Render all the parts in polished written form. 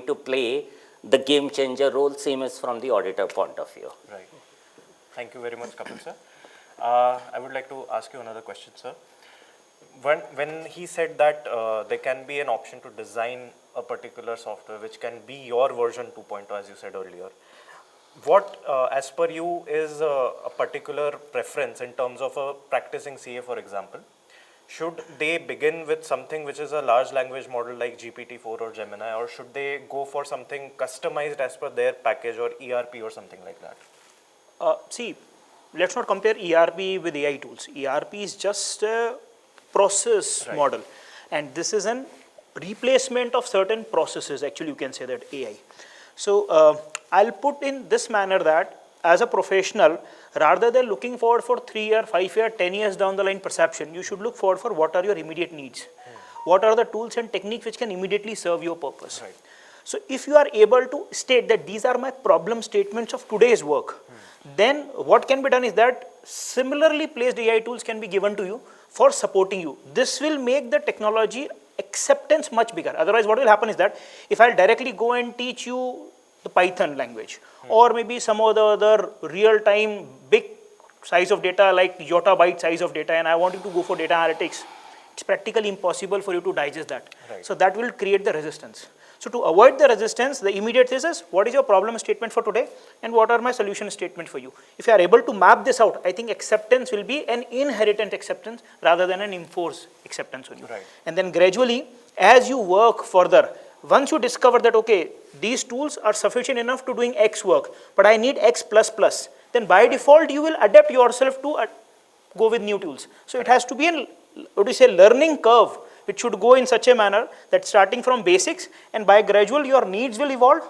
going to play the game changer role, same as from the auditor point of view. Right. Thank you very much, Kapil sir. I would like to ask you another question, sir. When he said that there can be an option to design a particular software which can be your version 2.0, as you said earlier, what, as per you, is a particular preference in terms of a practicing CA, for example? Should they begin with something which is a large language model like GPT-4 or Gemini, or should they go for something customized as per their package or ERP or something like that? See, let's not compare ERP with AI tools. ERP is just a process model, and this is an replacement of certain processes. Actually, you can say that AI. So I'll put in this manner that as a professional, rather than looking forward for 3 year, 5 year, 10 years down the line perception, you should look forward for what are your immediate needs. What are the tools and techniques which can immediately serve your purpose. Right. So if you are able to state that these are my problem statements of today's work, then what can be done is that similarly placed AI tools can be given to you for supporting you. This will make the technology acceptance much bigger. Otherwise, what will happen is that if I'll directly go and teach you the Python language, or maybe some of the other real-time big size of data like yottabyte size of data, and I want you to go for data analytics, it's practically impossible for you to digest that. Right. So that will create the resistance. So to avoid the resistance, the immediate thing is, what is your problem statement for today, and what are my solution statement for you? If you are able to map this out, I think acceptance will be an inherent acceptance rather than an enforced acceptance on you. Right. And then gradually, as you work further, once you discover that, okay, these tools are sufficient enough to doing X work, but I need X++, then by default, you will adapt yourself to go with new tools. So it has to be a, what do you say, learning curve. It should go in such a manner that starting from basics, and by gradual your needs will evolve,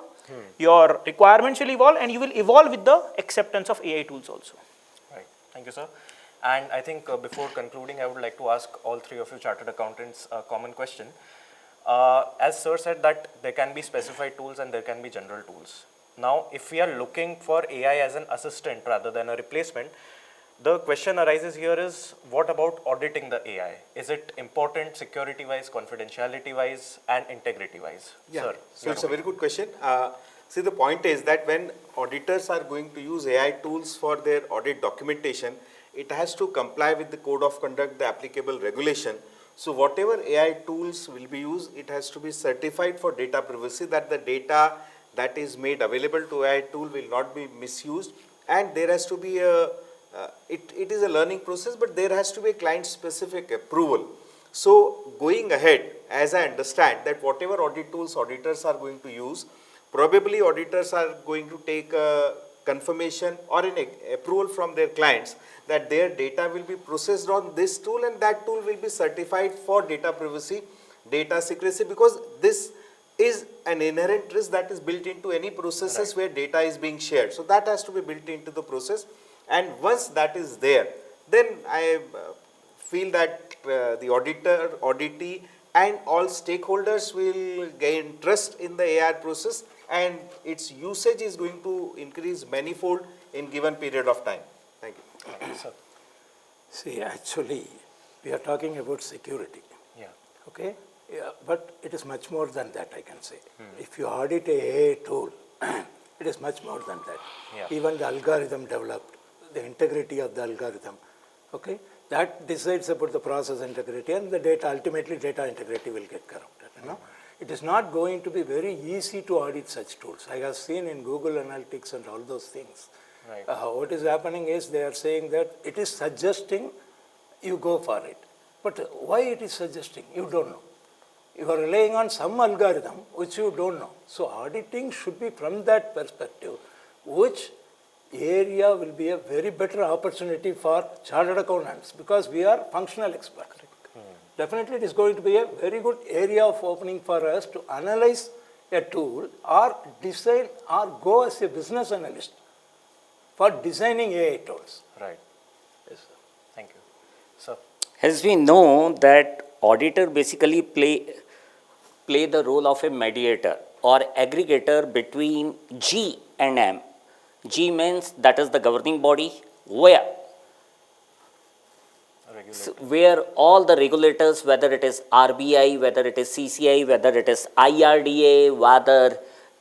your requirements will evolve, and you will evolve with the acceptance of AI tools also. Right. Thank you, sir. And I think before concluding, I would like to ask all three of you chartered accountants a common question. As sir said that there can be specified tools and there can be general tools. Now, if we are looking for AI as an assistant rather than a replacement, the question arises here is, what about auditing the AI? Is it important security-wise, confidentiality-wise, and integrity-wise? Yeah. Sir, So it's a very good question. See, the point is that when auditors are going to use AI tools for their audit documentation, it has to comply with the code of conduct, the applicable regulation. So whatever AI tools will be used, it has to be certified for data privacy, that the data that is made available to AI tool will not be misused, and there has to be a it is a learning process, but there has to be a client-specific approval. So going ahead, as I understand that whatever audit tools auditors are going to use, probably auditors are going to take a confirmation or an approval from their clients that their data will be processed on this tool, and that tool will be certified for data privacy, data secrecy, because this is an inherent risk that is built into any processes where data is being shared. So that has to be built into the process. And once that is there, then I feel that the auditor, auditee, and all stakeholders will gain trust in the AI process, and its usage is going to increase manifold in given period of time. Thank you. sir. See, actually, we are talking about security. Yeah. Okay? Yeah, but it is much more than that, I can say. If you audit a AI tool, it is much more than that. Yeah. Even the algorithm developed, the integrity of the algorithm, okay, that decides about the process integrity, and the data, ultimately data integrity will get corrupted, you know. It is not going to be very easy to audit such tools. I have seen in Google Analytics and all those things. Right. What is happening is they are saying that it is suggesting you go for it. But why it is suggesting? You don't know. You are relying on some algorithm which you don't know. So auditing should be from that perspective, which area will be a very better opportunity for chartered accountants, because we are functional experts. Definitely it is going to be a very good area of opening for us to analyze a tool or design or go as a business analyst for designing AI tools. Right. Yes, sir. Thank you. Sir. As we know that auditor basically play the role of a mediator or aggregator between G and M. G means that is the governing body, where where all the regulators, whether it is RBI, whether it is CCI, whether it is IRDA, whether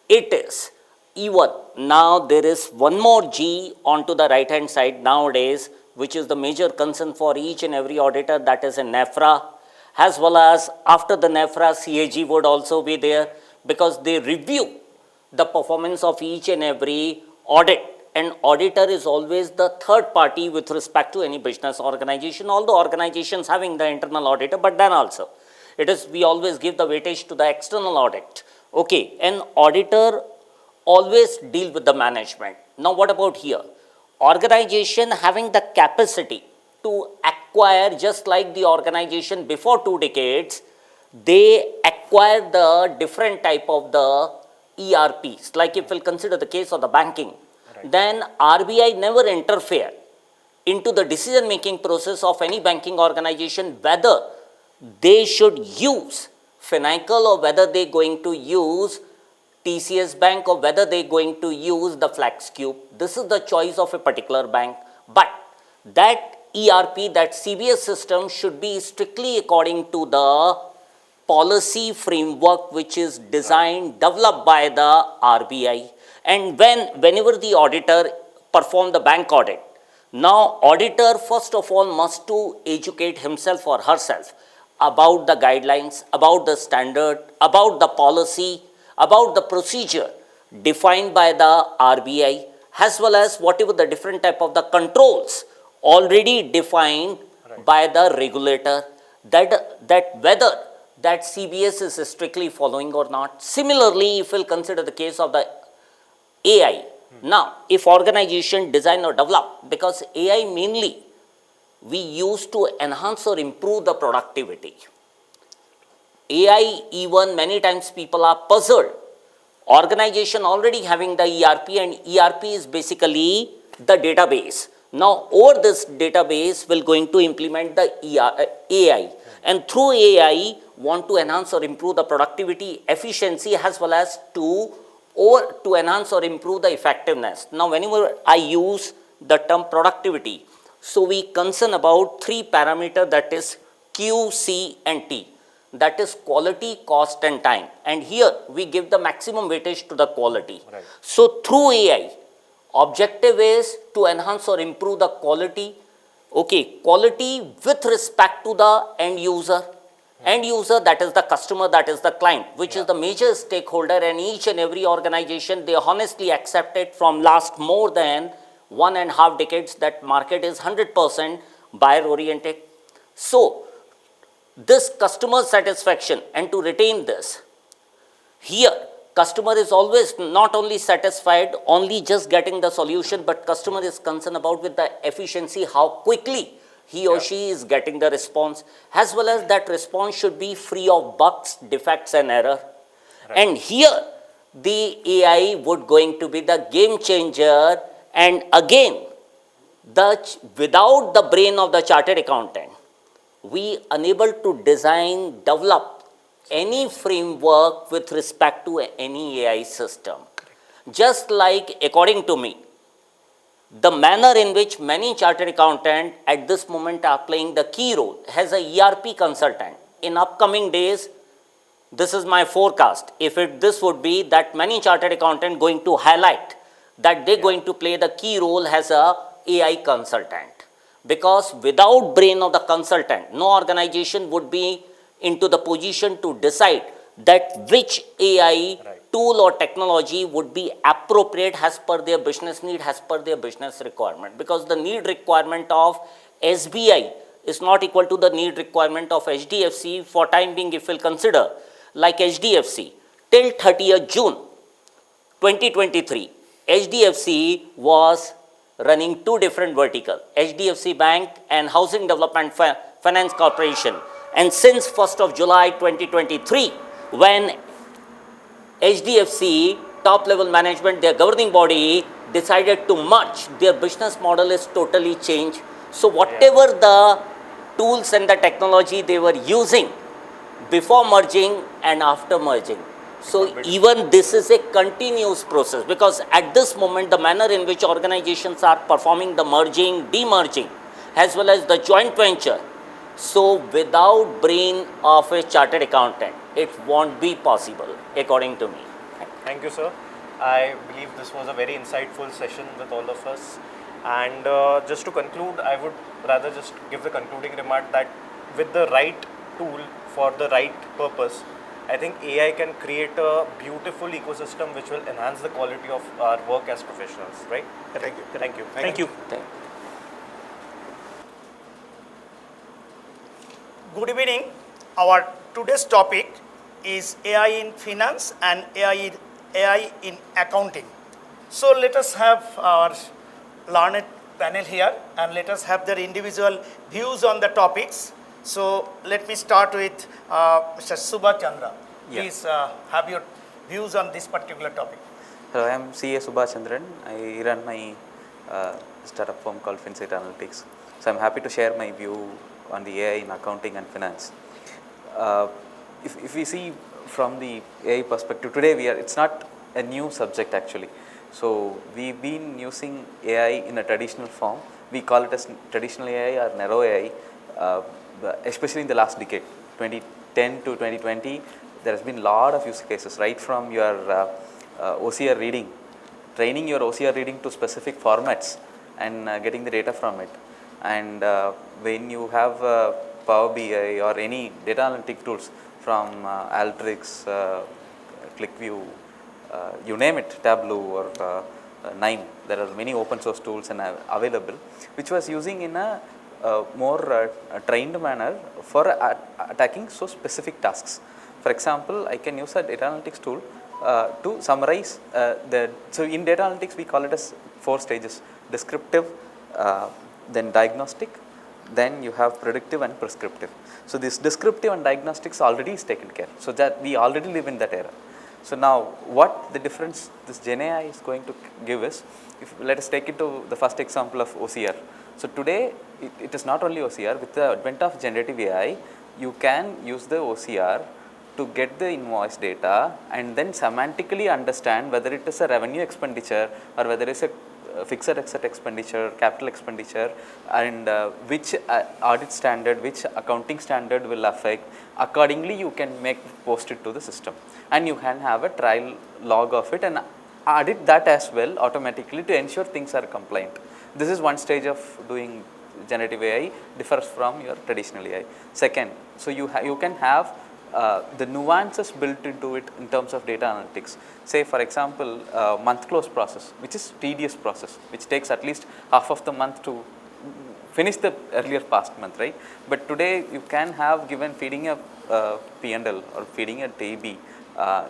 it is even now there is one more G onto the right hand side nowadays, which is the major concern for each and every auditor, that is a NEFRA, as well as after the NEFRA, CAG would also be there, because they review the performance of each and every audit. And auditor is always the third party with respect to any business organization, although organizations having the internal auditor, but then also it is, we always give the weightage to the external audit. Okay, an auditor always deal with the management. Now what about here? Organization having the capacity to acquire, just like the organization before 2 decades, they acquire the different type of the ERPs. Like if we'll consider the case of the banking, then RBI never interfere into the decision making process of any banking organization, whether they should use Finacle or whether they going to use TCS Bank or whether they going to use the FlexCube. This is the choice of a particular bank. But that ERP, that CBS system should be strictly according to the policy framework which is designed, developed by the RBI. And whenever the auditor perform the bank audit, now auditor first of all must to educate himself or herself about the guidelines, about the standard, about the policy, about the procedure defined by the RBI, as well as whatever the different type of the controls already defined by the regulator, that whether that CBS is strictly following or not. Similarly, if we'll consider the case of the AI. Now, if organization design or develop, because AI mainly we use to enhance or improve the productivity. AI, even many times people are puzzled. Organization already having the ERP, and ERP is basically the database. Now, over this database, we're going to implement the AI. And through AI, want to enhance or improve the productivity, efficiency, as well as to enhance or improve the effectiveness. Now, whenever I use the term productivity, so we concern about 3 parameters, that is Q, C and T. That is quality, cost and time. And here we give the maximum weightage to the quality. Right. So through AI, objective is to enhance or improve the quality. Okay, quality with respect to the end user. End user, that is the customer, that is the client, which is the major stakeholder, and each and every organization, they honestly accepted from last more than 1.5 decades that market is 100% buyer oriented. So this customer satisfaction, and to retain this, here customer is always not only satisfied only just getting the solution, but customer is concerned about with the efficiency, how quickly he or she is getting the response, as well as that response should be free of bugs, defects and error. Right. And here the AI would going to be the game changer, and again without the brain of the chartered accountant, we unable to design, develop any framework with respect to any AI system. Just like, according to me, the manner in which many chartered accountants at this moment are playing the key role as a ERP consultant. In upcoming days, this is my forecast. If this would be that many chartered accountants going to highlight that they're going to play the key role as a AI consultant. Because without brain of the consultant, no organization would be into the position to decide that which AI tool or technology would be appropriate as per their business need, as per their business requirement. Because the need requirement of SBI is not equal to the need requirement of HDFC. For time being, if we'll consider, like HDFC, till 30th June 2023, HDFC was running 2 different verticals, HDFC Bank and Housing Development Finance Corporation. And since 1st of July 2023, when HDFC top level management, their governing body, decided to merge, their business model is totally changed. So whatever the tools and the technology they were using before merging and after merging, so even this is a continuous process, because at this moment the manner in which organizations are performing the merging, demerging, as well as the joint venture. So without brain of a chartered accountant, it won't be possible, according to me. Thank you, sir. I believe this was a very insightful session with all of us. And just to conclude, I would rather just give the concluding remark that with the right tool for the right purpose, I think AI can create a beautiful ecosystem which will enhance the quality of our work as professionals, right? Thank you. Thank you. Thank you. Good evening. Our today's topic is AI in finance and AI in accounting. So let us have our learned panel here and let us have their individual views on the topics. So let me start with Mr. Subha Chandra. Please have your views on this particular topic. Hello, I am CA Subhash Chandran. I run my startup firm called FinSight Analytics. So I am happy to share my view on the AI in accounting and finance. If we see from the AI perspective, today it's not a new subject actually. So we've been using AI in a traditional form. We call it as traditional AI or narrow AI, especially in the last decade, 2010 to 2020. There has been a lot of use cases, right from your OCR reading, training your OCR reading to specific formats and getting the data from it. And when you have Power BI or any data analytic tools from Alteryx, ClickView, you name it, Tableau or Nine, there are many open source tools and available, which was using in a more trained manner for attacking so specific tasks. For example, I can use a data analytics tool to summarize so in data analytics we call it as 4 stages: descriptive, then diagnostic, then you have predictive and prescriptive. So this descriptive and diagnostics already is taken care, so that we already live in that era. So now what the difference this Gen AI is going to give is, if let us take it to the first example of OCR. So today it is not only OCR, with the advent of generative AI, you can use the OCR to get the invoice data and then semantically understand whether it is a revenue expenditure or whether it is a fixed asset expenditure, capital expenditure, and which audit standard, which accounting standard will affect. Accordingly, you can post it to the system, and you can have a trial log of it and audit that as well automatically to ensure things are compliant. This is one stage of doing generative AI, differs from your traditional AI. Second, so you can have the nuances built into it in terms of data analytics. Say for example, month close process, which is tedious process, which takes at least half of the month to finish the earlier past month, right? But today you can have feeding a P&L or feeding a TB,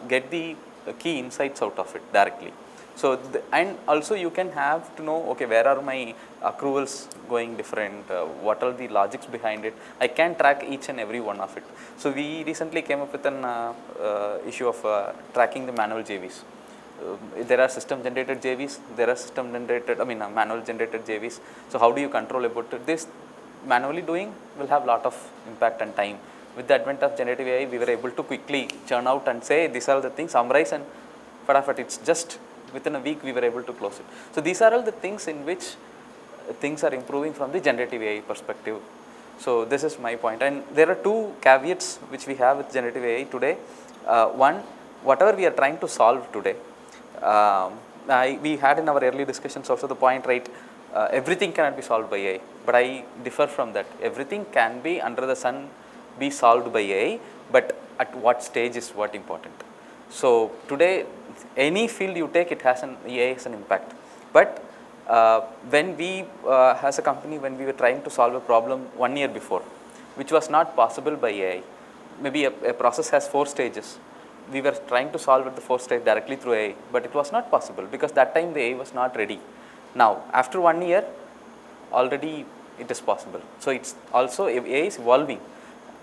get the key insights out of it directly. So and also you can have to know, okay, where are my accruals going different, what are the logics behind it. I can track each and every one of it. So we recently came up with an issue of tracking the manual JVs. There are system generated JVs, there are manual generated JVs. So how do you control about it? This manually doing will have lot of impact and time. With the advent of generative AI, we were able to quickly churn out and say these are the things, summarize, and it's just within a week we were able to close it. So these are all the things in which things are improving from the generative AI perspective. So this is my point, and there are 2 caveats which we have with generative AI today. One, whatever we are trying to solve today, we had in our early discussions also the point, right, everything cannot be solved by AI, but I differ from that. Everything can be under the sun be solved by AI, but at what stage is what important. So today any field you take, it has AI has an impact. But when we as a company, when we were trying to solve a problem 1 year before, which was not possible by AI, maybe a process has 4 stages. We were trying to solve at the 4th stage directly through AI, but it was not possible because that time the AI was not ready. Now after 1 year, already it is possible. So it's also AI is evolving.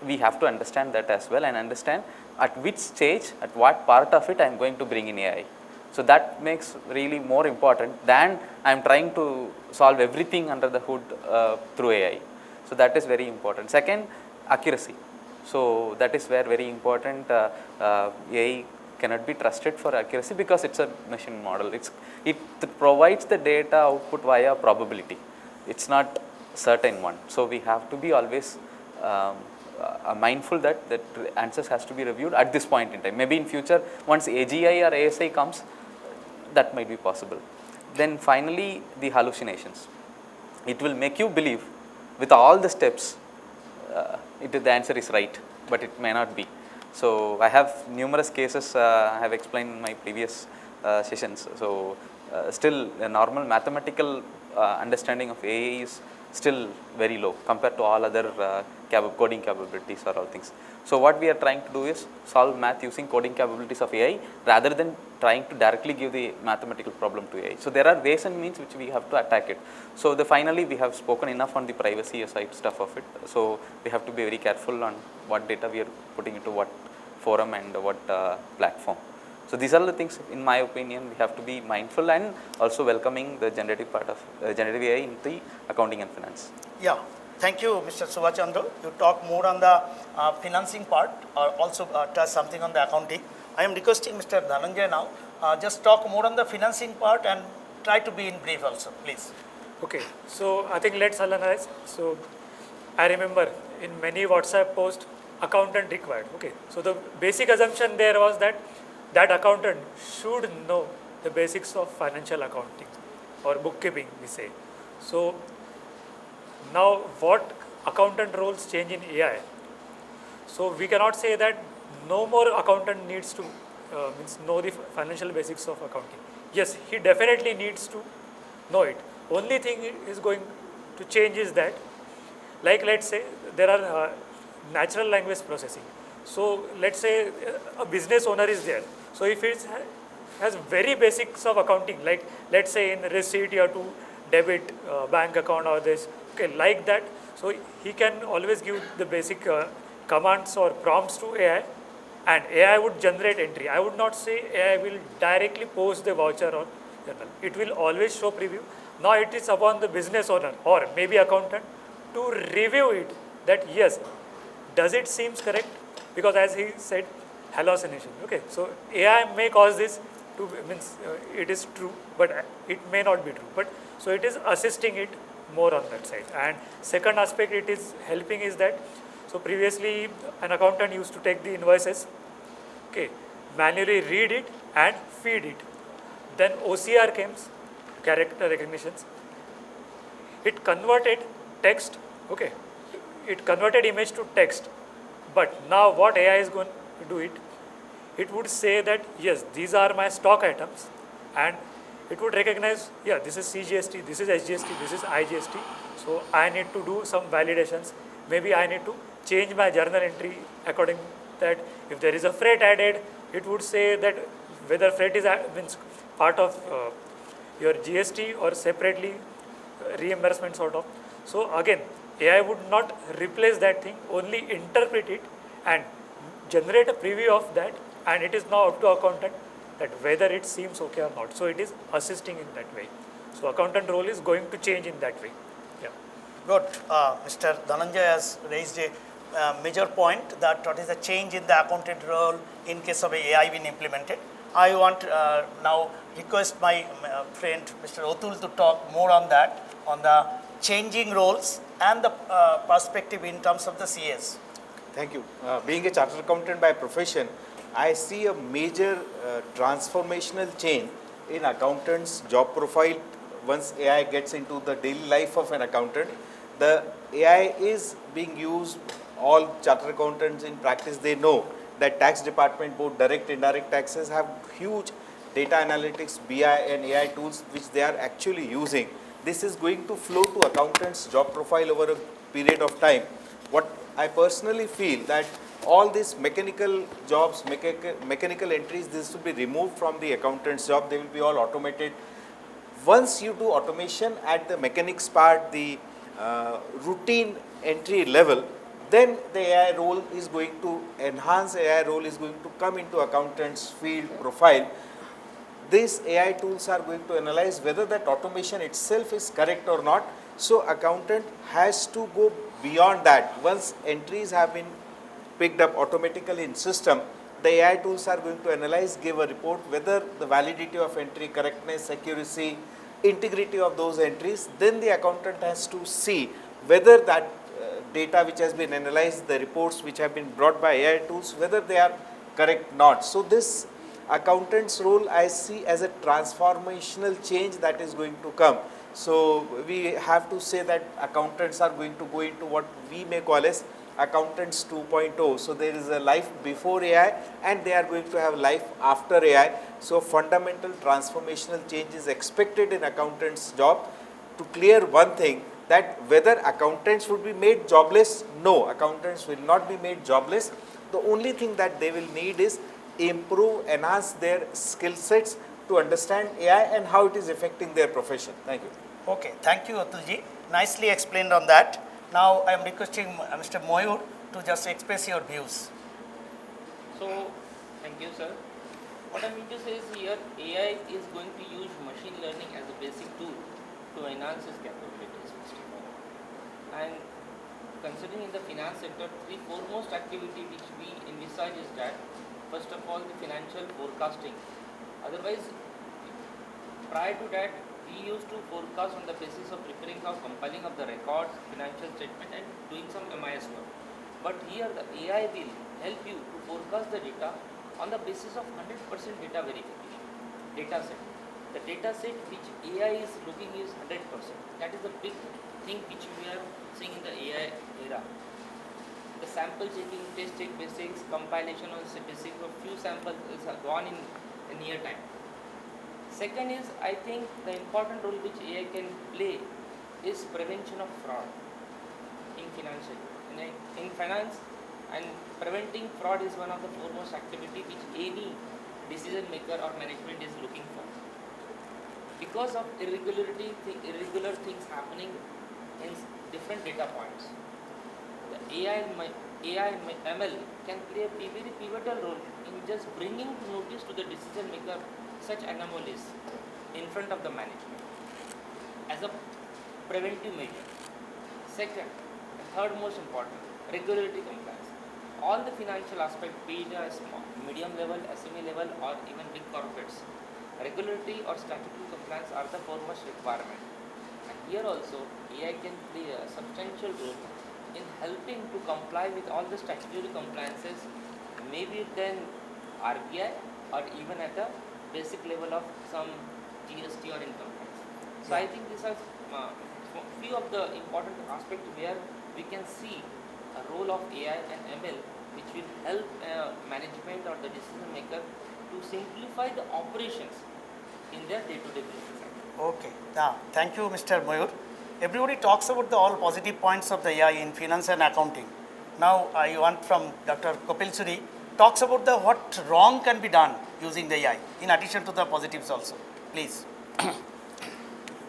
We have to understand that as well and understand at which stage, at what part of it I am going to bring in AI. So that makes really more important than I am trying to solve everything under the hood through AI. So that is very important. Second, accuracy. So that is where very important AI cannot be trusted for accuracy because it's a machine model. It provides the data output via probability. It's not certain one. So we have to be always mindful that answers has to be reviewed at this point in time. Maybe in future, once AGI or ASI comes, that might be possible. Then finally, the hallucinations. It will make you believe with all the steps, the answer is right, but it may not be. So I have numerous cases I have explained in my previous sessions. So still a normal mathematical understanding of AI is still very low compared to all other coding capabilities or all things. So what we are trying to do is solve math using coding capabilities of AI rather than trying to directly give the mathematical problem to AI. So there are ways and means which we have to attack it. So finally we have spoken enough on the privacy side stuff of it. So we have to be very careful on what data we are putting into what forum and what platform. So these are the things, in my opinion, we have to be mindful and also welcoming the generative part of generative AI in the accounting and finance. Yeah, thank you, Mr. Subhachandra. You talk more on the financing part, or also touch something on the accounting. I am requesting Mr. Dhananjay now, just talk more on the financing part and try to be in brief also, please. Okay, so I think let's analyze. So I remember in many WhatsApp posts, accountant required. Okay, so the basic assumption there was that accountant should know the basics of financial accounting or bookkeeping, we say. So now what accountant roles change in AI? So we cannot say that no more accountant needs to know the financial basics of accounting. Yes, he definitely needs to know it. Only thing is going to change is that, like let's say there are natural language processing. So let's say a business owner is there. So if it has very basics of accounting, like let's say in receipt you have to debit bank account or this, okay, like that. So he can always give the basic commands or prompts to AI, and AI would generate entry. I would not say AI will directly post the voucher or journal. It will always show preview. Now it is upon the business owner or maybe accountant to review it, that yes, does it seems correct? Because as he said, hallucination. Okay, so AI may cause this to means it is true, but it may not be true. But so it is assisting it more on that side. And second aspect it is helping is that, so previously an accountant used to take the invoices, okay, manually read it and feed it. Then OCR came, character recognitions. It converted text, okay, it converted image to text. But now what AI is going to do it would say that yes, these are my stock items, and it would recognize, yeah, this is CGST, this is SGST, this is IGST. So I need to do some validations. Maybe I need to change my journal entry according that if there is a freight added, it would say that whether freight is means part of your GST or separately reimbursement sort of. So again, AI would not replace that thing, only interpret it and generate a preview of that, and it is now up to accountant that whether it seems okay or not. So it is assisting in that way. So accountant role is going to change in that way. Yeah. Good. Mr. Dhananjay has raised a major point that what is the change in the accountant role in case of AI being implemented. I want now request my friend Mr. Otul to talk more on that, on the changing roles and the perspective in terms of the CS. Thank you. Being a chartered accountant by profession, I see a major transformational change in accountants' job profile once AI gets into the daily life of an accountant. The AI is being used, all chartered accountants in practice, they know that tax department, both direct and indirect taxes, have huge data analytics, BI and AI tools which they are actually using. This is going to flow to accountants' job profile over a period of time. What I personally feel that all these mechanical jobs, mechanical entries, this will be removed from the accountant's job. They will be all automated. Once you do automation at the mechanics part, the routine entry level, then the AI role is going to enhance, AI role is going to come into accountant's field profile. These AI tools are going to analyze whether that automation itself is correct or not. So accountant has to go beyond that. Once entries have been picked up automatically in system, the AI tools are going to analyze, give a report whether the validity of entry, correctness, accuracy, integrity of those entries. Then the accountant has to see whether that data which has been analyzed, the reports which have been brought by AI tools, whether they are correct not. So this accountant's role I see as a transformational change that is going to come. So we have to say that accountants are going to go into what we may call as accountants 2.0. So there is a life before AI and they are going to have life after AI. So fundamental transformational change is expected in accountants' job. To clear one thing, that whether accountants would be made jobless, no, accountants will not be made jobless. The only thing that they will need is improve, enhance their skill sets to understand AI and how it is affecting their profession. Thank you. Okay, thank you, Atulji. Nicely explained on that. Now I am requesting Mr. Moyur to just express your views. So, thank you, sir. What I mean to say is here, AI is going to use machine learning as a basic tool to enhance its capabilities, first of all. And considering in the finance sector, the foremost activity which we envisage is that, first of all, the financial forecasting. Otherwise, prior to that, we used to forecast on the basis of preparing or compiling of the records, financial statement and doing some MIS work. But here the AI will help you to forecast the data on the basis of 100% data verification, data set. The data set which AI is looking is 100%. That is the big thing which we are seeing in the AI era. The sample checking, test check basics, compilation on basics of few samples is gone in a near time. Second is, I think the important role which AI can play is prevention of fraud in financial. In finance, and preventing fraud is one of the foremost activity which any decision maker or management is looking for. Because of irregular things happening in different data points, the AI and ML can play a very pivotal role in just bringing notice to the decision maker such anomalies in front of the management as a preventive measure. Second, and third most important, regulatory compliance. All the financial aspects, be it a small, medium level, SME level or even big corporates, regulatory or statutory compliance are the foremost requirement. And here also AI can play a substantial role in helping to comply with all the statutory compliances, maybe then RBI or even at a basic level of some GST or income tax. So I think these are few of the important aspects where we can see a role of AI and ML which will help management or the decision maker to simplify the operations in their day-to-day business. Okay, thank you, Mr. Moyur. Everybody talks about the all positive points of the AI in finance and accounting. Now I want from Dr. Kapil Suri talks about the what wrong can be done using the AI in addition to the positives also. Please.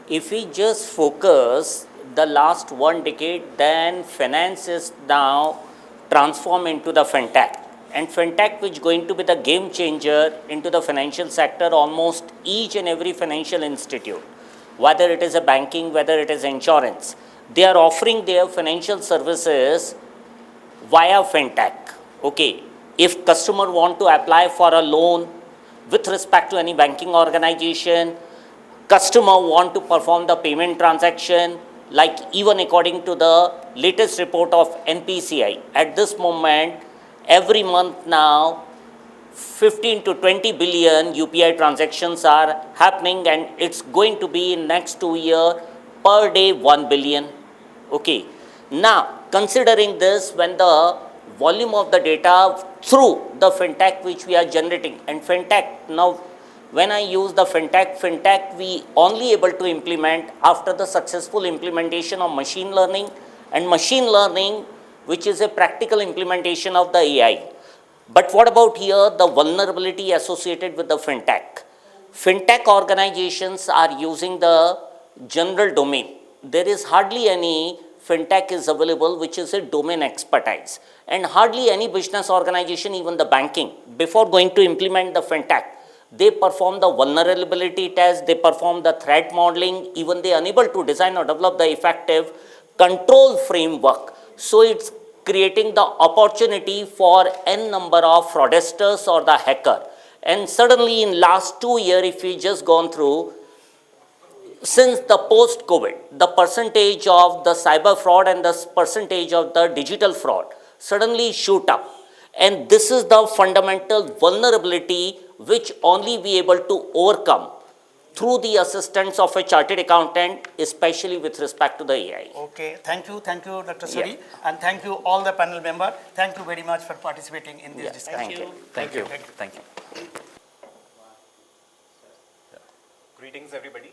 If we just focus the last 1 decade, then finance is now transformed into the fintech. And fintech which is going to be the game changer into the financial sector, almost each and every financial institute, whether it is a banking, whether it is insurance, they are offering their financial services via fintech. Okay, if customer want to apply for a loan with respect to any banking organization, customer want to perform the payment transaction, like even according to the latest report of NPCI, at this moment, every month now, 15 to 20 billion UPI transactions are happening, and it's going to be in next 2 years per day 1 billion. Okay. Now, considering this, when the volume of the data through the fintech which we are generating, and fintech now, when I use the fintech we only able to implement after the successful implementation of machine learning, and machine learning which is a practical implementation of the AI. But what about here the vulnerability associated with the fintech? Fintech organizations are using the general domain. There is hardly any fintech is available which is a domain expertise, and hardly any business organization, even the banking, before going to implement the fintech, they perform the vulnerability test, they perform the threat modeling, even they are unable to design or develop the effective control framework. So it's creating the opportunity for n number of fraudsters or the hacker. And suddenly in last 2 years, if we just gone through, since the post-COVID, the percentage of the cyber fraud and the percentage of the digital fraud suddenly shoot up. And this is the fundamental vulnerability which only we able to overcome through the assistance of a chartered accountant, especially with respect to the AI. Okay, thank you, Dr. Suri, Yeah. and thank you all the panel member. Thank you very much for participating in this Yeah, discussion. thank you. Thank you. Thank you. Greetings, everybody.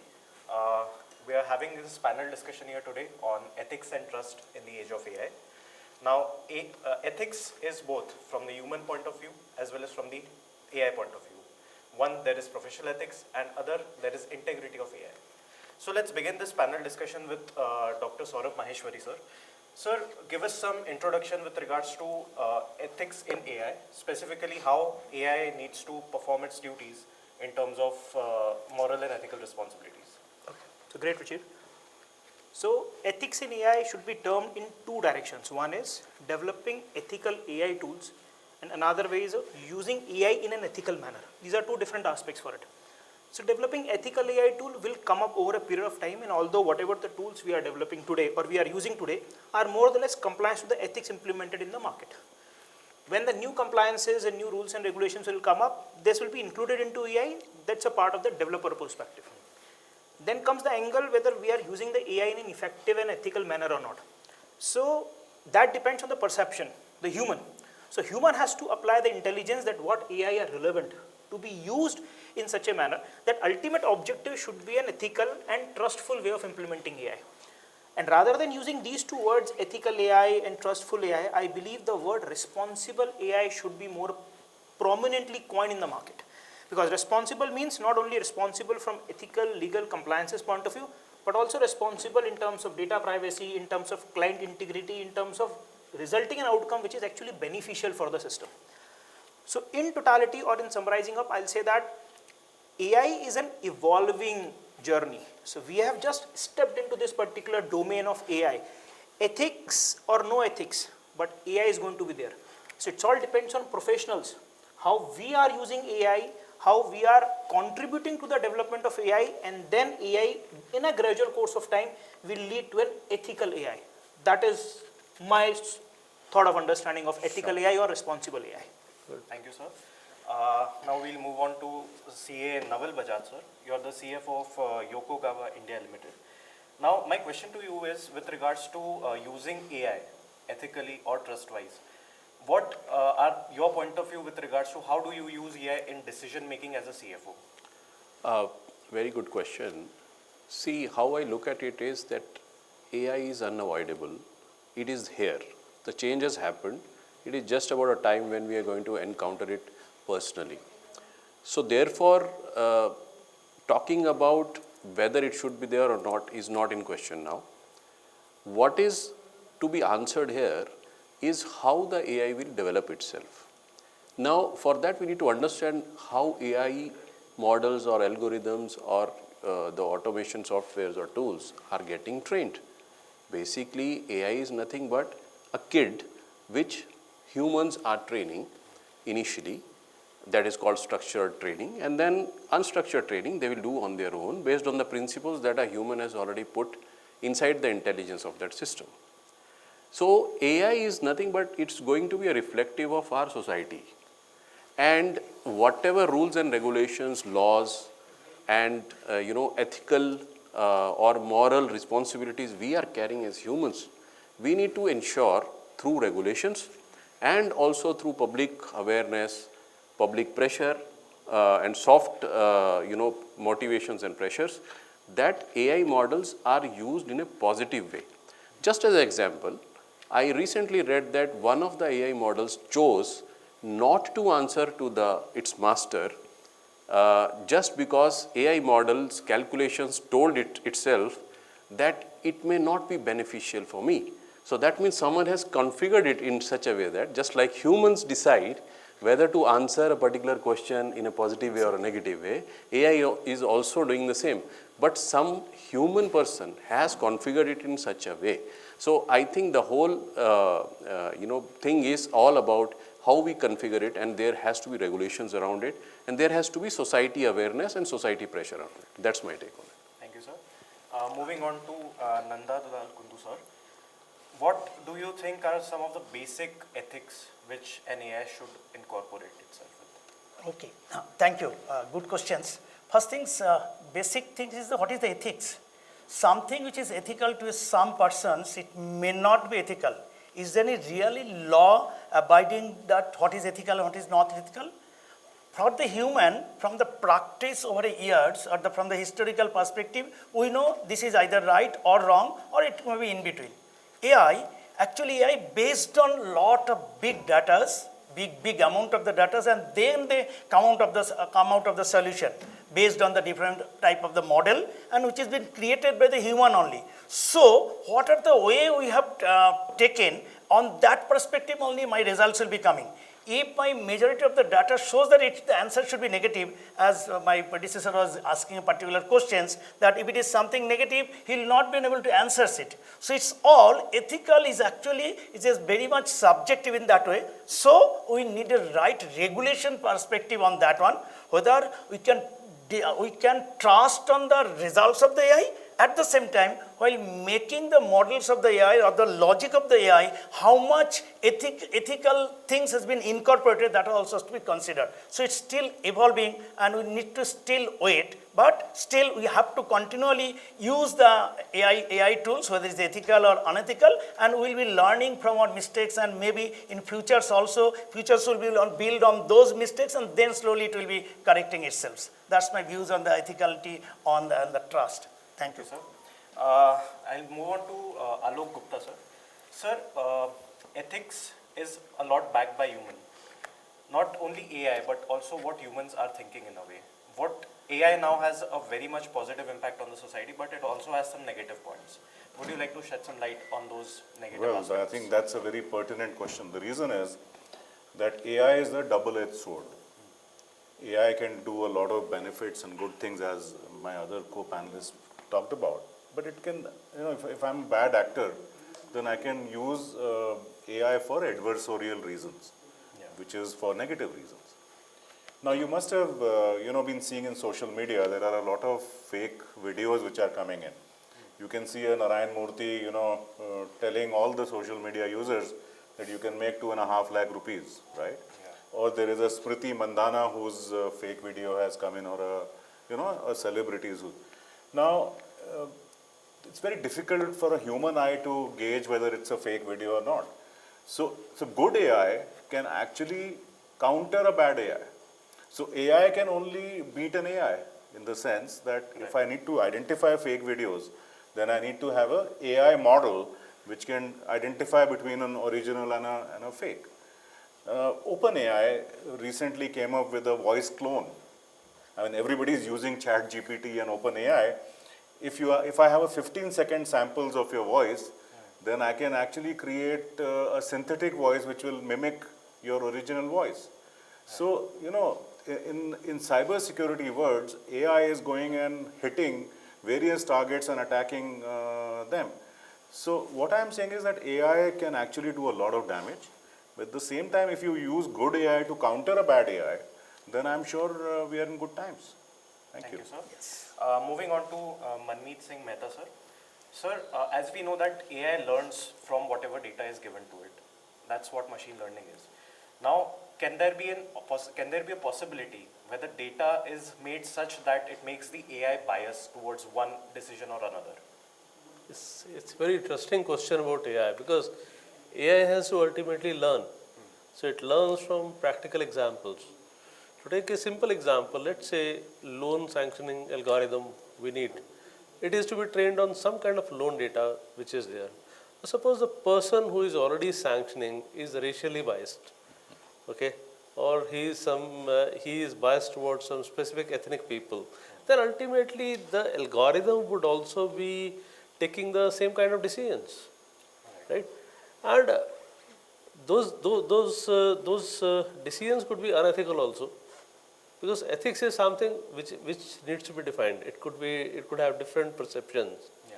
We are having this panel discussion here today on ethics and trust in the age of AI. Now, ethics is both from the human point of view as well as from the AI point of view. One, there is professional ethics, and other, there is integrity of AI. So let's begin this panel discussion with Dr. Saurabh Maheshwari, sir. Sir, give us some introduction with regards to ethics in AI, specifically how AI needs to perform its duties in terms of moral and ethical responsibilities. So great, Ruchir. So ethics in AI should be termed in two directions. One is developing ethical AI tools, and another way is using AI in an ethical manner. These are two different aspects for it. So developing ethical AI tool will come up over a period of time, and although whatever the tools we are developing today or we are using today are more or less compliant to the ethics implemented in the market. When the new compliances and new rules and regulations will come up, this will be included into AI. That's a part of the developer perspective. Then comes the angle whether we are using the AI in an effective and ethical manner or not. So that depends on the perception, the human. So human has to apply the intelligence that what AI are relevant to be used in such a manner that ultimate objective should be an ethical and trustful way of implementing AI. And rather than using these two words, ethical AI and trustful AI, I believe the word responsible AI should be more prominently coined in the market. Because responsible means not only responsible from ethical, legal compliances point of view, but also responsible in terms of data privacy, in terms of client integrity, in terms of resulting in an outcome which is actually beneficial for the system. So in totality or in summarizing up, I'll say that AI is an evolving journey. So we have just stepped into this particular domain of AI. Ethics or no ethics, but AI is going to be there. So it all depends on professionals, how we are using AI, how we are contributing to the development of AI, and then AI in a gradual course of time will lead to an ethical AI. That is my thought of understanding of ethical AI or responsible AI. Thank you, sir. Now we'll move on to CA Naval Bajaj, sir. You are the CFO of Yokogawa India Limited. Now, my question to you is with regards to using AI ethically or trust-wise. What are your point of view with regards to how do you use AI in decision making as a CFO? Very good question. See, how I look at it is that AI is unavoidable. It is here. The change has happened. It is just about a time when we are going to encounter it personally. So therefore, talking about whether it should be there or not is not in question now. What is to be answered here is how the AI will develop itself. Now, for that we need to understand how AI models or algorithms or the automation softwares or tools are getting trained. Basically, AI is nothing but a kid which humans are training initially. That is called structured training, and then unstructured training they will do on their own based on the principles that a human has already put inside the intelligence of that system. So AI is nothing but it's going to be a reflective of our society, and whatever rules and regulations, laws, and ethical or moral responsibilities we are carrying as humans, we need to ensure through regulations and also through public awareness, public pressure, and soft motivations and pressures, that AI models are used in a positive way. Just as an example, I recently read that one of the AI models chose not to answer to its master just because AI model's calculations told it itself that it may not be beneficial for me. So that means someone has configured it in such a way that just like humans decide whether to answer a particular question in a positive way or a negative way, AI is also doing the same. But some human person has configured it in such a way. So I think the whole thing is all about how we configure it, and there has to be regulations around it, and there has to be society awareness and society pressure on it. That's my take on it. Thank you, sir. Moving on to Nanda Dalal Kundu sir. What do you think are some of the basic ethics which an AI should incorporate itself with? Okay, thank you. Good questions. First things, basic things is what is the ethics? Something which is ethical to some persons, it may not be ethical. Is there any really law abiding that what is ethical and what is not ethical? For the human, from the practice over the years or from the historical perspective, we know this is either right or wrong or it may be in between. AI, actually AI based on lot of big datas, big amount of the data, and then they come out of the solution based on the different type of the model and which has been created by the human only. So what are the way we have taken on that perspective only my results will be coming. If my majority of the data shows that the answer should be negative, as my predecessor was asking particular questions, that if it is something negative, he will not be able to answer it. So it's all ethical is actually, it is very much subjective in that way. So we need a right regulation perspective on that one, whether we can trust on the results of the AI. At the same time, while making the models of the AI or the logic of the AI, how much ethical things has been incorporated, that also has to be considered. So it's still evolving and we need to still wait, but still we have to continually use the AI tools, whether it's ethical or unethical, and we'll be learning from our mistakes, and maybe in futures will be build on those mistakes, and then slowly it will be correcting itself. That's my views on the ethicality on the trust. Thank you, sir. I'll move on to Alok Gupta, sir. Sir, ethics is a lot backed by human. Not only AI, but also what humans are thinking in a way. What AI now has a very much positive impact on the society, but it also has some negative points. Would you like to shed some light on those negative aspects? Well, I think that's a very pertinent question. The reason is that AI is a double-edged sword. AI can do a lot of benefits and good things, as my other co-panelists talked about, but it can, if I'm a bad actor, then I can use AI for adversarial reasons, which is for negative reasons. Now you must have, been seeing in social media, there are a lot of fake videos which are coming in. You can see a Narayan Murthy, telling all the social media users that you can make 2.5 lakh rupees, right? Yeah. Or there is a Smriti Mandana whose fake video has come in, or a celebrities who. Now, it's very difficult for a human eye to gauge whether it's a fake video or not. So good AI can actually counter a bad AI. So AI can only beat an AI in the sense that if I need to identify fake videos, then I need to have an AI model which can identify between an original and a fake. OpenAI recently came up with a voice clone. I mean, everybody is using ChatGPT and OpenAI. If I have a 15-second samples of your voice, then I can actually create a synthetic voice which will mimic your original voice. So, in cybersecurity words, AI is going and hitting various targets and attacking them. So what I'm saying is that AI can actually do a lot of damage. But at the same time, if you use good AI to counter a bad AI, then I'm sure we are in good times. Thank you. Sir. Yes. Moving on to Manmeet Singh Mehta, sir. Sir, as we know that AI learns from whatever data is given to it. That's what machine learning is. Now, can there be a possibility where the data is made such that it makes the AI bias towards one decision or another? It's a very interesting question about AI, because AI has to ultimately learn. So it learns from practical examples. To take a simple example, let's say loan sanctioning algorithm we need. It is to be trained on some kind of loan data which is there. Suppose the person who is already sanctioning is racially biased, okay, or he is biased towards some specific ethnic people. Then ultimately the algorithm would also be taking the same kind of decisions, right? And those decisions could be unethical also, because ethics is something which needs to be defined. It could have different perceptions. Yeah.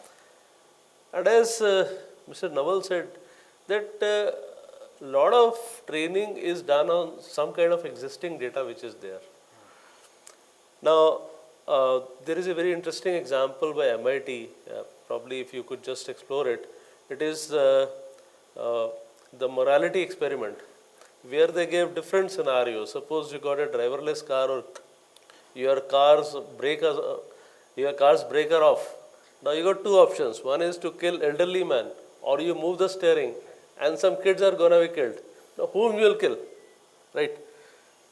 And as Mr. Naval said, that a lot of training is done on some kind of existing data which is there. Now, there is a very interesting example by MIT, probably if you could just explore it. It is the morality experiment, where they gave different scenarios. Suppose you got a driverless car, or your car's breaker off. Now you got two options. One is to kill elderly man, or you move the steering and some kids are going to be killed. Now whom you will kill, right?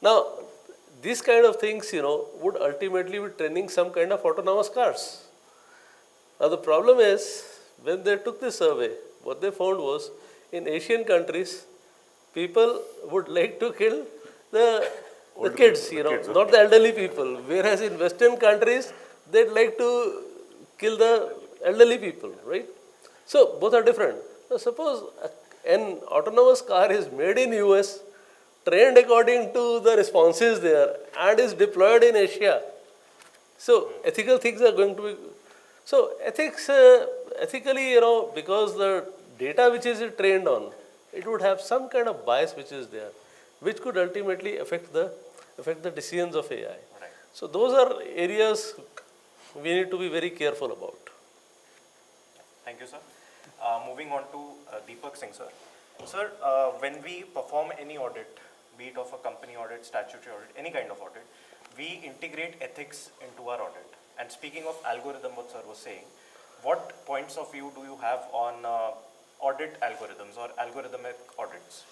Now these kind of things, would ultimately be training some kind of autonomous cars. Now the problem is, when they took this survey, what they found was, in Asian countries, people would like to kill the kids, not the elderly people. Whereas in Western countries, they'd like to kill the elderly people, right? So both are different. Now suppose an autonomous car is made in US, trained according to the responses there, and is deployed in Asia. So ethical things are going to be. So ethically, because the data which is trained on, it would have some kind of bias which is there, which could ultimately affect the decisions of AI. Right. So those are areas we need to be very careful about. Thank you, sir. Moving on to Deepak Singh, sir. Sir, when we perform any audit, be it of a company audit, statutory audit, any kind of audit, we integrate ethics into our audit. And speaking of algorithm, what sir was saying, what points of view do you have on audit algorithms or algorithmic audits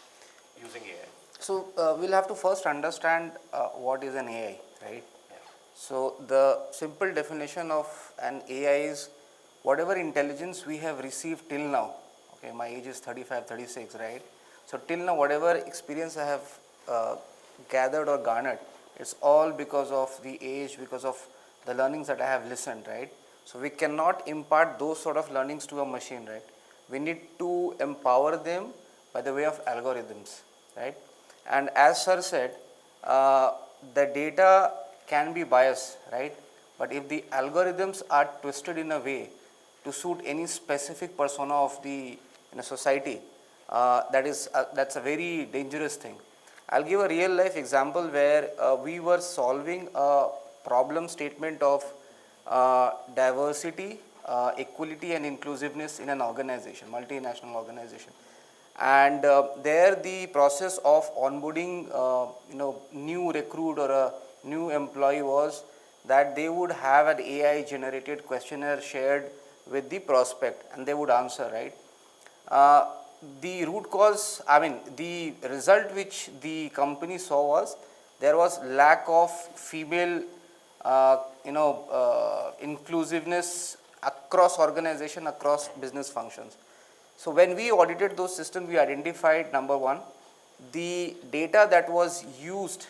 using AI? So we'll have to first understand what is an AI, right? Yeah. So the simple definition of an AI is whatever intelligence we have received till now. Okay, my age is 35, 36, right? So till now, whatever experience I have gathered or garnered, it's all because of the age, because of the learnings that I have listened, right? So we cannot impart those sort of learnings to a machine, right? We need to empower them by the way of algorithms, right? And as sir said, the data can be biased, right? But if the algorithms are twisted in a way to suit any specific persona of the society, that's a very dangerous thing. I'll give a real life example where we were solving a problem statement of diversity, equality and inclusiveness in an organization, multinational organization. And there the process of onboarding new recruit or a new employee was that they would have an AI generated questionnaire shared with the prospect and they would answer, right? The root cause, the result which the company saw was there was lack of female inclusiveness across organization, across business functions. So when we audited those systems, we identified, number one, the data that was used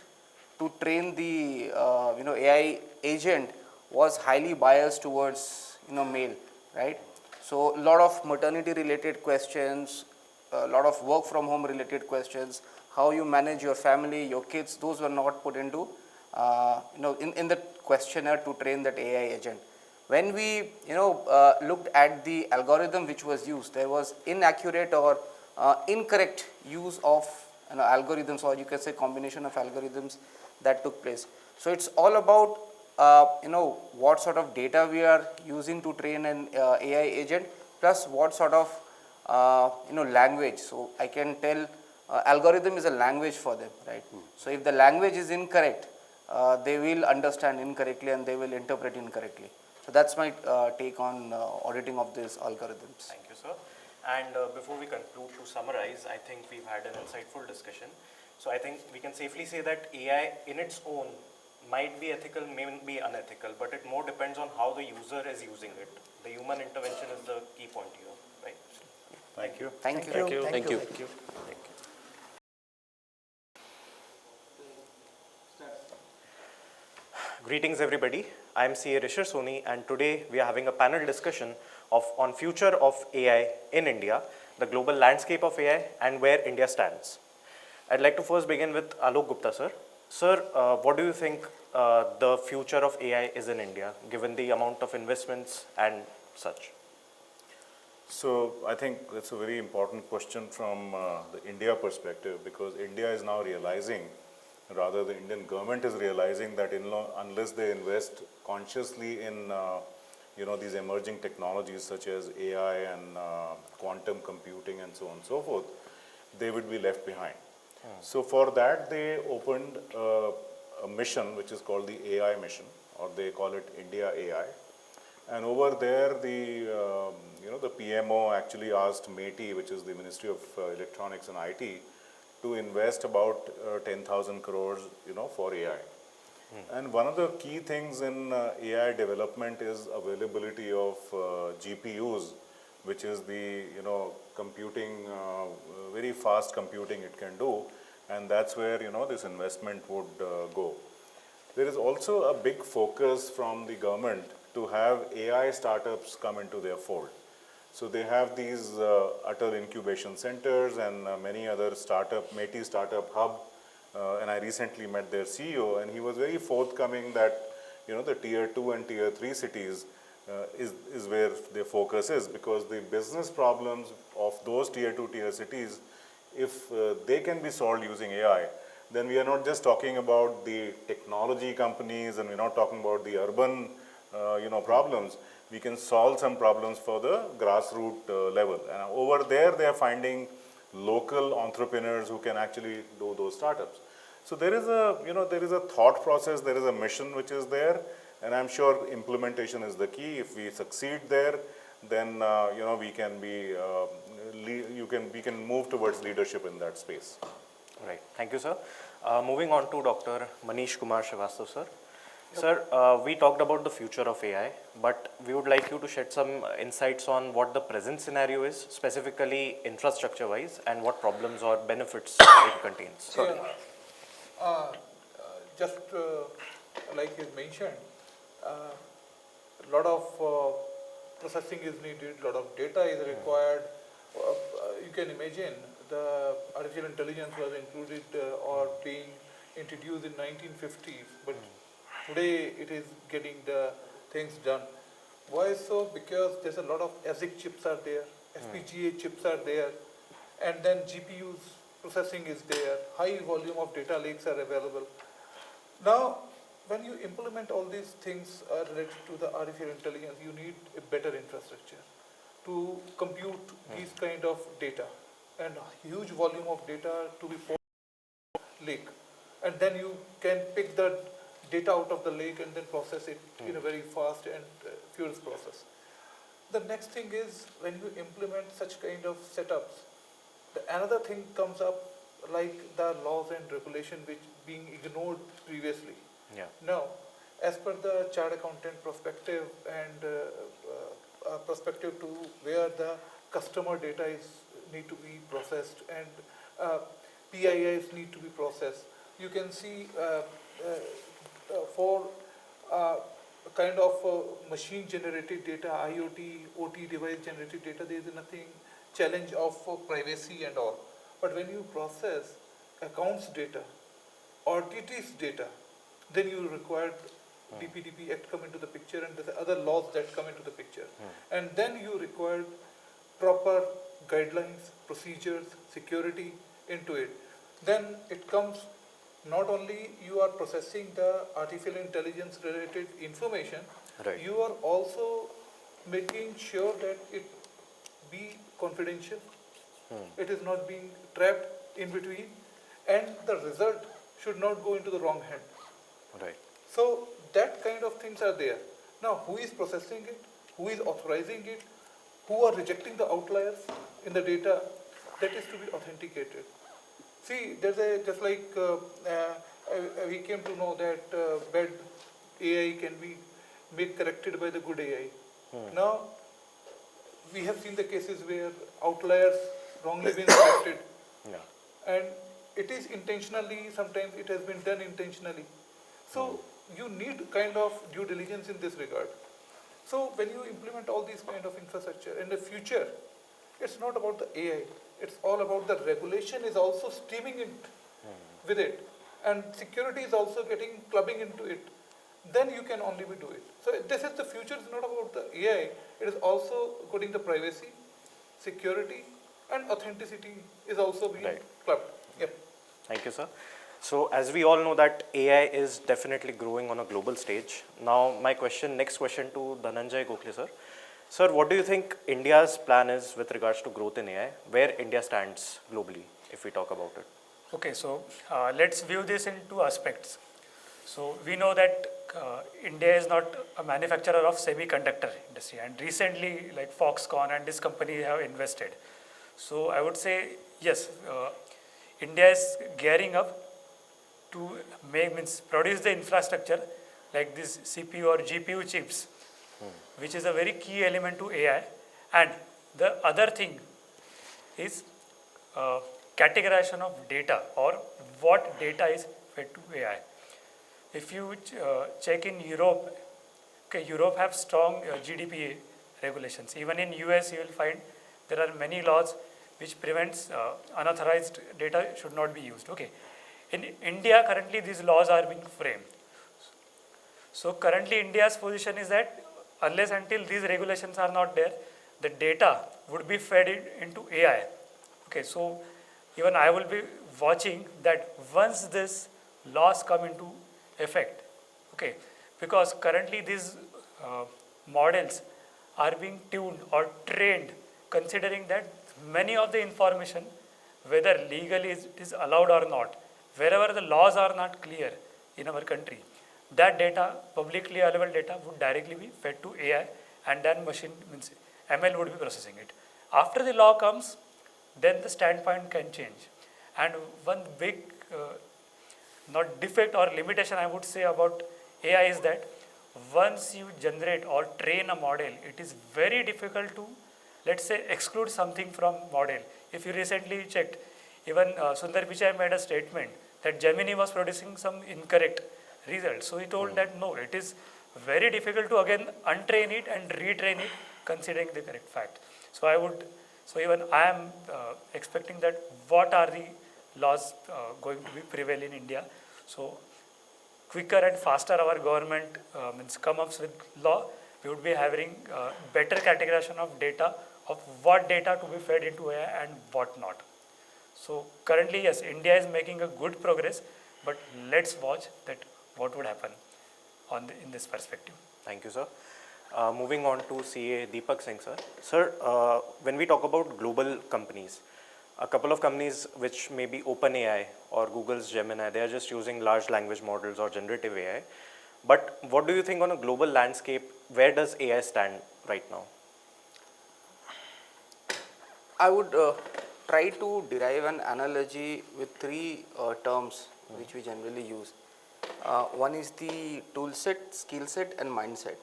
to train the AI agent was highly biased towards male, right? So a lot of maternity related questions, a lot of work from home related questions, how you manage your family, your kids, those were not put into in the questionnaire to train that AI agent. When we looked at the algorithm which was used, there was inaccurate or incorrect use of algorithms, or you can say combination of algorithms that took place. So it's all about what sort of data we are using to train an AI agent, plus what sort of language. So I can tell algorithm is a language for them, right? So if the language is incorrect, they will understand incorrectly and they will interpret incorrectly. So that's my take on auditing of these algorithms. Thank you, sir. And before we conclude, to summarize, I think we've had an insightful discussion. So I think we can safely say that AI in its own might be ethical, may be unethical, but it more depends on how the user is using it. The human intervention is the key point here, right? Thank you. Thank you. Thank you. Thank you. Greetings everybody, I am CA Rishar Soni and today we are having a panel discussion on future of AI in India, the global landscape of AI and where India stands. I'd like to first begin with Alok Gupta sir. Sir, what do you think the future of AI is in India given the amount of investments and such? So I think that's a very important question from the India perspective, because India is now realizing Rather, the Indian government is realizing that unless they invest consciously in these emerging technologies such as AI and quantum computing and so on and so forth, they would be left behind. So for that, they opened a mission which is called the AI mission, or they call it India AI. And over there, the PMO actually asked METI, which is the Ministry of Electronics and IT, to invest about 10,000 crores, for AI. And one of the key things in AI development is availability of GPUs, which is the, computing, very fast computing it can do. And that's where, this investment would go. There is also a big focus from the government to have AI startups come into their fold. So they have these Atal incubation centers and many other METI startup hub. And I recently met their CEO, and he was very forthcoming that, the tier 2 and tier 3 cities is where their focus is, because the business problems of those tier 2, tier cities, if they can be solved using AI, then we are not just talking about the technology companies, and we're not talking about the urban, problems. We can solve some problems for the grassroots level. And over there, they are finding local entrepreneurs who can actually do those startups. So there is a thought process, there is a mission which is there, and I'm sure implementation is the key. If we succeed there, then we can move towards leadership in that space. Right. Thank you, sir. Moving on to Dr. Manish Kumar Srivastava, sir. Yep. Sir, we talked about the future of AI, but we would like you to shed some insights on what the present scenario is, specifically infrastructure-wise, and what problems or benefits it contains. Sorry. Just like you mentioned, a lot of processing is needed, a lot of data is required. You can imagine the artificial intelligence was included or being introduced in 1950s, but today it is getting the things done. Why so? Because there's a lot of ASIC chips are there, FPGA chips are there, and then GPUs processing is there, high volume of data lakes are available. Now, when you implement all these things related to the artificial intelligence, you need a better infrastructure to compute these kind of data, and huge volume of data to be poured lake. And then you can pick the data out of the lake and then process it in a very fast and furious process. The next thing is, when you implement such kind of setups, another thing comes up, like the laws and regulation which being ignored previously. Yeah. Now, as per the chartered accountant perspective and perspective to where the customer data need to be processed and PIIs need to be processed, you can see for kind of machine generated data, IoT, OT device generated data, there is nothing challenge of privacy and all. But when you process accounts data or TT's data, then you require DPDP Act come into the picture, and there's other laws that come into the picture. And then you require proper guidelines, procedures, security into it. Then it comes, not only you are processing the artificial intelligence related information, right, you are also making sure that it be confidential. It is not being trapped in between, and the result should not go into the wrong hand. Right. So that kind of things are there. Now, who is processing it? Who is authorizing it? Who are rejecting the outliers in the data? That is to be authenticated. See, there's just like we came to know that bad AI can be made corrected by the good AI. Now, we have seen the cases where outliers wrongly been corrected. Yeah. And it is intentionally, sometimes it has been done intentionally. So you need kind of due diligence in this regard. So when you implement all these kind of infrastructure in the future, it's not about the AI. It's all about the regulation is also streaming in with it. And security is also getting clubbing into it. Then you can only do it. So this is the future. It's not about the AI. It is also putting the privacy, security, and authenticity is also being clubbed. Yep. Thank you, sir. So as we all know that AI is definitely growing on a global stage. Now my next question to Dhananjay Gokhale sir. Sir, what do you think India's plan is with regards to growth in AI? Where India stands globally, if we talk about it? Okay, so let's view this in two aspects. So we know that India is not a manufacturer of semiconductor industry, and recently like Foxconn and this company have invested. So I would say yes, India is gearing up to means produce the infrastructure like this CPU or GPU chips, which is a very key element to AI. And the other thing is categorization of data or what data is fed to AI. If you check in Europe, okay, Europe have strong GDP regulations. Even in US, you will find there are many laws which prevents unauthorized data should not be used. Okay, in India currently these laws are being framed. So currently India's position is that unless until these regulations are not there, the data would be fed into AI. Okay, so even I will be watching that once this laws come into effect. Okay, because currently these models are being tuned or trained considering that many of the information, whether legally it is allowed or not, wherever the laws are not clear in our country, that data, publicly available data, would directly be fed to AI, and then machine means ML would be processing it. After the law comes, then the standpoint can change. And one big not defect or limitation I would say about AI is that once you generate or train a model, it is very difficult to, let's say, exclude something from model. If you recently checked, even Sundar Pichai made a statement that Gemini was producing some incorrect results. So he told that no, it is very difficult to again untrain it and retrain it considering the correct fact. So even I am expecting that what are the laws going to be prevail in India. So quicker and faster our government means come up with law, we would be having better categorization of data, of what data to be fed into AI and what not. So currently, yes, India is making a good progress, but let's watch that what would happen in this perspective. Thank you, sir. Moving on to CA Deepak Singh, sir. Sir, when we talk about global companies, a couple of companies which may be OpenAI or Google's Gemini, they are just using large language models or generative AI. But what do you think on a global landscape, where does AI stand right now? I would try to derive an analogy with three terms which we generally use. One is the tool set, skill set and mindset.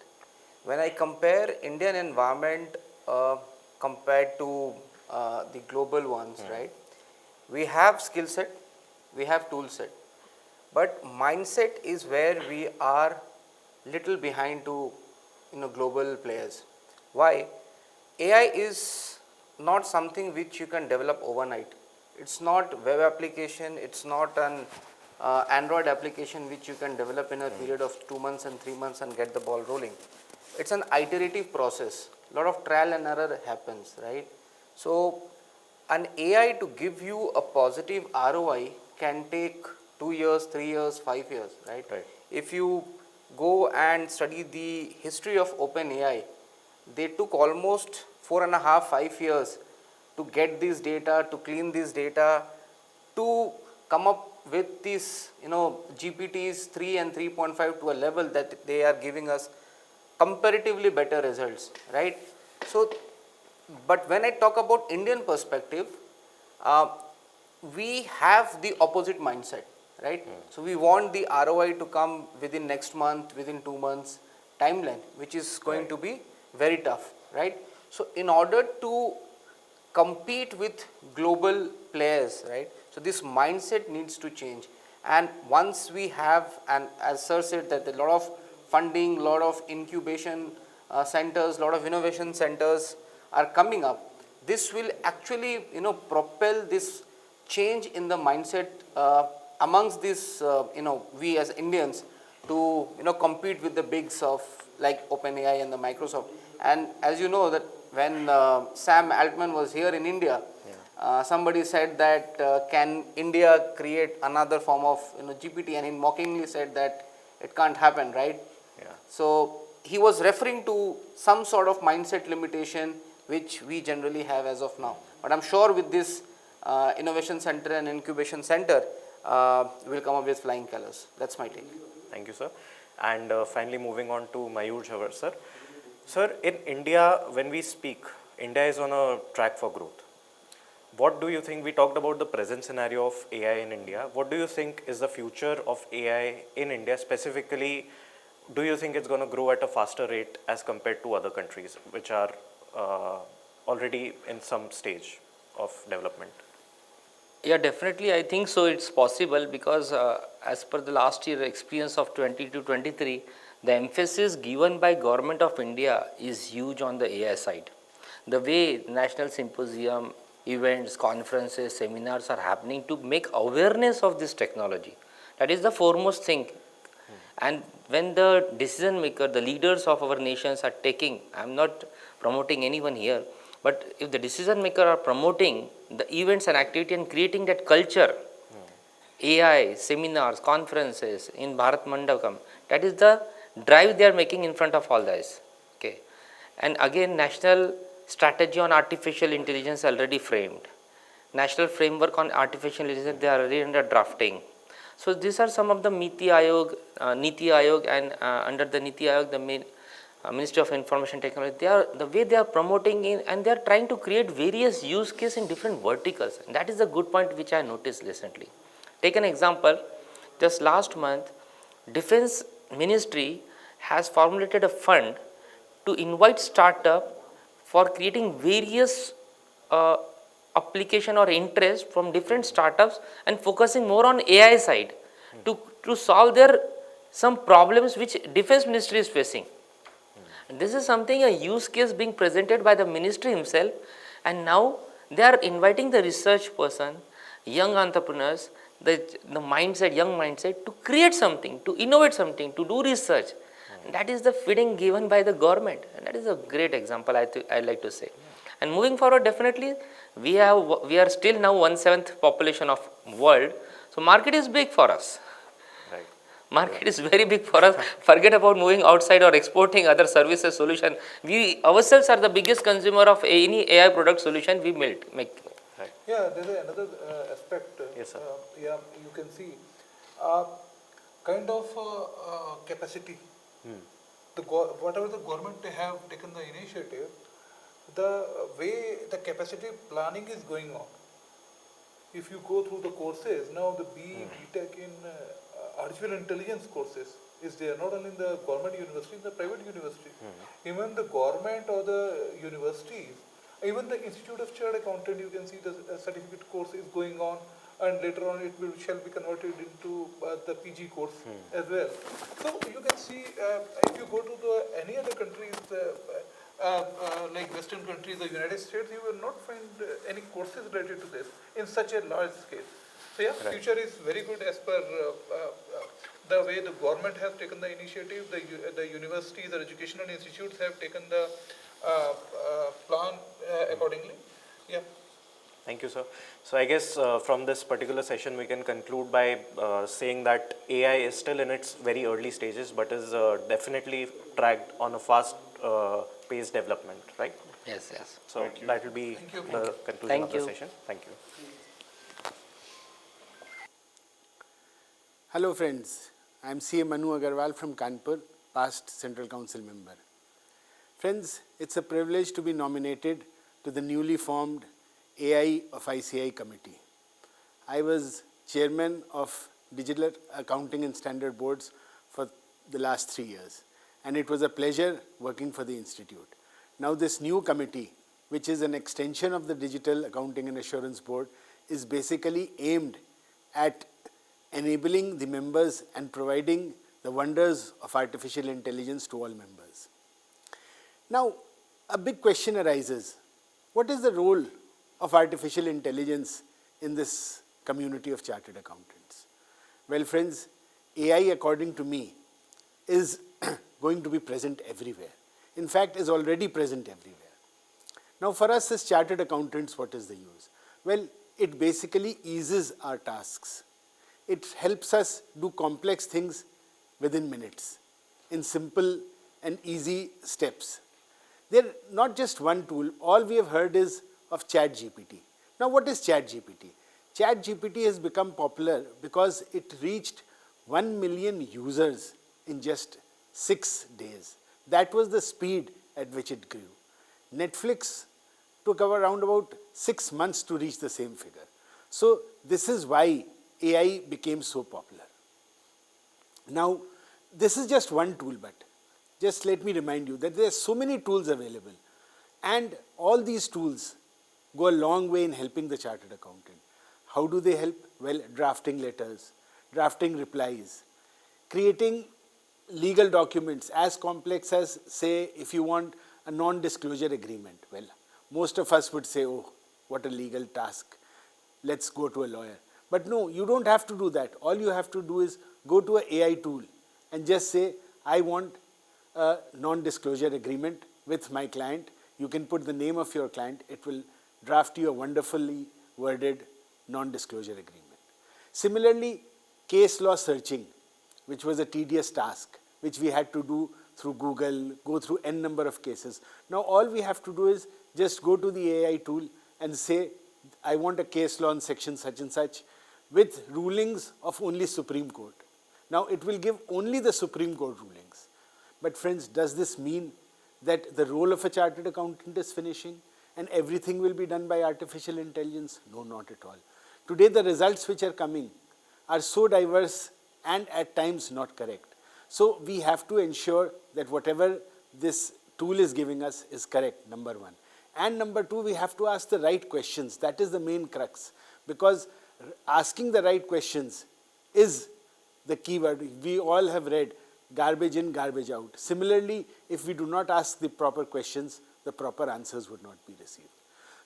When I compare Indian environment compared to the global ones, right? We have skill set, we have tool set, but mindset is where we are little behind to global players. Why? AI is not something which you can develop overnight. It's not web application, it's not an Android application which you can develop in a period of 2 months and 3 months and get the ball rolling. It's an iterative process. A lot of trial and error happens, right? So an AI to give you a positive ROI can take 2 years, 3 years, 5 years, right? If you go and study the history of OpenAI, they took almost 4.5, 5 years to get this data, to clean this data, to come up with these, GPTs 3 and 3.5 to a level that they are giving us comparatively better results, right? So, but when I talk about Indian perspective, we have the opposite mindset, right? So we want the ROI to come within next month, within 2 months timeline, which is going to be very tough, right? So in order to compete with global players, right? So this mindset needs to change. And once we have, and as sir said, that a lot of funding, a lot of incubation centers, a lot of innovation centers are coming up, this will actually, propel this change in the mindset amongst this, we as Indians to, compete with the bigs of like OpenAI and the Microsoft. And as you know that when Sam Altman was here in India, somebody said that can India create another form of GPT, and he mockingly said that it can't happen, right? Yeah. So he was referring to some sort of mindset limitation which we generally have as of now. But I'm sure with this innovation center and incubation center, we'll come up with flying colors. That's my take. Thank you, sir. And finally, moving on to Mayur Jhawar, sir. Sir, in India, when we speak, India is on a track for growth. What do you think? We talked about the present scenario of AI in India. What do you think is the future of AI in India? Specifically, do you think it's going to grow at a faster rate as compared to other countries which are already in some stage of development? Yeah, definitely. I think so. It's possible because as per the last year experience of 20 to 23, the emphasis given by Government of India is huge on the AI side. The way national symposium, events, conferences, seminars are happening to make awareness of this technology. That is the foremost thing. And when the decision maker, the leaders of our nations are taking, I'm not promoting anyone here, but if the decision maker are promoting the events and activity and creating that culture, AI, seminars, conferences in Bharat Mandapam, that is the drive they are making in front of all this. Okay. And again, national strategy on artificial intelligence already framed. National framework on artificial intelligence, they are already under drafting. So these are some of the Niti Aayog, and under the Niti Aayog, the Ministry of Information Technology, they are the way they are promoting in, and they are trying to create various use cases in different verticals. And that is a good point which I noticed recently. Take an example. Just last month, Defense Ministry has formulated a fund to invite startup for creating various application or interest from different startups and focusing more on AI side to solve their some problems which Defense Ministry is facing. And this is something, a use case being presented by the ministry himself, and now they are inviting the research person, young entrepreneurs, the mindset, young mindset to create something, to innovate something, to do research. And that is the feeding given by the government, and that is a great example I like to say. And moving forward, definitely we are still now 1/7 population of world, so market is big for us. Right. Market is very big for us. Forget about moving outside or exporting other services solution. We ourselves are the biggest consumer of any AI product solution we make. Yeah, there's another aspect. Yes, sir. Yeah, you can see kind of capacity. Whatever the government they have taken the initiative, the way the capacity planning is going on. If you go through the courses now, the BTech in artificial intelligence courses is there, not only in the government university, in the private university. Even the government or the universities, even the Institute of Chartered Accountant, you can see the certificate course is going on, and later on it shall be converted into the PG course as well. So you can see if you go to any other countries, like Western countries, the United States, you will not find any courses related to this in such a large scale. So yeah, Right. future is very good as per the way the government has taken the initiative, the universities, the educational institutes have taken the plan accordingly. Yeah. Thank you, sir. So I guess from this particular session, we can conclude by saying that AI is still in its very early stages, but is definitely tracked on a fast paced development, right? Yes, yes. So that will be the conclusion of the session. Thank you. Hello friends, I am CA Manu Agarwal from Kanpur, past Central Council member. Friends, it's a privilege to be nominated to the newly formed AI of ICAI committee. I was chairman of Digital Accounting and Standard Boards for the last 3 years, and it was a pleasure working for the institute. Now this new committee, which is an extension of the Digital Accounting and Assurance Board, is basically aimed at enabling the members and providing the wonders of artificial intelligence to all members. Now, a big question arises. What is the role of artificial intelligence in this community of chartered accountants? Well, friends, AI, according to me, is going to be present everywhere. In fact, is already present everywhere. Now, for us as chartered accountants, what is the use? Well, it basically eases our tasks. It helps us do complex things within minutes in simple and easy steps. They're not just one tool. All we have heard is of ChatGPT. Now, what is ChatGPT? ChatGPT has become popular because it reached 1 million users in just 6 days. That was the speed at which it grew. Netflix took around about 6 months to reach the same figure. So this is why AI became so popular. Now, this is just one tool, but just let me remind you that there are so many tools available, and all these tools go a long way in helping the chartered accountant. How do they help? Well, drafting letters, drafting replies, creating legal documents as complex as, say, if you want a non-disclosure agreement. Well, most of us would say, oh, what a legal task. Let's go to a lawyer. But no, you don't have to do that. All you have to do is go to an AI tool and just say, I want a non-disclosure agreement with my client. You can put the name of your client. It will draft you a wonderfully worded non-disclosure agreement. Similarly, case law searching, which was a tedious task, which we had to do through Google, go through n number of cases. Now all we have to do is just go to the AI tool and say, I want a case law on section such and such with rulings of only Supreme Court. Now it will give only the Supreme Court rulings. But friends, does this mean that the role of a chartered accountant is finishing and everything will be done by artificial intelligence? No, not at all. Today the results which are coming are so diverse and at times not correct. So we have to ensure that whatever this tool is giving us is correct, number one. And number two, we have to ask the right questions. That is the main crux, because asking the right questions is the key word. We all have read garbage in, garbage out. Similarly, if we do not ask the proper questions, the proper answers would not be received.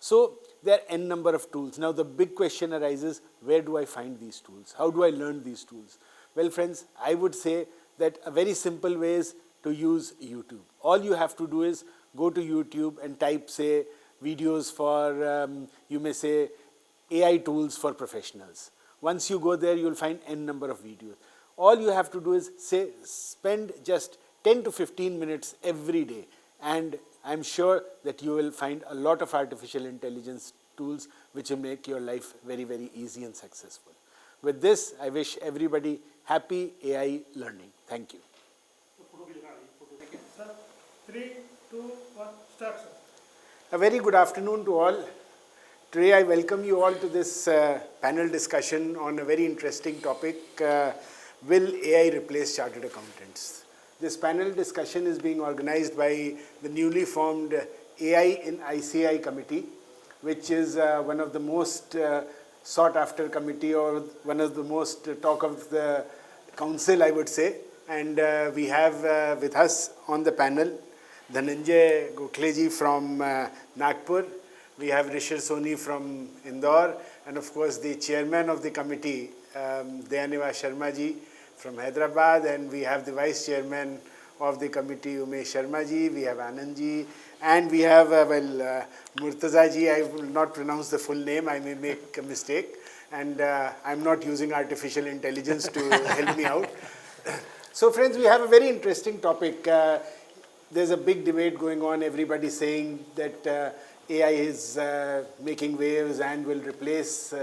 So there are n number of tools. Now the big question arises, where do I find these tools? How do I learn these tools? Well, friends, I would say that a very simple way is to use YouTube. All you have to do is go to YouTube and type, say, videos for, you may say, AI tools for professionals. Once you go there, you'll find n number of videos. All you have to do is, say, spend just 10 to 15 minutes every day, and I'm sure that you will find a lot of artificial intelligence tools which will make your life very, very easy and successful. With this, I wish everybody happy AI learning. Thank you. 3, 2, 1, start, sir. A very good afternoon to all. Today I welcome you all to this panel discussion on a very interesting topic, will AI replace chartered accountants? This panel discussion is being organized by the newly formed AI in ICAI committee, which is one of the most sought after committee, or one of the most talk of the council, I would say. And we have with us on the panel Dhananjay Gokhleji from Nagpur. We have Rishir Soni from Indore, and of course the chairman of the committee, Dayaneva Sharma ji from Hyderabad, and we have the vice chairman of the committee, Umesh Sharma ji, we have Anand ji, and we have, Murtaza ji. I will not pronounce the full name, I may make a mistake, and I'm not using artificial intelligence to help me out. So friends, we have a very interesting topic. There's a big debate going on, everybody saying that AI is making waves and will replace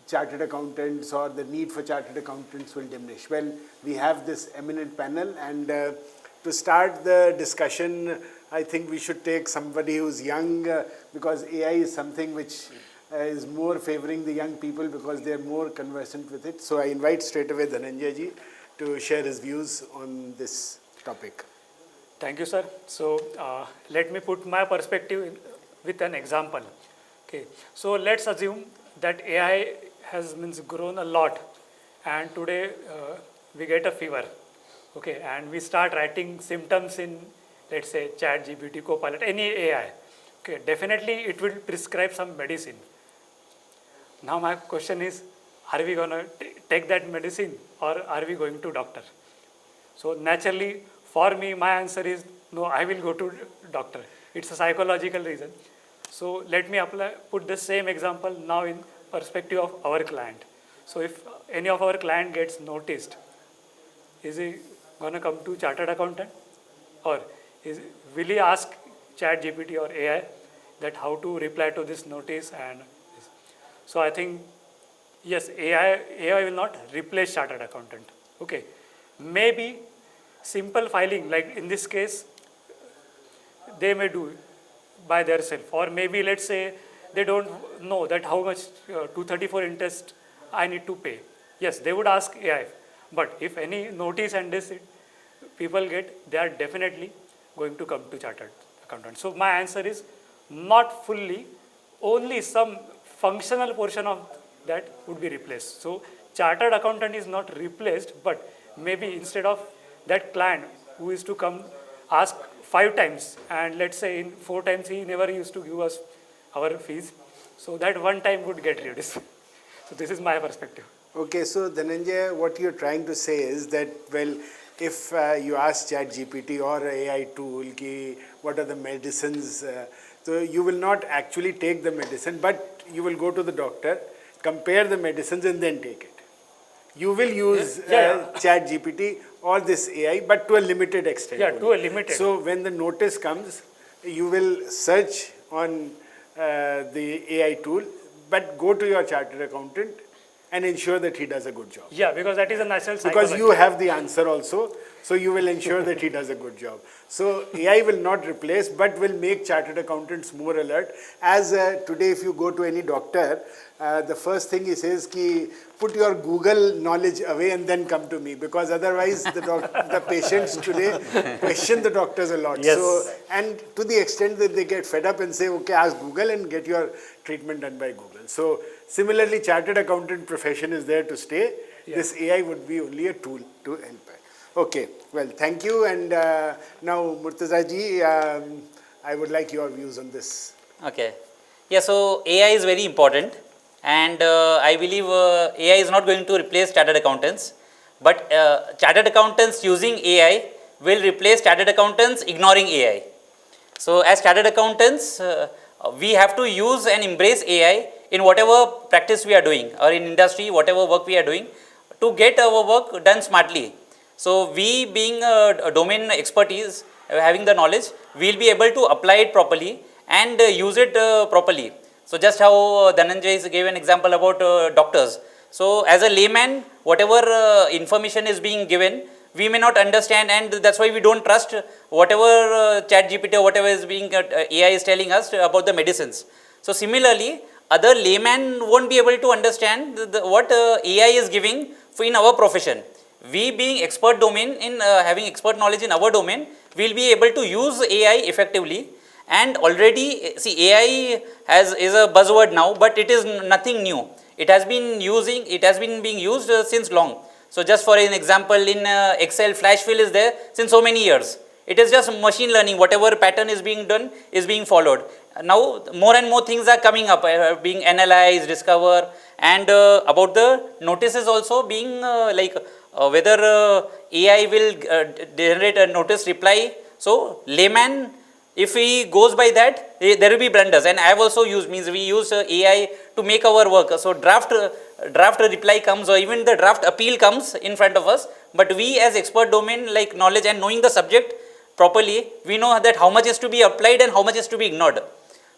chartered accountants, or the need for chartered accountants will diminish. Well, we have this eminent panel, and to start the discussion, I think we should take somebody who's young, because AI is something which is more favoring the young people because they're more conversant with it. So I invite straight away Dhananjay ji to share his views on this topic. Thank you, sir. So let me put my perspective with an example. Okay, so let's assume that AI has grown a lot, and today we get a fever. Okay, and we start writing symptoms in, let's say, ChatGPT, Copilot, any AI. Okay, definitely it will prescribe some medicine. Now my question is, are we going to take that medicine, or are we going to doctor? So naturally, for me, my answer is no, I will go to doctor. It's a psychological reason. So let me put the same example now in perspective of our client. So if any of our client gets noticed, is he going to come to chartered accountant, or will he ask chat GPT or AI that how to reply to this notice? And so I think, yes, AI will not replace chartered accountant. Okay, maybe simple filing, like in this case, they may do by themselves, or maybe let's say they don't know that how much 234 interest I need to pay. Yes, they would ask AI, but if any notice and this people get, they are definitely going to come to chartered accountant. So my answer is not fully, only some functional portion of that would be replaced. So chartered accountant is not replaced, but maybe instead of that client who is to come ask 5 times, and let's say in 4 times he never used to give us our fees, so that one time would get reduced. So this is my perspective. Okay, so Dhananjay, what you're trying to say is that, well, if you ask ChatGPT or AI tool, what are the medicines, so you will not actually take the medicine, but you will go to the doctor, compare the medicines and then take it. You will use ChatGPT or this AI, but to a limited extent. Yeah, to a limited. So when the notice comes, you will search on the AI tool, but go to your chartered accountant and ensure that he does a good job. Yeah, because that is a natural psychology. Because you have the answer also, so you will ensure that he does a good job. So AI will not replace, but will make chartered accountants more alert. As today, if you go to any doctor, the first thing he says, put your Google knowledge away and then come to me, because otherwise the patients today question the doctors a lot. Yes. So, and to the extent that they get fed up and say, okay, ask Google and get your treatment done by Google. So similarly, chartered accountant profession is there to stay. Yeah. This AI would be only a tool to help. Okay, well, thank you. And now, Murtaza ji, I would like your views on this. Okay. Yeah, so AI is very important, and I believe AI is not going to replace chartered accountants, but chartered accountants using AI will replace chartered accountants ignoring AI. So as chartered accountants, we have to use and embrace AI in whatever practice we are doing, or in industry, whatever work we are doing, to get our work done smartly. So we, being a domain expertise, having the knowledge, we will be able to apply it properly and use it properly. So just how Dhananjay gave an example about doctors. So as a layman, whatever information is being given, we may not understand, and that's why we don't trust whatever ChatGPT or whatever is being AI is telling us about the medicines. So similarly, other layman won't be able to understand what AI is giving in our profession. We, being expert domain in having expert knowledge in our domain, will be able to use AI effectively. And already, see, AI is a buzzword now, but it is nothing new. It has been being used since long. So just for an example, in Excel, flash fill is there since so many years. It is just machine learning. Whatever pattern is being done is being followed. Now more and more things are coming up, being analyzed, discovered, and about the notices also being whether AI will generate a notice reply. So layman, if he goes by that, there will be blunders. And I have also used, we use AI to make our work. So draft reply comes, or even the draft appeal comes in front of us. But we, as expert domain like knowledge and knowing the subject properly, we know that how much is to be applied and how much is to be ignored.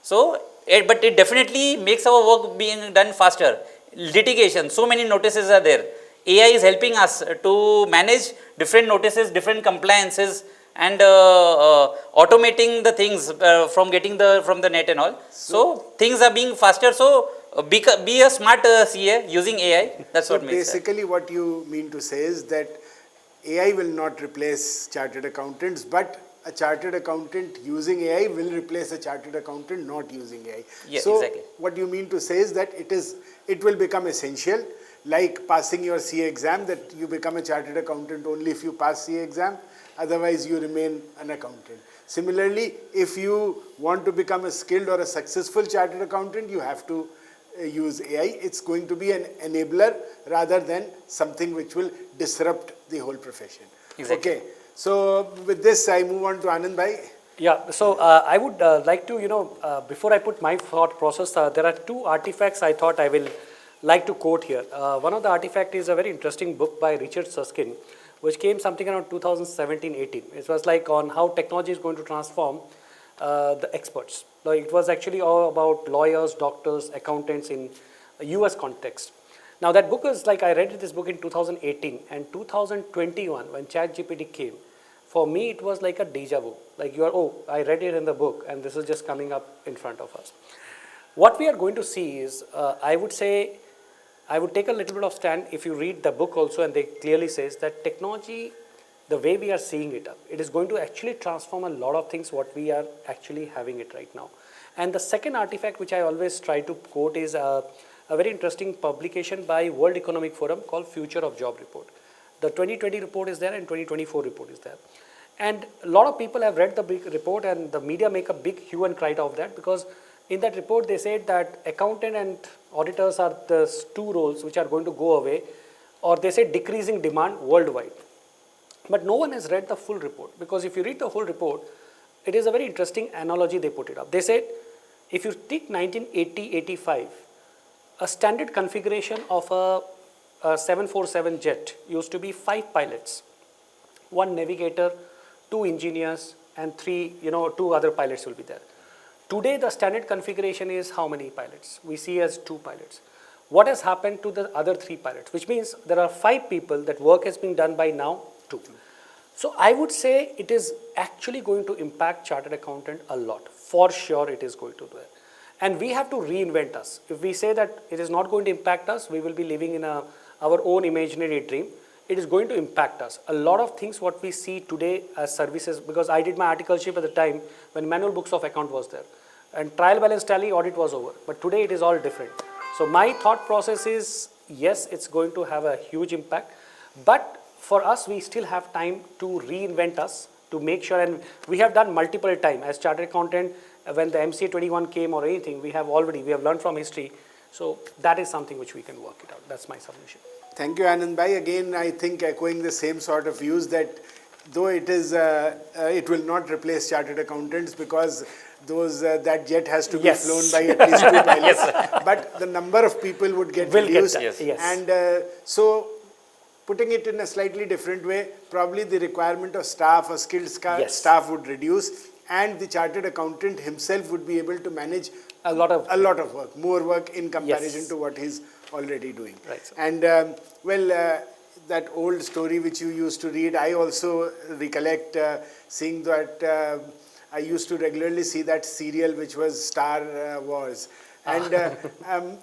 So, but it definitely makes our work being done faster. Litigation, so many notices are there. AI is helping us to manage different notices, different compliances, and automating the things from getting from the net and all. So things are being faster. So be a smart CA using AI. That's what makes sense. Basically, what you mean to say is that AI will not replace chartered accountants, but a chartered accountant using AI will replace a chartered accountant not using AI. Yeah, so exactly. What you mean to say is that it will become essential, like passing your CA exam, that you become a chartered accountant only if you pass CA exam, otherwise you remain an accountant. Similarly, if you want to become a skilled or a successful chartered accountant, you have to use AI. It's going to be an enabler rather than something which will disrupt the whole profession. Exactly. Okay. So with this, I move on to Anand Bhai. Yeah, so I would like to, before I put my thought process, there are two artifacts I thought I will like to quote here. One of the artifact is a very interesting book by Richard Susskind, which came something around 2017-18. It was like on how technology is going to transform the experts. Like it was actually all about lawyers, doctors, accountants in a US context. Now that book is like, I read this book in 2018 and 2021 when ChatGPT came. For me, it was like a deja vu. Like you are, oh, I read it in the book and this is just coming up in front of us. What we are going to see is, I would say, I would take a little bit of stand if you read the book also, and they clearly says that technology, the way we are seeing it, it is going to actually transform a lot of things what we are actually having it right now. And the second artifact which I always try to quote is a very interesting publication by World Economic Forum called Future of Job Report. The 2020 report is there and 2024 report is there. And a lot of people have read the big report and the media make a big hue and cry of that, because in that report they said that accountant and auditors are the two roles which are going to go away, or they say decreasing demand worldwide. But no one has read the full report, because if you read the full report, it is a very interesting analogy they put it up. They said if you take 1980-85, a standard configuration of a 747 jet used to be 5 pilots, 1 navigator, 2 engineers, and 2 other pilots will be there. Today, the standard configuration is how many pilots? We see as 2 pilots. What has happened to the other 3 pilots? Which means there are 5 people that work has been done by now 2. So I would say it is actually going to impact chartered accountant a lot. For sure, it is going to do it. And we have to reinvent us. If we say that it is not going to impact us, we will be living in our own imaginary dream. It is going to impact us. A lot of things what we see today as services, because I did my articleship at the time when manual books of account was there. And trial balance tally audit was over. But today it is all different. So my thought process is, yes, it's going to have a huge impact. But for us, we still have time to reinvent us, to make sure, and we have done multiple times as chartered accountant. When the MCA 21 came or anything, we have learned from history. So that is something which we can work it out. That's my submission. Thank you, Anand Bhai. Again, I think echoing the same sort of views that though it will not replace chartered accountants, because that jet has to be flown by at least 2 pilots, but the number of people would get reduced. And so putting it in a slightly different way, probably the requirement of staff, a skilled staff would reduce, and the chartered accountant himself would be able to manage a lot of work, more work in comparison to what he's already doing. Right. And that old story which you used to read, I also recollect seeing that. I used to regularly see that serial which was Star Wars. And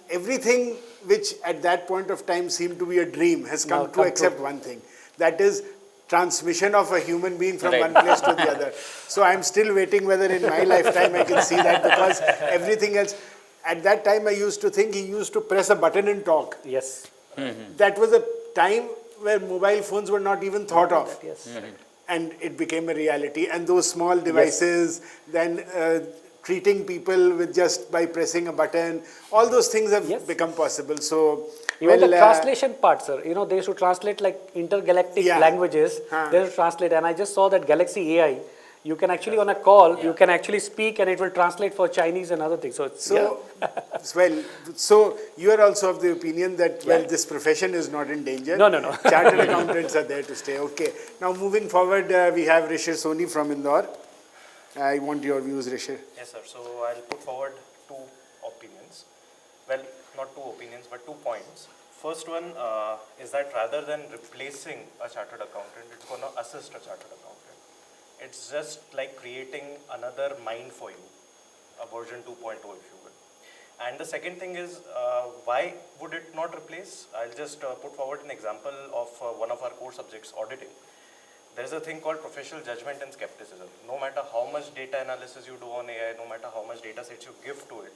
everything which at that point of time seemed to be a dream has come true except one thing. That is transmission of a human being from one place to the other. So I'm still waiting whether in my lifetime I can see that, because everything else, at that time I used to think he used to press a button and talk. Yes. That was a time where mobile phones were not even thought of. Yes. And it became a reality. And those small devices, then treating people with just by pressing a button, all those things have become possible. So, even the translation part, sir, they used to translate like intergalactic languages. They used to translate, and I just saw that Galaxy AI. You can actually on a call, you can actually speak, and it will translate for Chinese and other things. So you are also of the opinion that this profession is not in danger. No. Chartered accountants are there to stay. Okay. Now moving forward, we have Rishir Soni from Indore. I want your views, Rishir. Yes, sir. So I'll put forward 2 opinions. Well, not 2 opinions, but 2 points. First one is that rather than replacing a chartered accountant, it's going to assist a chartered accountant. It's just like creating another mind for you, a version 2.0 if you will. And the second thing is, why would it not replace? I'll just put forward an example of one of our core subjects, auditing. There's a thing called professional judgment and skepticism. No matter how much data analysis you do on AI, no matter how much data sets you give to it,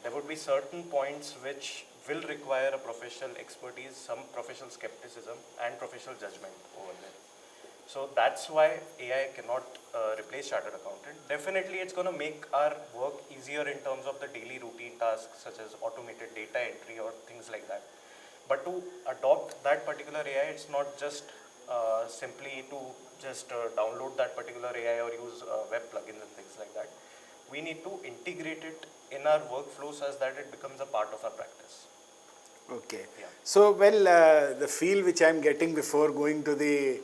there would be certain points which will require a professional expertise, some professional skepticism, and professional judgment over there. So that's why AI cannot replace chartered accountant. Definitely it's going to make our work easier in terms of the daily routine tasks such as automated data entry or things like that. But to adopt that particular AI, it's not just simply to just download that particular AI or use web plugins and things like that. We need to integrate it in our workflows as that it becomes a part of our practice. Okay. Yeah. So, well, the feel which I am getting before going to the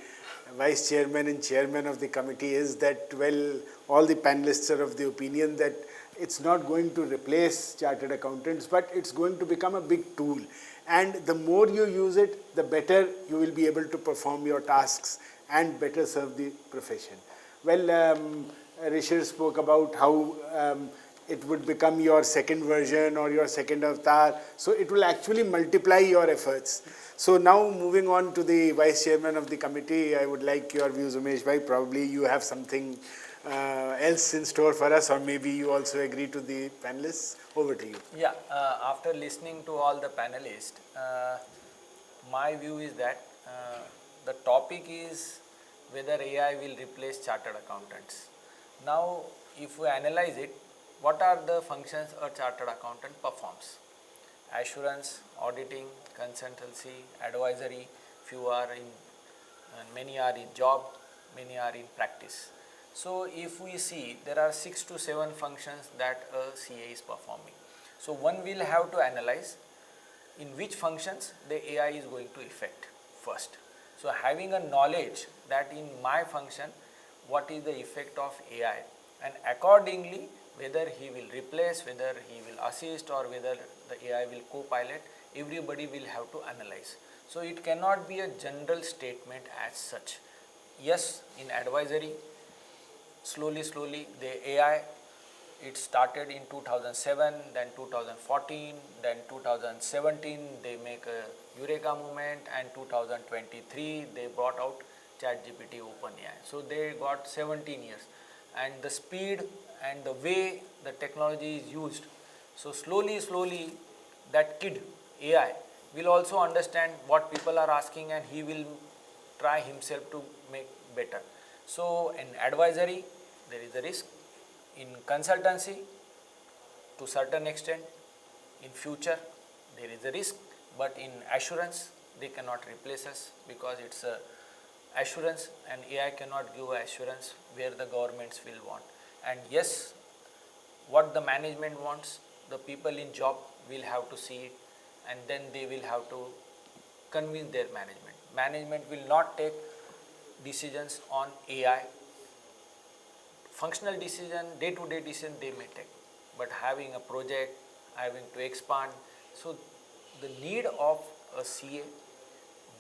vice chairman and chairman of the committee is that, well, all the panelists are of the opinion that it's not going to replace chartered accountants, but it's going to become a big tool. And the more you use it, the better you will be able to perform your tasks and better serve the profession. Well, Rishir spoke about how it would become your second version or your second avatar. So it will actually multiply your efforts. So now moving on to the vice chairman of the committee, I would like your views, Umesh bhai. Probably you have something else in store for us, or maybe you also agree to the panelists. Over to you. Yeah, after listening to all the panelists, my view is that the topic is whether AI will replace chartered accountants. Now, if we analyze it, what are the functions a chartered accountant performs? Assurance, auditing, consultancy, advisory, few are in, and many are in job, many are in practice. So if we see, there are 6 to 7 functions that a CA is performing. So one will have to analyze in which functions the AI is going to affect first. So having a knowledge that in my function, what is the effect of AI, and accordingly whether he will replace, whether he will assist, or whether the AI will co-pilot, everybody will have to analyze. So it cannot be a general statement as such. Yes, in advisory, slowly the AI, it started in 2007, then 2014, then 2017 they make a Eureka movement, and 2023 they brought out ChatGPT OpenAI. So they got 17 years, and the speed and the way the technology is used. So slowly that kid AI will also understand what people are asking, and he will try himself to make better. So in advisory there is a risk, in consultancy to certain extent, in future there is a risk, but in assurance they cannot replace us because it's a assurance, and AI cannot give assurance where the governments will want. And yes, what the management wants, the people in job will have to see it, and then they will have to convince their management. Management will not take decisions on AI. Functional decision, day-to-day decision they may take, but having a project, having to expand, so the need of a CA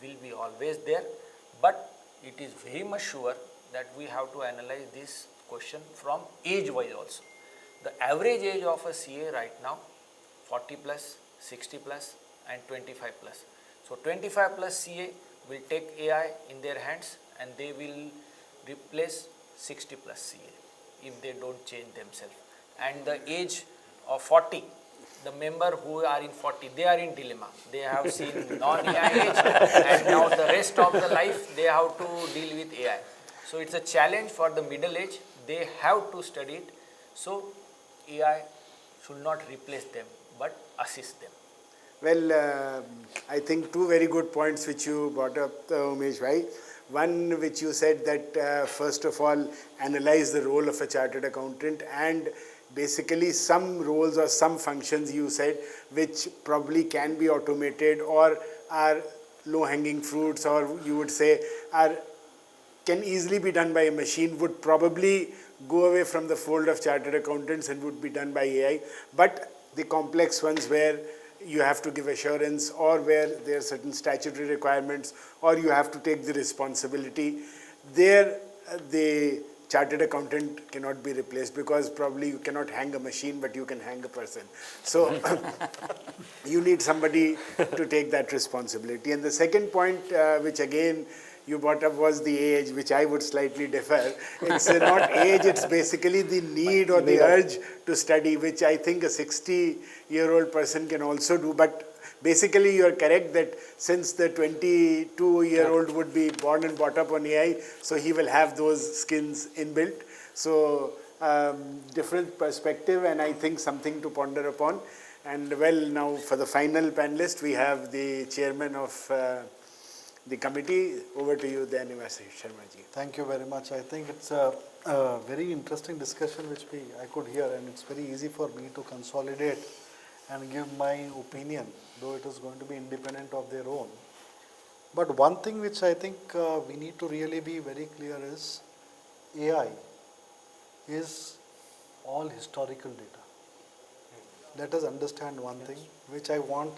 will be always there, but it is very much sure that we have to analyze this question from age-wise also. The average age of a CA right now, 40 plus, 60 plus, and 25 plus. So 25 plus CA will take AI in their hands, and they will replace 60 plus CA if they don't change themselves. And the age of 40, the member who are in 40, they are in dilemma. They have seen non-AI age, and now the rest of the life they have to deal with AI. So it's a challenge for the middle age. They have to study it. So AI should not replace them, but assist them. Well, I think two very good points which you brought up, Umesh bhai. One which you said that first of all, analyze the role of a chartered accountant, and basically some roles or some functions you said which probably can be automated or are low-hanging fruits, or you would say can easily be done by a machine, would probably go away from the fold of chartered accountants and would be done by AI. But the complex ones where you have to give assurance, or where there are certain statutory requirements, or you have to take the responsibility, there the chartered accountant cannot be replaced, because probably you cannot hang a machine, but you can hang a person. So you need somebody to take that responsibility. And the second point, which again you brought up, was the age, which I would slightly differ. It's not age, it's basically the need or the urge to study, which I think a 60-year-old person can also do. But basically you are correct that since the 22-year-old would be born and brought up on AI, so he will have those skills inbuilt. So different perspective, and I think something to ponder upon. And well, now for the final panelist, we have the chairman of the committee. Over to you then, Sharma ji. Thank you very much. I think it's a very interesting discussion which I could hear, and it's very easy for me to consolidate and give my opinion, though it is going to be independent of their own. But one thing which I think we need to really be very clear is AI is all historical data. Let us understand one thing which I want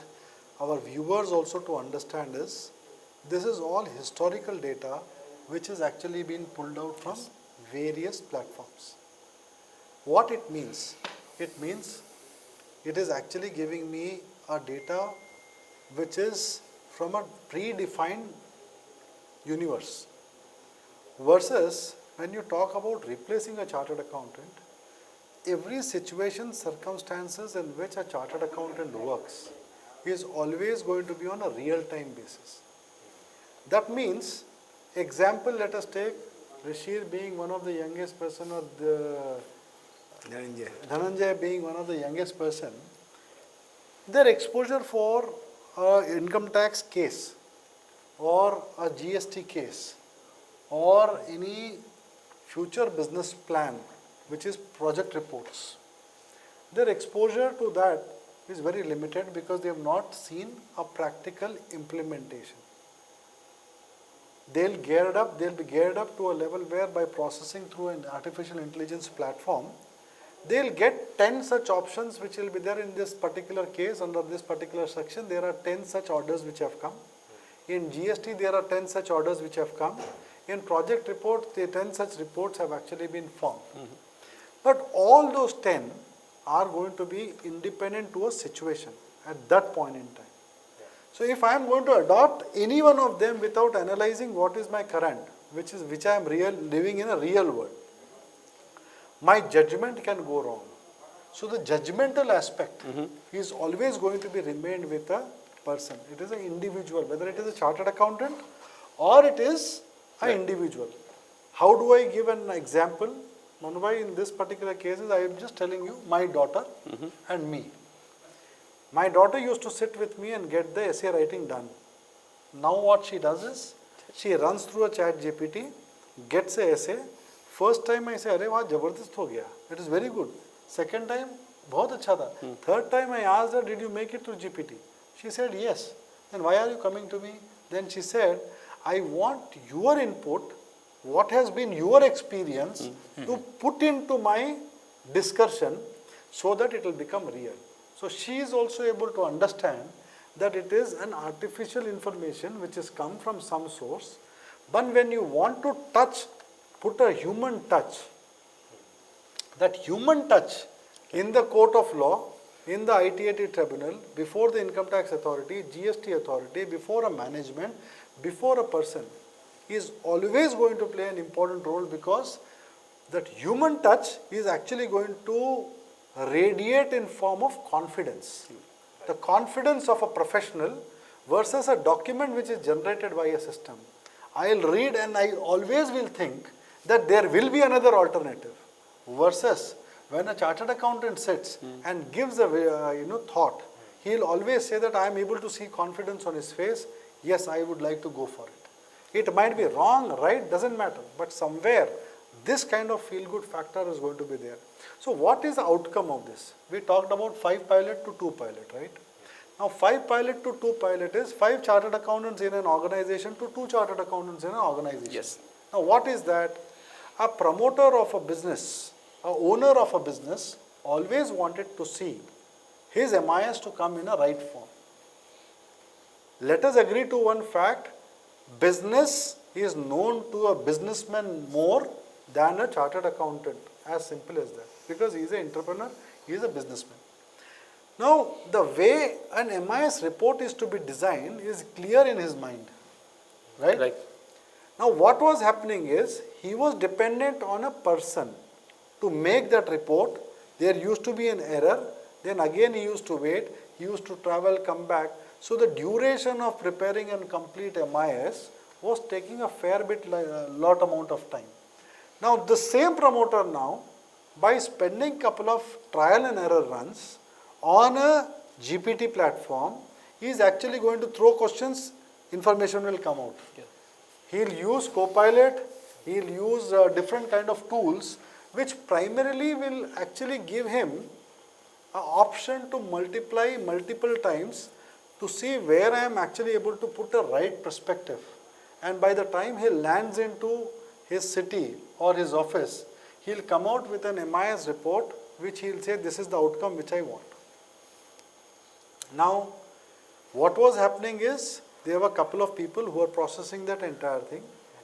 our viewers also to understand is this is all historical data which is actually been pulled out from various platforms. What it means? It means it is actually giving me a data which is from a predefined universe versus when you talk about replacing a chartered accountant, every situation, circumstances in which a chartered accountant works is always going to be on a real-time basis. That means, example, let us take Rishir being one of the youngest person or Dhananjay being one of the youngest person, their exposure for income tax case or a GST case or any future business plan which is project reports, their exposure to that is very limited because they have not seen a practical implementation. They'll be geared up to a level where by processing through an artificial intelligence platform, they'll get 10 such options which will be there in this particular case under this particular section. There are 10 such orders which have come. In GST, there are 10 such orders which have come. In project reports, the 10 such reports have actually been formed. But all those 10 are going to be independent to a situation at that point in time. So if I am going to adopt any one of them without analyzing what is my current, which I am living in a real world, my judgment can go wrong. So the judgmental aspect is always going to be remained with a person. It is an individual, whether it is a chartered accountant or it is an individual. How do I give an example? Manubhai, in this particular case, I am just telling you my daughter and me. My daughter used to sit with me and get the essay writing done. Now what she does is, she runs through a chat GPT, gets a essay. First time I say, "Arey waah, jabardast ho gaya. It is very good." Second time, bahut acha tha. Third time I asked her, "Did you make it through GPT?" She said, "Yes." Then why are you coming to me? Then she said, "I want your input, what has been your experience to put into my discussion so that it will become real." So she is also able to understand that it is an artificial information which has come from some source. But when you want to put a human touch, that human touch in the court of law, in the ITAT tribunal, before the income tax authority, GST authority, before a management, before a person, is always going to play an important role because that human touch is actually going to radiate in form of confidence. The confidence of a professional versus a document which is generated by a system. I'll read and I always will think that there will be another alternative versus when a chartered accountant sits and gives a thought, he'll always say that I am able to see confidence on his face. Yes, I would like to go for it. It might be wrong, right, doesn't matter, but somewhere this kind of feel-good factor is going to be there. So what is the outcome of this? We talked about 5 pilot to 2 pilot, right? Now 5 pilot to 2 pilot is 5 chartered accountants in an organization to 2 chartered accountants in an organization. Yes. Now what is that? A promoter of a business, a owner of a business always wanted to see his MIS to come in a right form. Let us agree to one fact, business is known to a businessman more than a chartered accountant, as simple as that, because he is an entrepreneur, he is a businessman. Now, the way an MIS report is to be designed is clear in his mind, right? Right. Now, what was happening is, he was dependent on a person to make that report. There used to be an error, then again he used to wait, he used to travel, come back. So, the duration of preparing and complete MIS was taking a fair bit, lot amount of time. Now, the same promoter now, by spending couple of trial and error runs on a GPT platform, he is actually going to throw questions information will come out. He'll use Copilot, he'll use different kind of tools which primarily will actually give him an option to multiply multiple times to see where I am actually able to put a right perspective. And by the time he lands into his city or his office, he'll come out with an MIS report which he'll say this is the outcome which I want. Now, what was happening is there were a couple of people who were processing that entire thing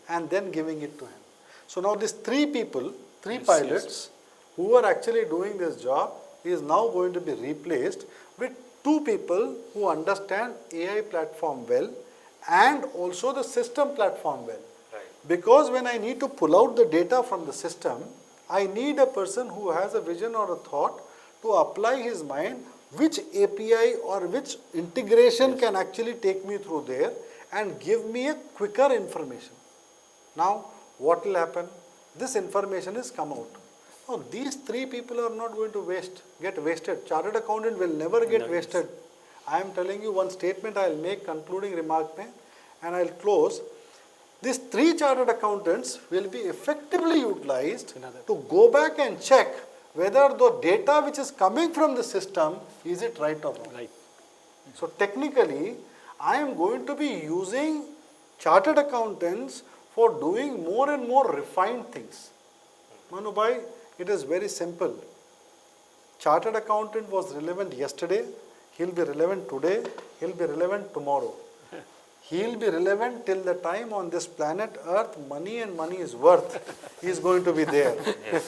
and then giving it to him. So now these three people, three pilots who were actually doing this job is now going to be replaced with two people who understand AI platform well and also the system platform well. Because when I need to pull out the data from the system, I need a person who has a vision or a thought to apply his mind which API or which integration can actually take me through there and give me a quicker information. Now, what will happen? This information is come out. Now, these three people are not going to get wasted. Chartered accountant will never get wasted. I am telling you one statement I will make concluding remark and I will close. These three chartered accountants will be effectively utilized to go back and check whether the data which is coming from the system, is it right or wrong. Right. So technically, I am going to be using chartered accountants for doing more and more refined things. Manubhai, it is very simple. Chartered accountant was relevant yesterday, he'll be relevant today, he'll be relevant tomorrow. He'll be relevant till the time on this planet Earth money and money is worth, he is going to be there.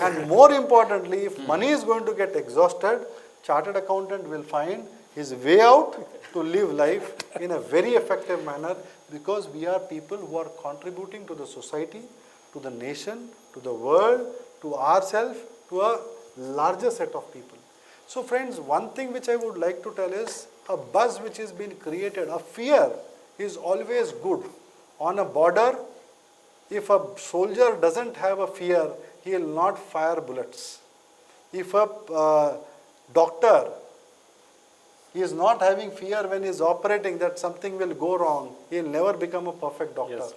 And more importantly, if money is going to get exhausted, chartered accountant will find his way out to live life in a very effective manner because we are people who are contributing to the society, to the nation, to the world, to ourselves, to a larger set of people. So friends, one thing which I would like to tell is a buzz which has been created, a fear is always good. On a border, if a soldier doesn't have a fear, he will not fire bullets. If a doctor is not having fear when he is operating that something will go wrong, he will never become a perfect doctor. Yes.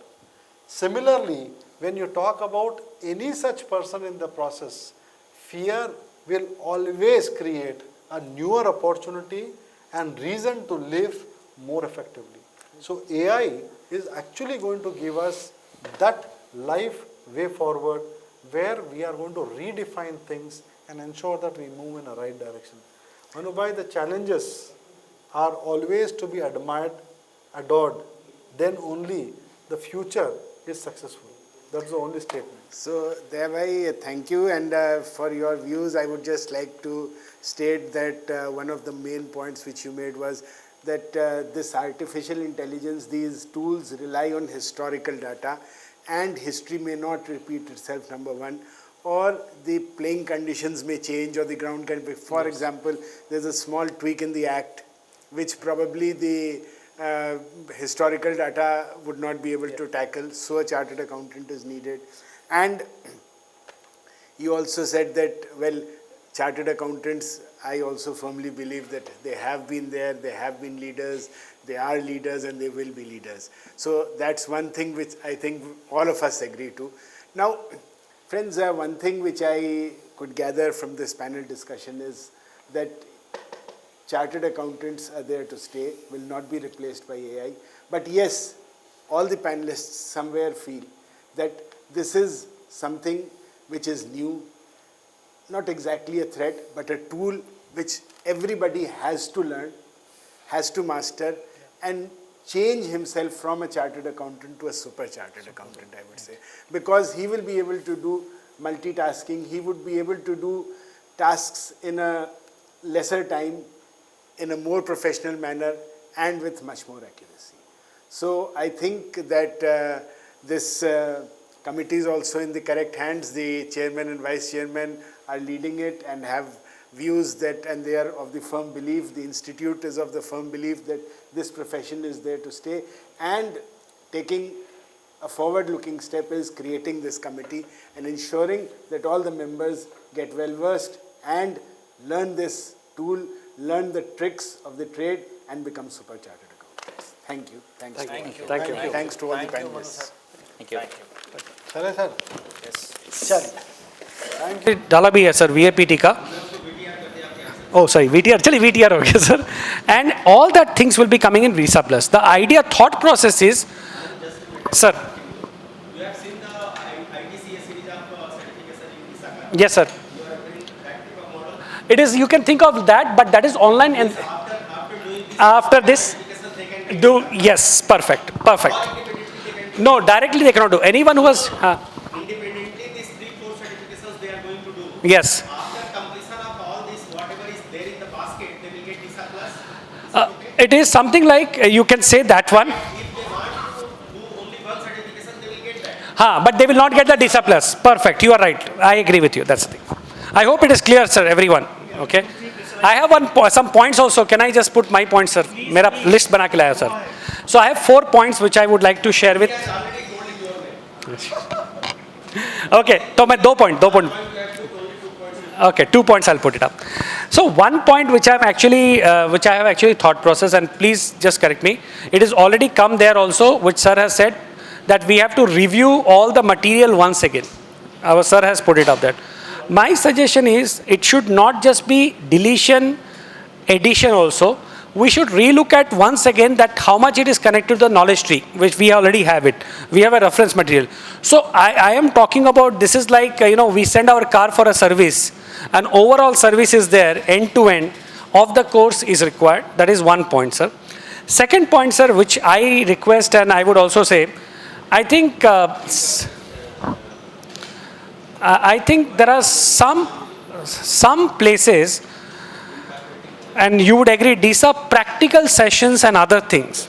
Similarly, when you talk about any such person in the process, fear will always create a newer opportunity and reason to live more effectively. So AI is actually going to give us that life way forward where we are going to redefine things and ensure that we move in the right direction. Manubhai, the challenges are always to be admired, adored. Then only the future is successful. That's the only statement. So, Devai, thank you. And for your views, I would just like to state that one of the main points which you made was that this artificial intelligence, these tools rely on historical data and history may not repeat itself, number one, or the playing conditions may change or the ground can be, for example, there's a small tweak in the act which probably the historical data would not be able to tackle, so a chartered accountant is needed. And you also said that, well, chartered accountants, I also firmly believe that they have been there, they have been leaders, they are leaders and they will be leaders. So that's one thing which I think all of us agree to. Now, friends, one thing which I could gather from this panel discussion is that chartered accountants are there to stay, will not be replaced by AI. But yes, all the panelists somewhere feel that this is something which is new, not exactly a threat, but a tool which everybody has to learn, has to master, and change himself from a chartered accountant to a super chartered accountant, I would say. Because he will be able to do multitasking, he would be able to do tasks in a lesser time, in a more professional manner, and with much more accuracy. So I think that this committee is also in the correct hands. The chairman and vice chairman are leading it and have views that, and they are of the firm belief, the institute is of the firm belief that this profession is there to stay, and taking a forward-looking step is creating this committee and ensuring that all the members get well versed and learn this tool, learn the tricks of the trade and become super chartered accountants. Thank you. Thanks. Thank you. Thank you. Thank you. Thanks to all the Thank you, Manu panelists. sir. Thank you. Sir, sir. Yes. Chal. डाला भी है sir VAPT का. Oh, sorry, VTR. Chali VTR हो गया sir. And all that things will be coming in Visa Plus. The idea, thought process is, sir. You have seen the ITCA series of certification in ICAI. Yes, sir. You are bringing that type of model. It is, you can think of that, but that is online and after this, do, yes, perfect, perfect. No, directly they cannot do. Anyone who has, Independently, these 3-4 certifications they are going to do. yes. After completion of all this, whatever is there in the basket, they will get ISA plus. It is something like, you can say that one. If they want to do only one certification, they will get that. But they will not get the DISA plus. Perfect, you are right. I agree with you, that's the thing. I hope it is clear, sir, everyone. Okay. I have some points also. Can I just put my points, sir? Mera list bana ke laya, sir. So I have 4 points which I would like to share with. Okay, so my 2 points. Okay, 2 points I'll put it up. So one point which I have actually thought process, and please just correct me. It is already come there also, which sir has said that we have to review all the material once again. Our sir has put it up there. My suggestion is it should not just be deletion, addition also. We should relook at once again that how much it is connected to the knowledge tree, which we already have it. We have a reference material. So I am talking about, this is like, we send our car for a service. An overall service is there, end to end of the course is required. That is one point, sir. Second point, sir, which I request and I would also say, I think there are some places, and you would agree, these are practical sessions and other things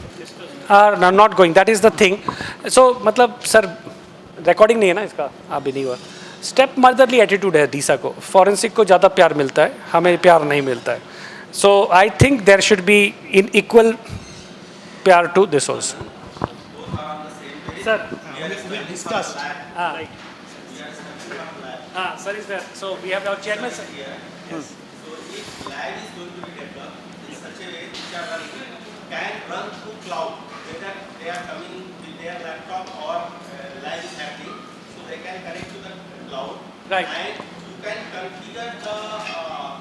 are not going. That is the thing. So, matlab, sir, recording नहीं है ना इसका, अभी नहीं हुआ. Step motherly attitude है DISA को. Forensic को ज़्यादा प्यार मिलता है, हमें प्यार नहीं मिलता है. So, I think there should be in equal प्यार to this also. Sir, we discussed. Right. Sir is there. So we have our chairman, sir. Yes. So if lab is going to be developed in such a way which are running, can run through cloud, whether they are coming with their laptop or lab is happening, so they can connect to the cloud. Right. And you can configure the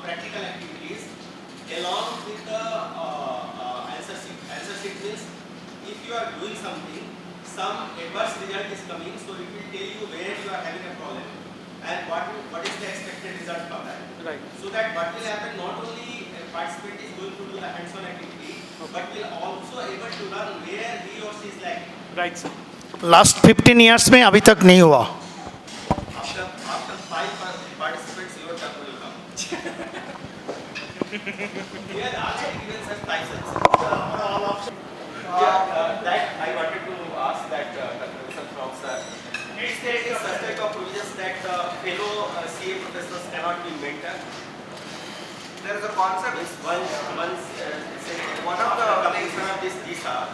practical activities along with the answer sheet. Answer sheet means if you are doing something, some adverse result is coming, so it will tell you where you are having a problem and what is the expected result from that. Right. So that what will happen, not only a participant is going to do the hands-on activity, but will also able to learn where he or she is lacking. Right, sir. Last 15 years में अभी तक नहीं हुआ. After 5 participants, your turn will come. We are already given such license. That I wanted to ask that conclusion from sir. Is there any such type of provisions that fellow CA professors cannot be mentored? There is a concept. Once One of the completion of this DISA,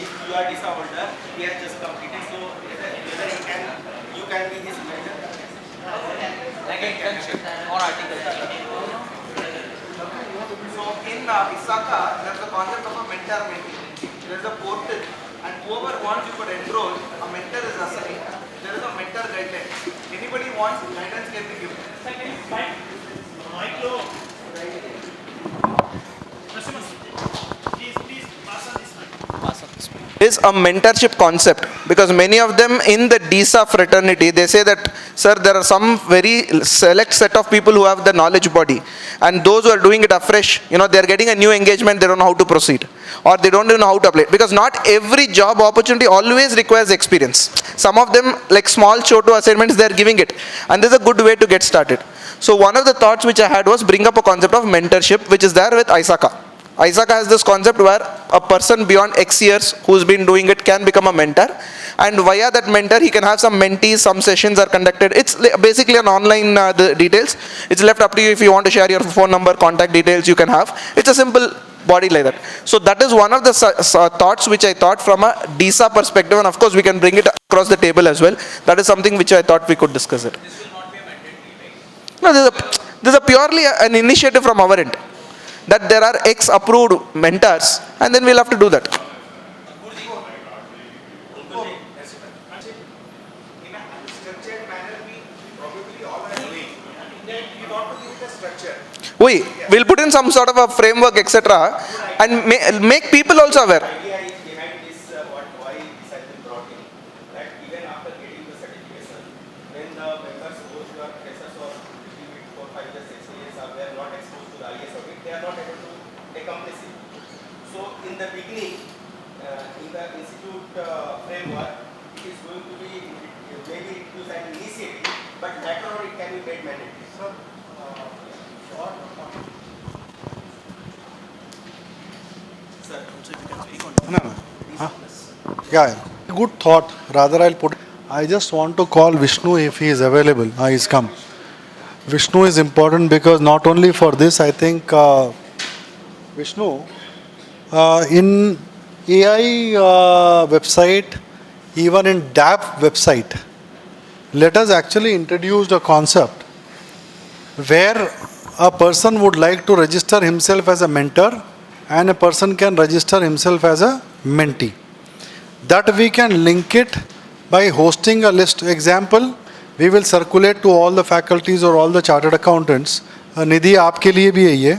if you are DISA holder, he has just completed, so whether you can be his mentor. Like an internship or article. So in ISACA, there is a concept of a mentor mentee. There is a portal, and whoever wants you could enroll, a mentor is assigned. There is a mentor guideline. Anybody wants, guidance can be given. Is a mentorship concept, because many of them in the DISA fraternity, they say that, sir, there are some very select set of people who have the knowledge body, and those who are doing it afresh, they are getting a new engagement, they don't know how to proceed, or they don't even know how to apply it, because not every job opportunity always requires experience. Some of them, like small choto assignments, they are giving it, and this is a good way to get started. So one of the thoughts which I had was bring up a concept of mentorship, which is there with ISACA. ISACA has this concept where a person beyond X years who's been doing it can become a mentor, and via that mentor he can have some mentees, some sessions are conducted. It's basically an online the details. It's left up to you if you want to share your phone number, contact details you can have. It's a simple body like that. So that is one of the thoughts which I thought from a DISA perspective, and of course we can bring it across the table as well. That is something which I thought we could discuss it. This will not be a mandatory, right? No, this is a purely an initiative from our end, that there are X approved mentors, and then we'll have to do that. We'll put in some sort of a framework, etc., and make people also aware. Idea is behind this, why this has been brought in, that even after getting the certification, when the members those who are freshers or little bit 4, 5 years experience are were not exposed to the IS audit, they are not able to accomplish it. So in the beginning, in the institute framework, it is going to be maybe it is an initiative, but later on it can be made mandatory. So, sir, also if you can speak on Yeah, good thought. Rather, I'll put. I just want to call Vishnu if he is available. He's come. Vishnu is important because not only for this, I think Vishnu, in AI website, even in DAP website, let us actually introduce the concept where a person would like to register himself as a mentor and a person can register himself as a mentee. That we can link it by hosting a list. Example, we will circulate to all the faculties or all the chartered accountants. Nidhi, aapke liye bhi hai ye,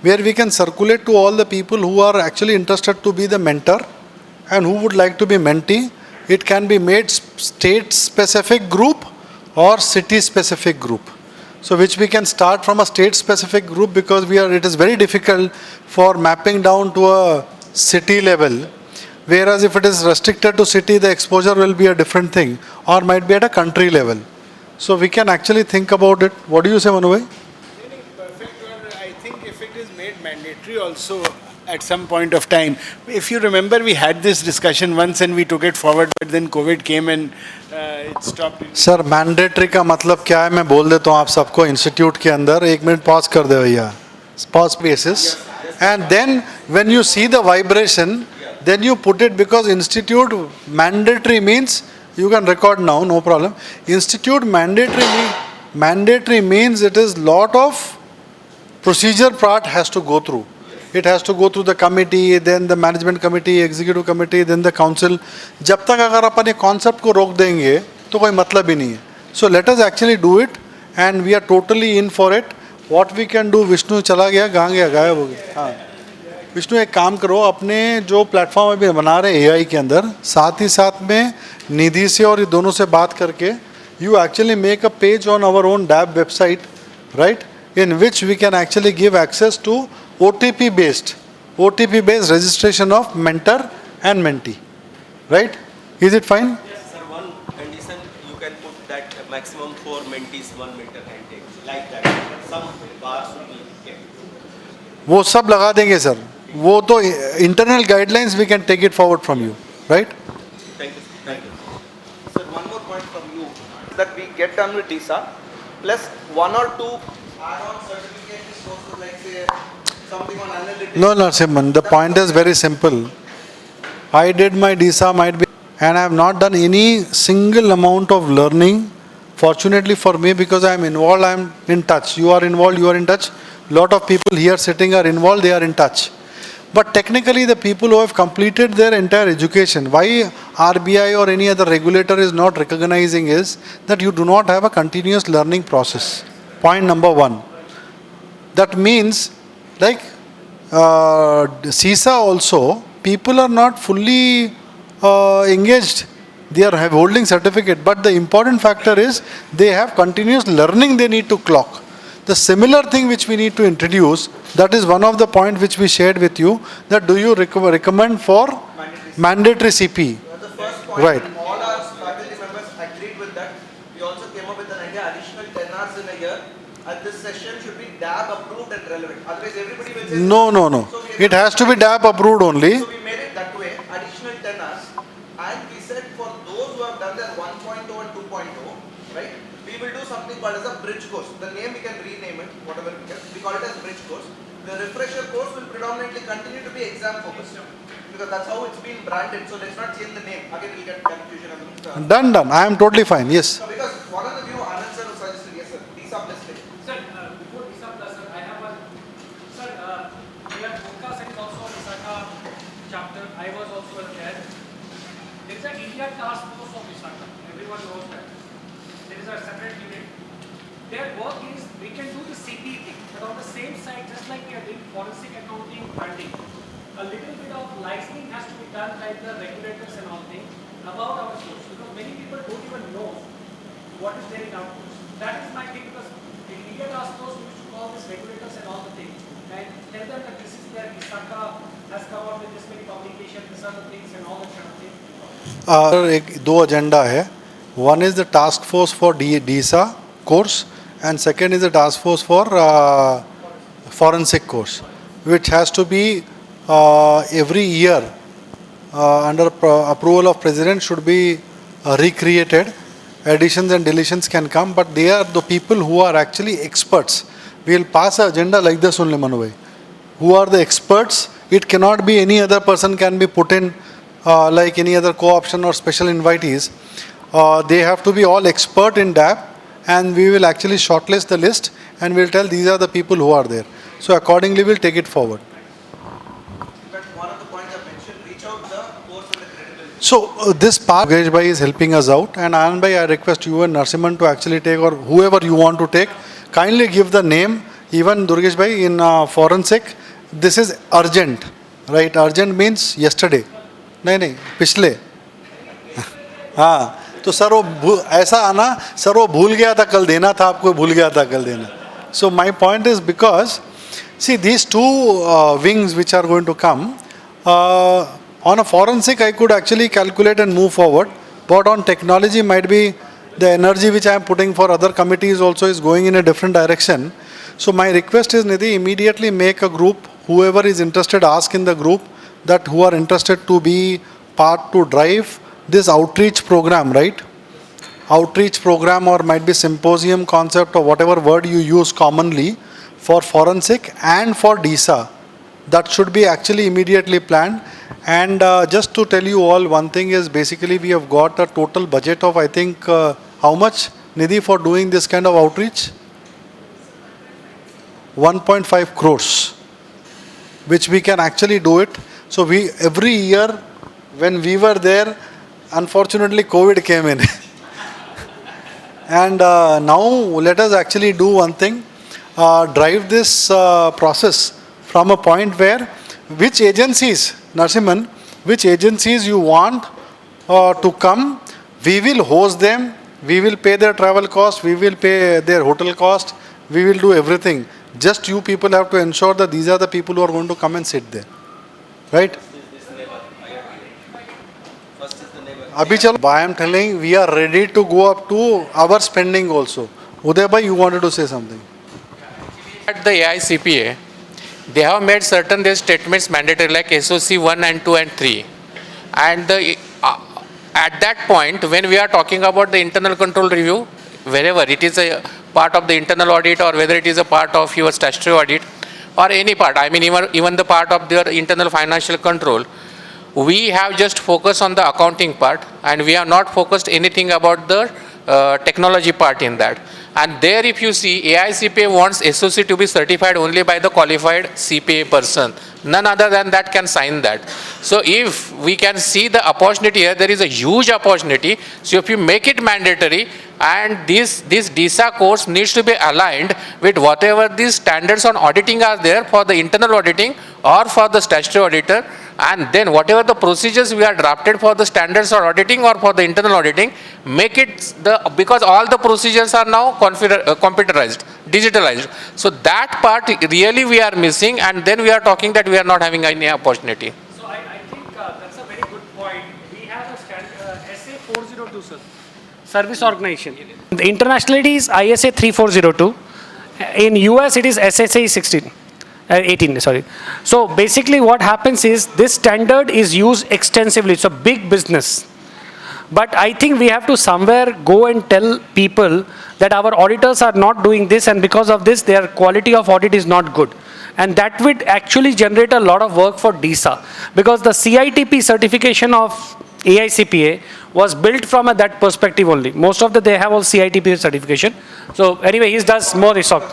where we can circulate to all the people who are actually interested to be the mentor and who would like to be mentee. It can be made state-specific group or city-specific group. So which we can start from a state-specific group because it is very difficult for mapping down to a city level. Whereas if it is restricted to city, the exposure will be a different thing or might be at a country level. So we can actually think about it. What do you say, Manu bhai? Perfect. I think if it is made mandatory also at some point of time. If you remember, we had this discussion once and we took it forward, but then COVID came and it stopped. Sir mandatory का मतलब क्या है मैं बोल देता हूँ आप सबको इंस्टीट्यूट के अंदर 1 मिनट पॉज कर दे भैया pause basis and then when you see the vibration then you put it because institute mandatory means you can record now no problem. Institute mandatory means it is lot of procedure part has to go through. It has to go through the committee, then the management committee, executive committee, then the council. जब तक अगर अपन ये concept को रोक देंगे तो कोई मतलब ही नहीं है. So let us actually do it and we are totally in for it. What we can do, Vishnu चला गया, कहाँ गया, गायब हो गया. हाँ, विष्णु एक काम करो, अपने जो प्लेटफॉर्म अभी बना रहे AI के अंदर, साथ ही साथ में निधि से और ये दोनों से बात करके, you actually make a page on our own DAB website, right? In which we can actually give access to OTP based registration of mentor and mentee, right? Is it fine? Yes, sir. One condition you can put that maximum 4 mentees, 1 mentor can take, like that. Some bars will be kept. वो सब लगा देंगे sir. वो तो internal guidelines we can take it forward from you, right? Thank you. Thank you. Sir, one more point from you that we get done with DISA plus 1 or 2 add-on certification courses like say something on analytics. No, Simon, the point is very simple. I did my DISA and I have not done any single amount of learning. Fortunately for me, because I am involved, I am in touch. You are involved, you are in touch. Lot of people here sitting are involved, they are in touch. But technically the people who have completed their entire education, why RBI or any other regulator is not recognizing is that you do not have a continuous learning process. Point number 1. That means like CISA also, people are not fully engaged. They are holding certificate, but the important factor is they have continuous learning they need to clock. The similar thing which we need to introduce, that is one of the points which we shared with you, that do you recommend for mandatory CP? The first point, right. All our faculty members agreed with that. We also came up with an idea, additional 10 hours in a year. And this session should be DAB approved and relevant. Otherwise everybody will say... No. So It has to be DAB approved only. So we made it that way, additional 10 hours. And we said for those who have done their 1.0 and 2.0, right, we will do something called as a bridge course. The name we can rename it, whatever we can. We call it as bridge course. The refresher course will predominantly continue to be exam focused. Because that's how it's been branded. So let's not change the name. Again, we'll get confusion. Done. I am totally fine. Yes. So because one of the view Anand sir suggested, yes sir, DISA plus link. Sir, before DISA plus, sir, I have one. Sir, we have focus and also Visakha chapter. I was also there. There is an India task force of Visakha. Everyone knows that. There is a separate unit. Their work is we can do the CP thing. just like we are doing forensic accounting funding, a little bit of licensing has to be done by the regulators and all things about our source, because many people don't even know what is there in our course. That is my thing, because in India task force we used to call this regulators and all the things and tell them that this is their ISACA has come out with this many publications, these are the things and all that kind of thing. एक दो agenda है. One is the task force for DISA course and second is the task force for forensic course, which has to be every year under approval of president should be recreated. Additions and deletions can come, but they are the people who are actually experts. We will pass an agenda like this only, Manu bhai. Who are the experts? It cannot be any other person can be put in like any other co-option or special invitees. They have to be all expert in DAP, and we will actually shortlist the list and we'll tell these are the people who are there. So accordingly we'll take it forward. So this part, Yogesh bhai is helping us out, and Anand bhai, I request you and Narsimhan to actually take, or whoever you want to take, kindly give the name. Even Durgesh bhai in forensic, this is urgent, right? Urgent means yesterday. नहीं पिछले. हाँ तो sir वो ऐसा आना, sir वो भूल गया था कल देना था आपको, भूल गया था कल देना. So my point is because see these two wings which are going to come. On a forensic, I could actually calculate and move forward, but on technology might be the energy which I am putting for other committees also is going in a different direction. So my request is, Nidhi, immediately make a group, whoever is interested, ask in the group that who are interested to be part to drive this outreach program, right? Outreach program, or might be symposium concept or whatever word you use commonly for forensic and for DISA. That should be actually immediately planned. And just to tell you all, one thing is basically we have got a total budget of I think how much, Nidhi, for doing this kind of outreach? 1.5 crores, which we can actually do it. So we every year when we were there, unfortunately COVID came in. And now let us actually do one thing, drive this process from a point where which agencies, Narsimhan, which agencies you want to come, we will host them, we will pay their travel cost, we will pay their hotel cost, we will do everything. Just you people have to ensure that these are the people who are going to come and sit there. Right? Abhi chalo, I am telling, we are ready to go up to our spending also. Uday bhai, you wanted to say something. At the AICPA, they have made certain their statements mandatory like SOC 1 and 2 and 3. And at that point, when we are talking about the internal control review, wherever it is a part of the internal audit or whether it is a part of your statutory audit or any part, I mean even the part of their internal financial control, we have just focused on the accounting part and we have not focused anything about the technology part in that. And there if you see, AICPA wants SOC to be certified only by the qualified CPA person. None other than that can sign that. So if we can see the opportunity here, there is a huge opportunity. So if you make it mandatory, and this DISA course needs to be aligned with whatever these standards on auditing are there for the internal auditing or for the statutory auditor, and then whatever the procedures we are drafted for the standards or auditing or for the internal auditing, make it because all the procedures are now computerized, digitalized. So that part really we are missing, and then we are talking that we are not having any opportunity. So I think that's a very good point. We have a SA 402, sir. Service organization. The international it is ISA 3402. In US it is SSA 18, sorry. So basically what happens is this standard is used extensively. It's a big business. But I think we have to somewhere go and tell people that our auditors are not doing this, and because of this their quality of audit is not good. And that would actually generate a lot of work for DISA, because the CITP certification of AICPA was built from that perspective only. Most of they have all CITP certification. So anyway, he does more research.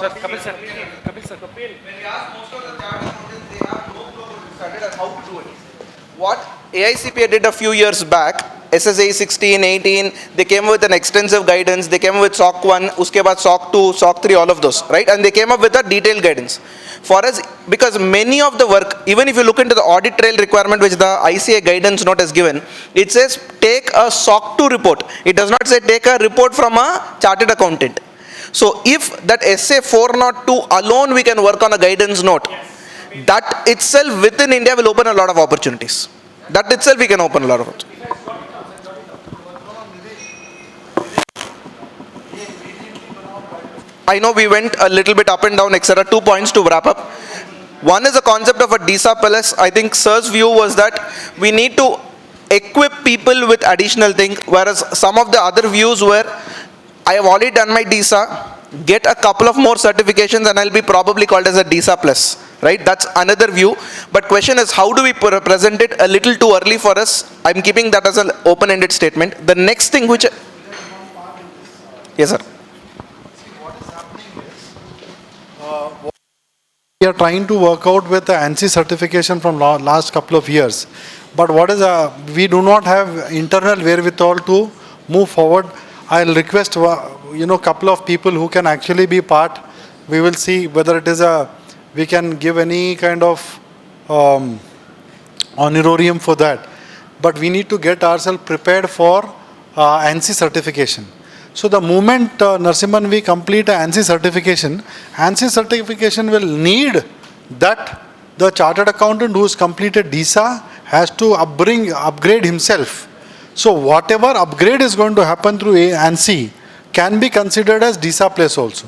Sir, Kapil sir. Kapil sir. When we ask most of the chartered accountants, they have no clue about how to do it. What AICPA did a few years back, SSA 16, 18, they came with an extensive guidance, they came with SOC 1, uske baad SOC 2, SOC 3, all of those, right? And they came up with a detailed guidance. For us, because many of the work, even if you look into the audit trail requirement which the ICAI guidance note has given, it says take a SOC 2 report. It does not say take a report from a chartered accountant. So if that SA 402 alone we can work on a guidance note, that itself within India will open a lot of opportunities. That itself we can open a lot of opportunities. I know we went a little bit up and down, etc. 2 points to wrap up. One is the concept of a DISA Palace. I think Sir's view was that we need to equip people with additional things, whereas some of the other views were, I have already done my DISA, get a couple of more certifications and I'll be probably called as a DISA Plus, right? That's another view. But question is, how do we present it? A little too early for us. I'm keeping that as an open-ended statement. The next thing which... Yes, sir. We are trying to work out with the ANSI certification from last couple of years. But what is we do not have internal wherewithal to move forward. I'll request couple of people who can actually be part. We will see whether it is we can give any kind of honorarium for that. But we need to get ourselves prepared for ANSI certification. So the moment Narasimhan we complete ANSI certification will need that the chartered accountant who has completed DISA has to upgrade himself. So whatever upgrade is going to happen through ANSI can be considered as DISA Plus also.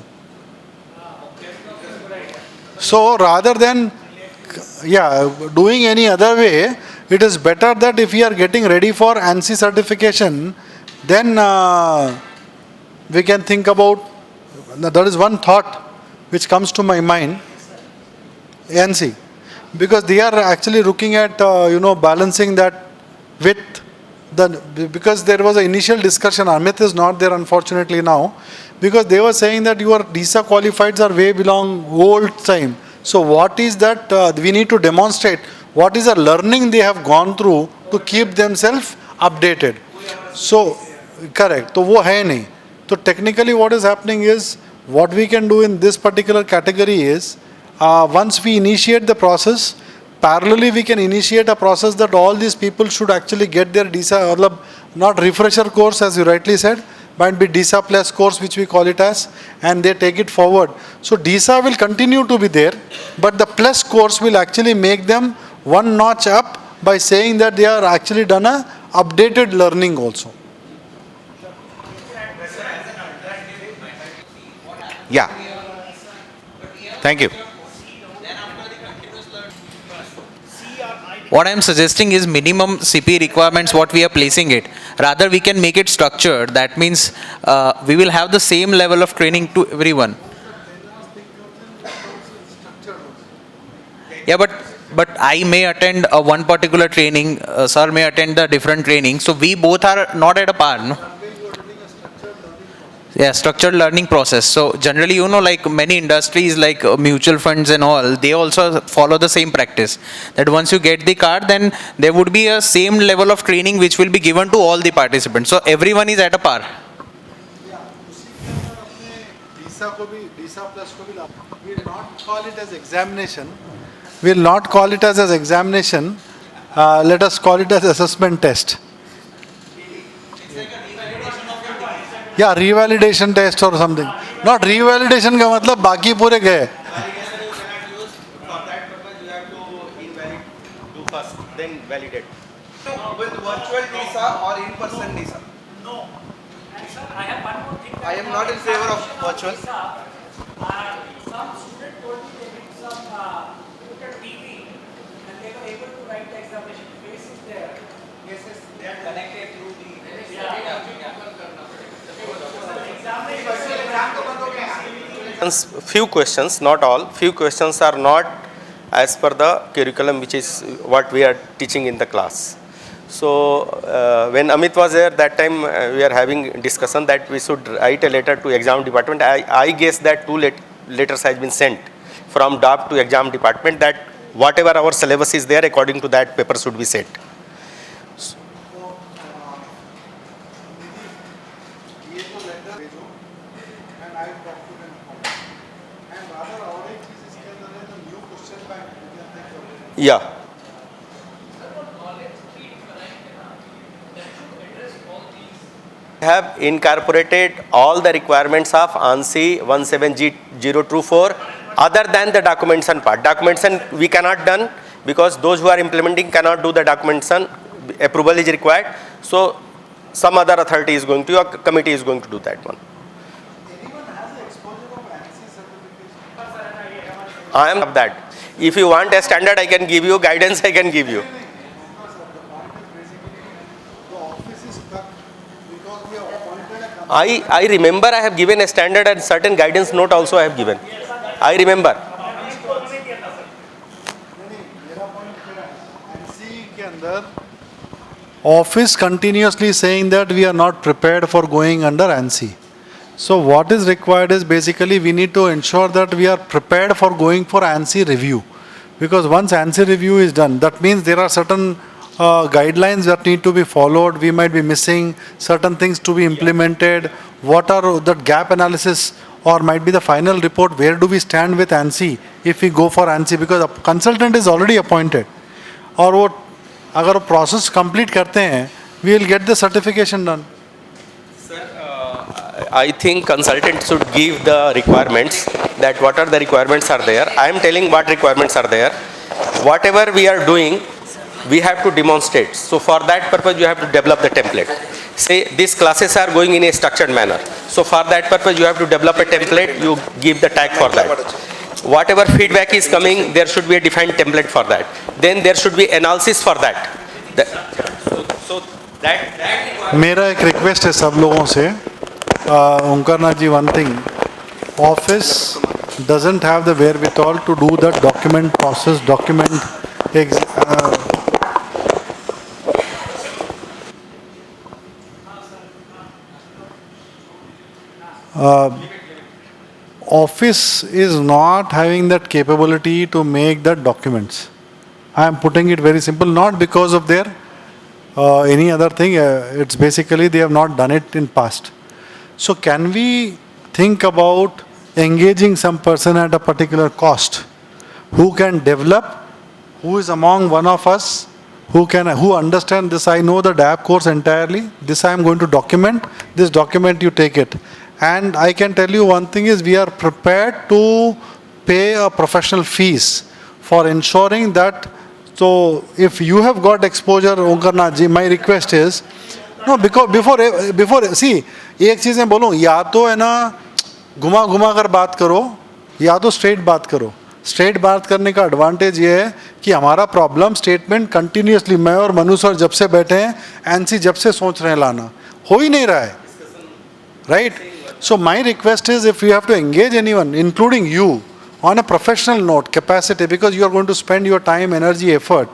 So rather than doing any other way, it is better that if we are getting ready for ANSI certification, then we can think about, there is one thought which comes to my mind, ANSI, because they are actually looking at balancing that with because there was an initial discussion, Amit is not there unfortunately now, because they were saying that your DISA qualifieds are way belong old time. So what is that we need to demonstrate, what is the learning they have gone through to keep themselves updated. So, correct, so wo hai nahi. So technically what is happening is, what we can do in this particular category is, once we initiate the process, parallelly we can initiate a process that all these people should actually get their DISA, not refresher course as you rightly said, might be DISA Plus course which we call it as, and they take it forward. So DISA will continue to be there, but the Plus course will actually make them one notch up by saying that they are actually done a updated learning also. Yeah. Thank you. What I am suggesting is minimum CP requirements what we are placing it. Rather we can make it structured. That means we will have the same level of training to everyone. Yeah, but I may attend one particular training, sir may attend a different training. So we both are not at a par, no? Yeah, structured learning process. So generally, like many industries like mutual funds and all, they also follow the same practice. That once you get the card, then there would be a same level of training which will be given to all the participants. So everyone is at a par. We will not call it as examination. We will not call it as examination. Let us call it as assessment test. Yeah, revalidation test or something. Not revalidation का मतलब बाकी पूरे गए. For that purpose, you have to do first, then validate. With virtual DISA or in-person DISA? No. And sir, I have one more thing. I am not in favor of virtual. Some student told me they did some computer TV and they were able to write the examination. Face is there. Yes, they are connected through the Few questions, not all. Few questions are not as per the curriculum, which is what we are teaching in the class. So when Amit was there, that time we are having discussion that we should write a letter to exam department. I guess that 2 letters has been sent from DAP to exam department that whatever our syllabus is there, according to that paper should be set. Yeah. Have incorporated all the requirements of ANSI 17G024 other than the documentation part. Documentation we cannot done because those who are implementing cannot do the documentation. Approval is required. So some other authority is going to, or committee is going to do that one. I am of that. If you want a standard, I can give you. Guidance, I can give you. I remember I have given a standard and certain guidance note also I have given. I remember. Office continuously saying that we are not prepared for going under ANSI. So what is required is basically we need to ensure that we are prepared for going for ANSI review. Because once ANSI review is done, that means there are certain guidelines that need to be followed. We might be missing certain things to be implemented. What are the gap analysis, or might be the final report, where do we stand with ANSI if we go for ANSI, because a consultant is already appointed. और वो अगर वो process complete करते हैं, we will get the certification done. I think consultant should give the requirements, that what are the requirements are there. I am telling what requirements are there. Whatever we are doing, we have to demonstrate. So for that purpose, you have to develop the template. Say these classes are going in a structured manner. So for that purpose, you have to develop a template, you give the tag for that. Whatever feedback is coming, there should be a defined template for that. Then there should be analysis for that. मेरा एक request है सब लोगों से, ओंकारनाथ जी, one thing, office doesn't have the wherewithal to do the document process, office is not having that capability to make the documents. I am putting it very simple, not because of their any other thing, it's basically they have not done it in past. So can we think about engaging some person at a particular cost who can develop, who is among one of us, who understand this? I know the DAP course entirely, this I am going to document, this document you take it. And I can tell you one thing is, we are prepared to pay a professional fees for ensuring that. So if you have got exposure, Omkarnath ji, my request is, no, because before see, एक चीज़ मैं बोलूँ, या तो है ना घुमा घुमा कर बात करो, या तो स्ट्रेट बात करो. स्ट्रेट बात करने का एडवांटेज ये है कि हमारा प्रॉब्लम स्टेटमेंट कंटिन्यूसली, मैं और मनु सर जब से बैठे हैं, एनसी जब से सोच रहे हैं लाना, हो ही नहीं रहा है, right? So my request is, if you have to engage anyone, including you, on a professional note, capacity, because you are going to spend your time, energy, effort,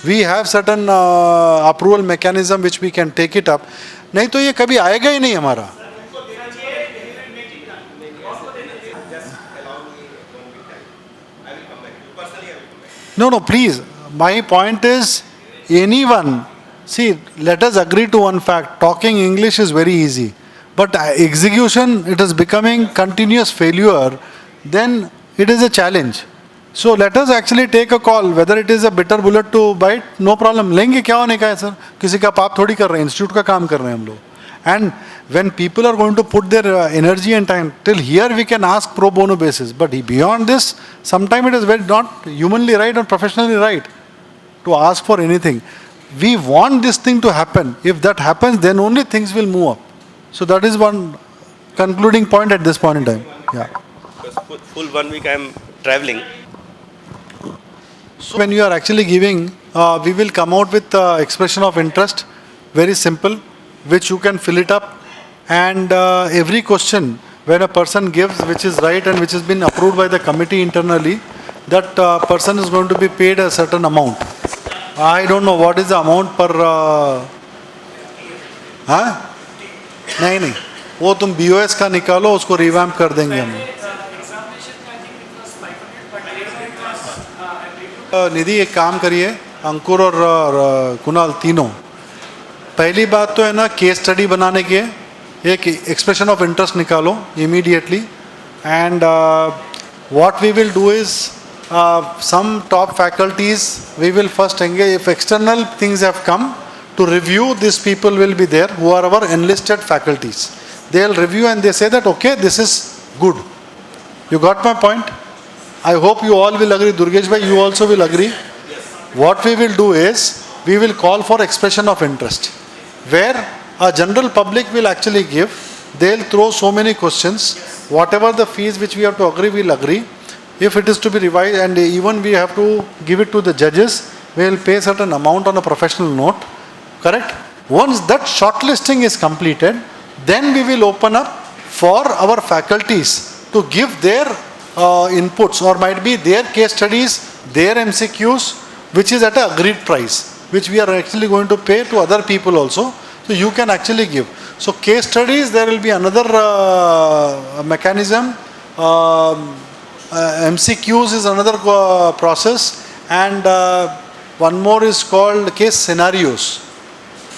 we have certain approval mechanism which we can take it up. नहीं तो ये कभी आएगा ही नहीं हमारा. No, please. My point is, anyone, see, let us agree to one fact, talking English is very easy. But execution, it is becoming continuous failure, then it is a challenge. So let us actually take a call, whether it is a bitter bullet to bite, no problem. लेंगे, क्या होने का है sir? किसी का पाप थोड़ी कर रहे हैं, इंस्टीट्यूट का काम कर रहे हैं हम लोग. And when people are going to put their energy and time, till here we can ask pro bono basis. But beyond this, sometimes it is very not humanly right or professionally right to ask for anything. We want this thing to happen. If that happens, then only things will move up. So that is one concluding point at this point in time. Yeah. Because full 1 week I am traveling. So when you are actually giving, we will come out with expression of interest, very simple, which you can fill it up. And every question, when a person gives which is right and which has been approved by the committee internally, that person is going to be paid a certain amount. I don't know what is the amount per... नहीं, वो तुम BOS का निकालो, उसको revamp कर देंगे हम. निधि एक काम करिए, अंकुर और कुणाल तीनों, पहली बात तो है ना, केस स्टडी बनाने के एक एक्सप्रेशन ऑफ इंटरेस्ट निकालो immediately. And what we will do is, some top faculties, we will first engage, if external things have come to review, these people will be there who are our enlisted faculties. They'll review and they say that, okay, this is good. You got my point? I hope you all will agree. Durgesh bhai, you also will agree. What we will do is, we will call for expression of interest, where a general public will actually give. They'll throw so many questions. Whatever the fees which we have to agree, we'll agree. If it is to be revised, and even we have to give it to the judges, we will pay certain amount on a professional note. Correct? Once that shortlisting is completed, then we will open up for our faculties to give their inputs, or might be their case studies, their MCQs, which is at an agreed price, which we are actually going to pay to other people also. So you can actually give. So case studies, there will be another mechanism. MCQs is another process, and one more is called case scenarios.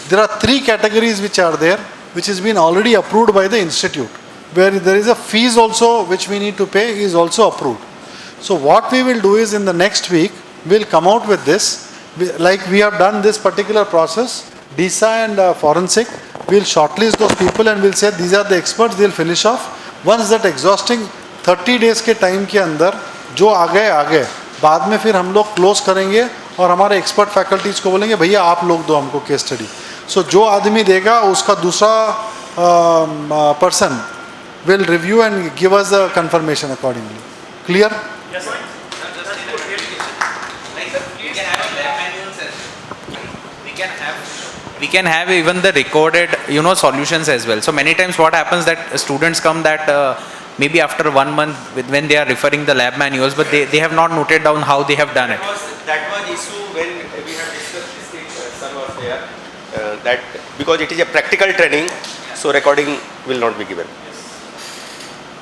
There are 3 categories which are there, which has been already approved by the institute, where there is a fees also which we need to pay is also approved. So what we will do is, in the next week, we will come out with this. Like we have done this particular process, DISA and forensic, we will shortlist those people and we will say these are the experts, they will finish off. Once that exhausting 30 days के time के अंदर जो आ गए, बाद में फिर हम लोग क्लोज करेंगे और हमारे एक्सपर्ट फैकल्टीज को बोलेंगे भैया आप लोग दो हमको केस स्टडी. सो जो आदमी देगा उसका दूसरा person will review and give us a confirmation accordingly. Clear? Yes, sir. We can have even the recorded, solutions as well. So many times what happens that students come that maybe after 1 month when they are referring the lab manuals, but they have not noted down how they have done it. That was issue when we have discussed this thing, sir was there, that because it is a practical training, so recording will not be given.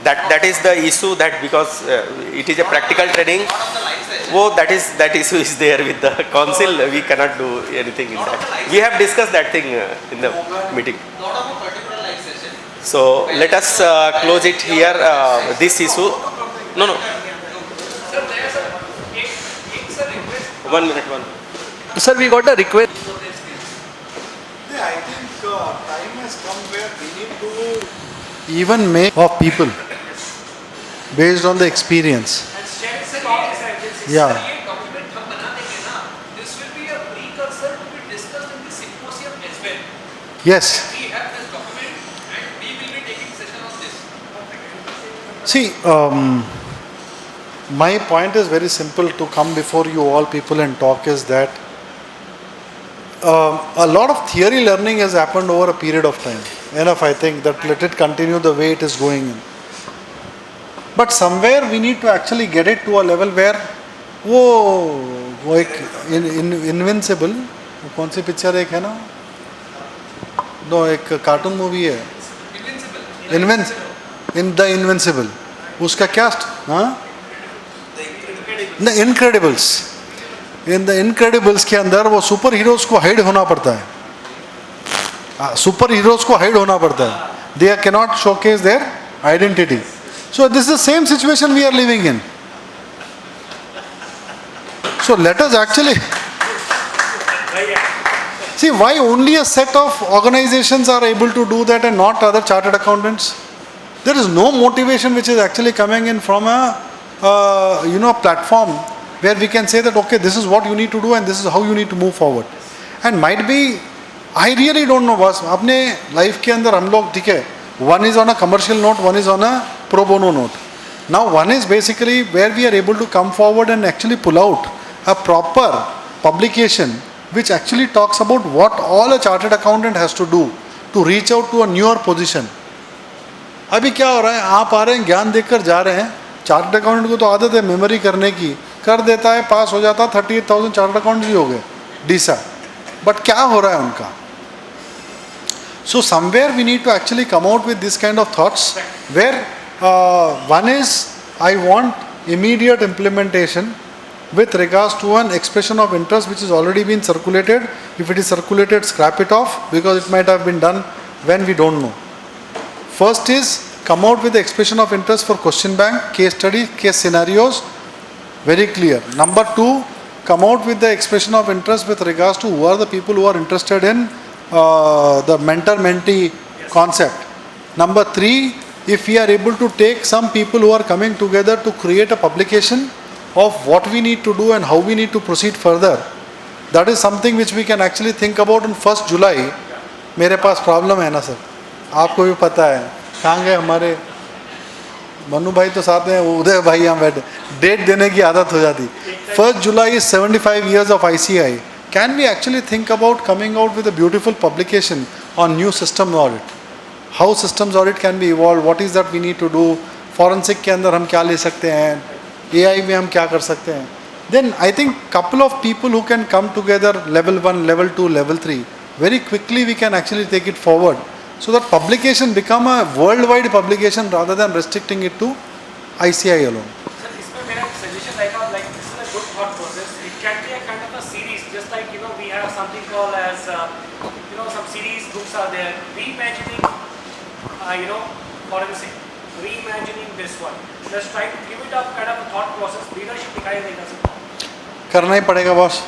That is the issue, that because it is a practical training, that issue is there with the council, we cannot do anything in that. We have discussed that thing in the meeting. So let us close it here, this issue. No. 1 minute. Sir, we got a request. I think time has come where we need to even make of people based on the experience. Yeah. This will be a precursor to be discussed in the symposium as well. Yes. We have this document and we will be taking session on this. See, my point is very simple to come before you all people and talk is that a lot of theory learning has happened over a period of time. Enough, I think, that let it continue the way it is going in. But somewhere we need to actually get it to a level where वो एक invincible कौन सी picture एक है ना, no एक cartoon movie है in the invincible, उसका क्या the Incredibles. In the Incredibles के अंदर वो सुपर हीरोज को हाइड होना पड़ता है, सुपर हीरोज को हाइड होना पड़ता है. They cannot showcase their identity. So this is the same situation we are living in. So let us actually see why only a set of organizations are able to do that and not other chartered accountants. There is no motivation which is actually coming in from a platform where we can say that okay, this is what you need to do and this is how you need to move forward. And might be, I really don't know, बस अपने life के अंदर हम लोग ठीक है, one is on a commercial note, one is on a pro bono note. Now one is basically where we are able to come forward and actually pull out a proper publication which actually talks about what all a chartered accountant has to do to reach out to a newer position. अभी क्या हो रहा है, आप आ रहे हैं ज्ञान देकर जा रहे हैं, चार्टर्ड अकाउंटेंट को तो आदत है मेमोरी करने की, कर देता है, पास हो जाता, 38,000 चार्टर्ड अकाउंट्स भी हो गए डीसा. बट क्या हो रहा है उनका? So somewhere we need to actually come out with this kind of thoughts where one is I want immediate implementation with regards to an expression of interest which has already been circulated. If it is circulated, scrap it off because it might have been done when we don't know. First is come out with the expression of interest for question bank, case study, case scenarios, Very clear. Number two, come out with the expression of interest with regards to who are the people who are interested in the mentor-mentee concept. Number three, if we are able to take some people who are coming together to create a publication of what we need to do and how we need to proceed further, that is something which we can actually think about on 1st July. मेरे पास problem है ना sir, आपको भी पता है, कहाँ गए हमारे मनु भाई तो साथ में, उदय भाई यहाँ बैठे, डेट देने की आदत हो जाती. 1st July is 75 years of ICAI. Can we actually think about coming out with a beautiful publication on new system audit? How systems audit can be evolved, what is that we need to do, forensic के अंदर हम क्या ले सकते हैं, AI में हम क्या कर सकते हैं. Then I think couple of people who can come together, level 1, level 2, level 3, very quickly we can actually take it forward, so that publication become a worldwide publication rather than restricting it to ICAI alone. Sir, इसमें मेरा suggestion रहेगा, like this is a good thought process. It can be a kind of a series, just like we have something called as some series books are there. Reimagining, forensic, reimagining this one. Just try to give it a kind of a thought process. Leadership दिखाई देगा sir. करना ही पड़ेगा boss.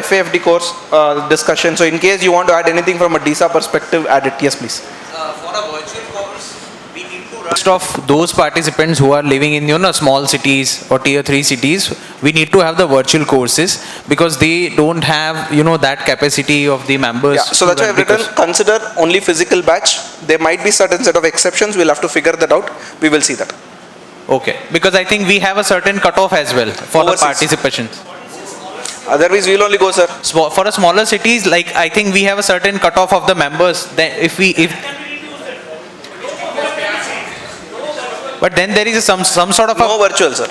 FAFD course discussion. So in case you want to add anything from a DISA perspective, add it. Yes, please. For a virtual course, we need to rest of those participants who are living in small cities or tier 3 cities, we need to have the virtual courses because they don't have that capacity of the members. Yeah, so that's why I've written consider only physical batch. There might be certain set of exceptions. We'll have to figure that out. We will see that. Okay, because I think we have a certain cutoff as well for the participation. Otherwise, we'll only go, sir. For a smaller cities, like I think we have a certain cutoff of the members. Then but then there is some sort of no virtual, sir.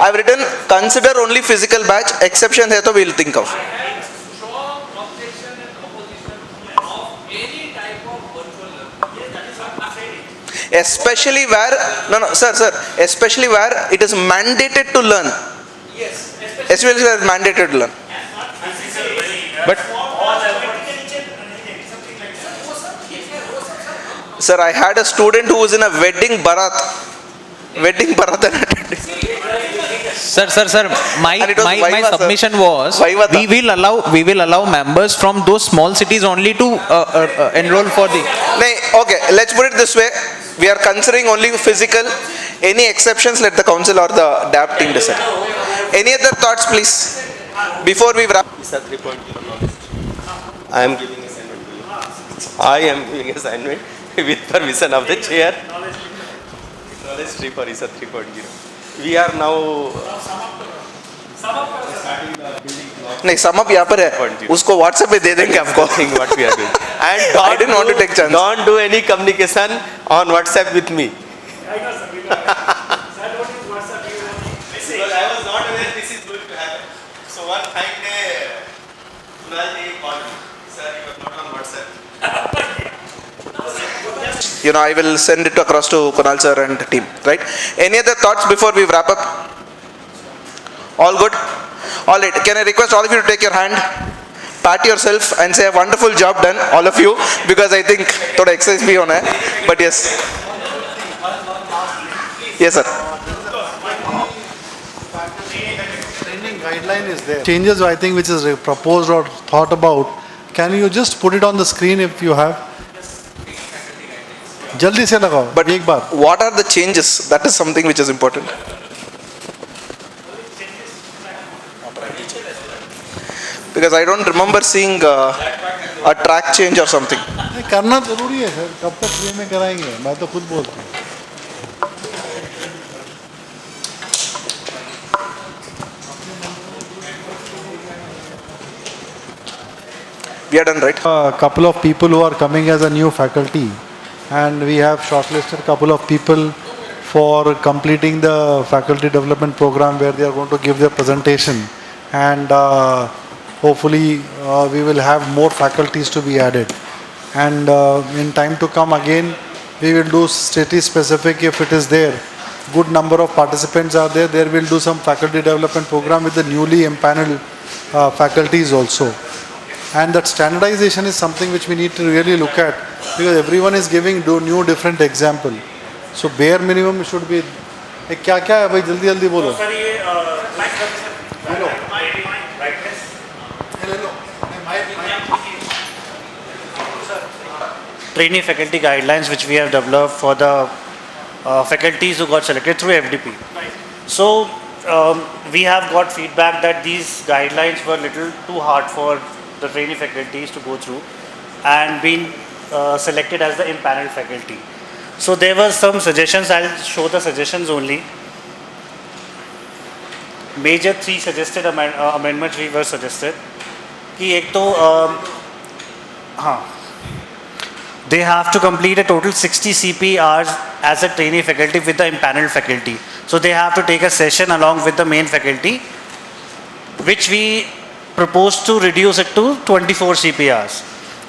I've written consider only physical batch. Exception hai to we'll think of. Especially where especially where it is mandated to learn. Yes. Especially where it's mandated to learn. But sir, I had a student who was in a wedding barat. Sir, my submission was we will allow members from those small cities only to enroll for the. Okay, let's put it this way. We are considering only physical. Any exceptions, let the council or the DAP team decide. Any other thoughts, please? Before we wrap. I am giving assignment to you. I am giving assignment with permission of the chair. Knowledge tree for ISA 3.0. We are now नहीं sum up यहाँ पर है उसको WhatsApp पे दे देंगे आपको what we are doing. And I didn't want to take chance. Don't do any communication on WhatsApp with me. Because I was not aware this is going to happen. So one fine day, Kunal ji called me. Sir, you are not on WhatsApp. I will send it across to Kunal sir and team. Right? Any other thoughts before we wrap up? All good? All right. Can I request all of you to take your hand, pat yourself, and say a wonderful job done, all of you, because I think thoda exercise bhi hona hai. But yes. Yes, sir. Training guideline is there. Changes, I think, which is proposed or thought about. Can you just put it on the screen if you have? Jaldi se lagao. But what are the changes? That is something which is important. Because I don't remember seeing a track change or something. करना जरूरी है sir. कब तक free में कराएंगे? मैं तो खुद बोलता हूँ. We are done, right? A couple of people who are coming as a new faculty, and we have shortlisted a couple of people for completing the faculty development program where they are going to give their presentation, and hopefully we will have more faculties to be added, and in time to come again we will do city specific if it is there. Good number of participants are there. There will do some faculty development program with the newly empaneled faculties also. And that standardization is something which we need to really look at, because everyone is giving new different example. So bare minimum should be ये क्या क्या है भाई, जल्दी जल्दी बोलो. Sir ये trainee faculty guidelines which we have developed for the faculties who got selected through FDP. So we have got feedback that these guidelines were little too hard for the trainee faculties to go through and been selected as the impaneled faculty. So there were some suggestions. I'll show the suggestions only. Major three suggested amendments we were suggested. कि एक तो they have to complete a total 60 CP hours as a trainee faculty with the impaneled faculty. So they have to take a session along with the main faculty, which we propose to reduce it to 24 CP hours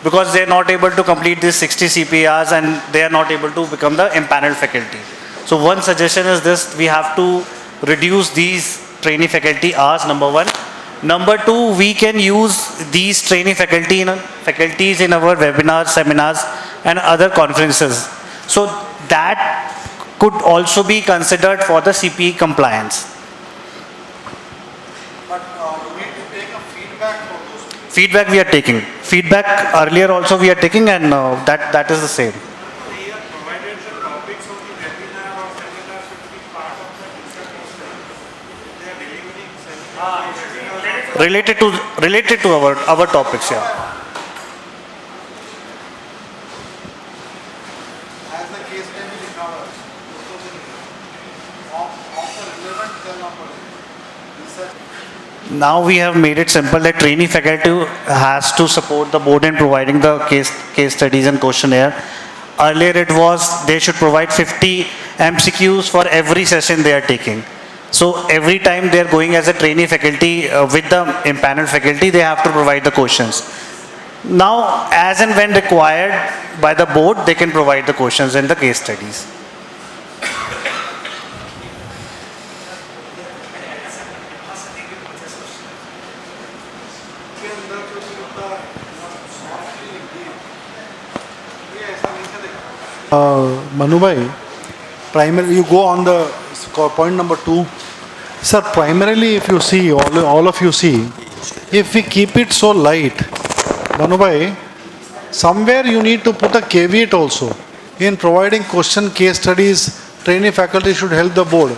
because they are not able to complete this 60 CP hours and they are not able to become the impaneled faculty. So one suggestion is this: we have to reduce these trainee faculty hours, number one. Number two, we can use these trainee faculties in our webinars, seminars and other conferences. So that could also be considered for the CPE compliance. But you need to take a feedback for those. Feedback we are taking. Feedback earlier also we are taking, and that is the same. Related to our topics, yeah. As the case can be recovered, of the relevant journal. Now we have made it simple that trainee faculty has to support the board in providing the case studies and questionnaire. Earlier it was they should provide 50 MCQs for every session they are taking. So every time they are going as a trainee faculty with the impaneled faculty, they have to provide the questions. Now, as and when required by the board, they can provide the questions in the case studies. Manu bhai, primarily you go on the point number 2. Sir, primarily if you see, all of you see, if we keep it so light, Manu bhai, somewhere you need to put a caveat also. In providing question case studies, trainee faculty should help the board.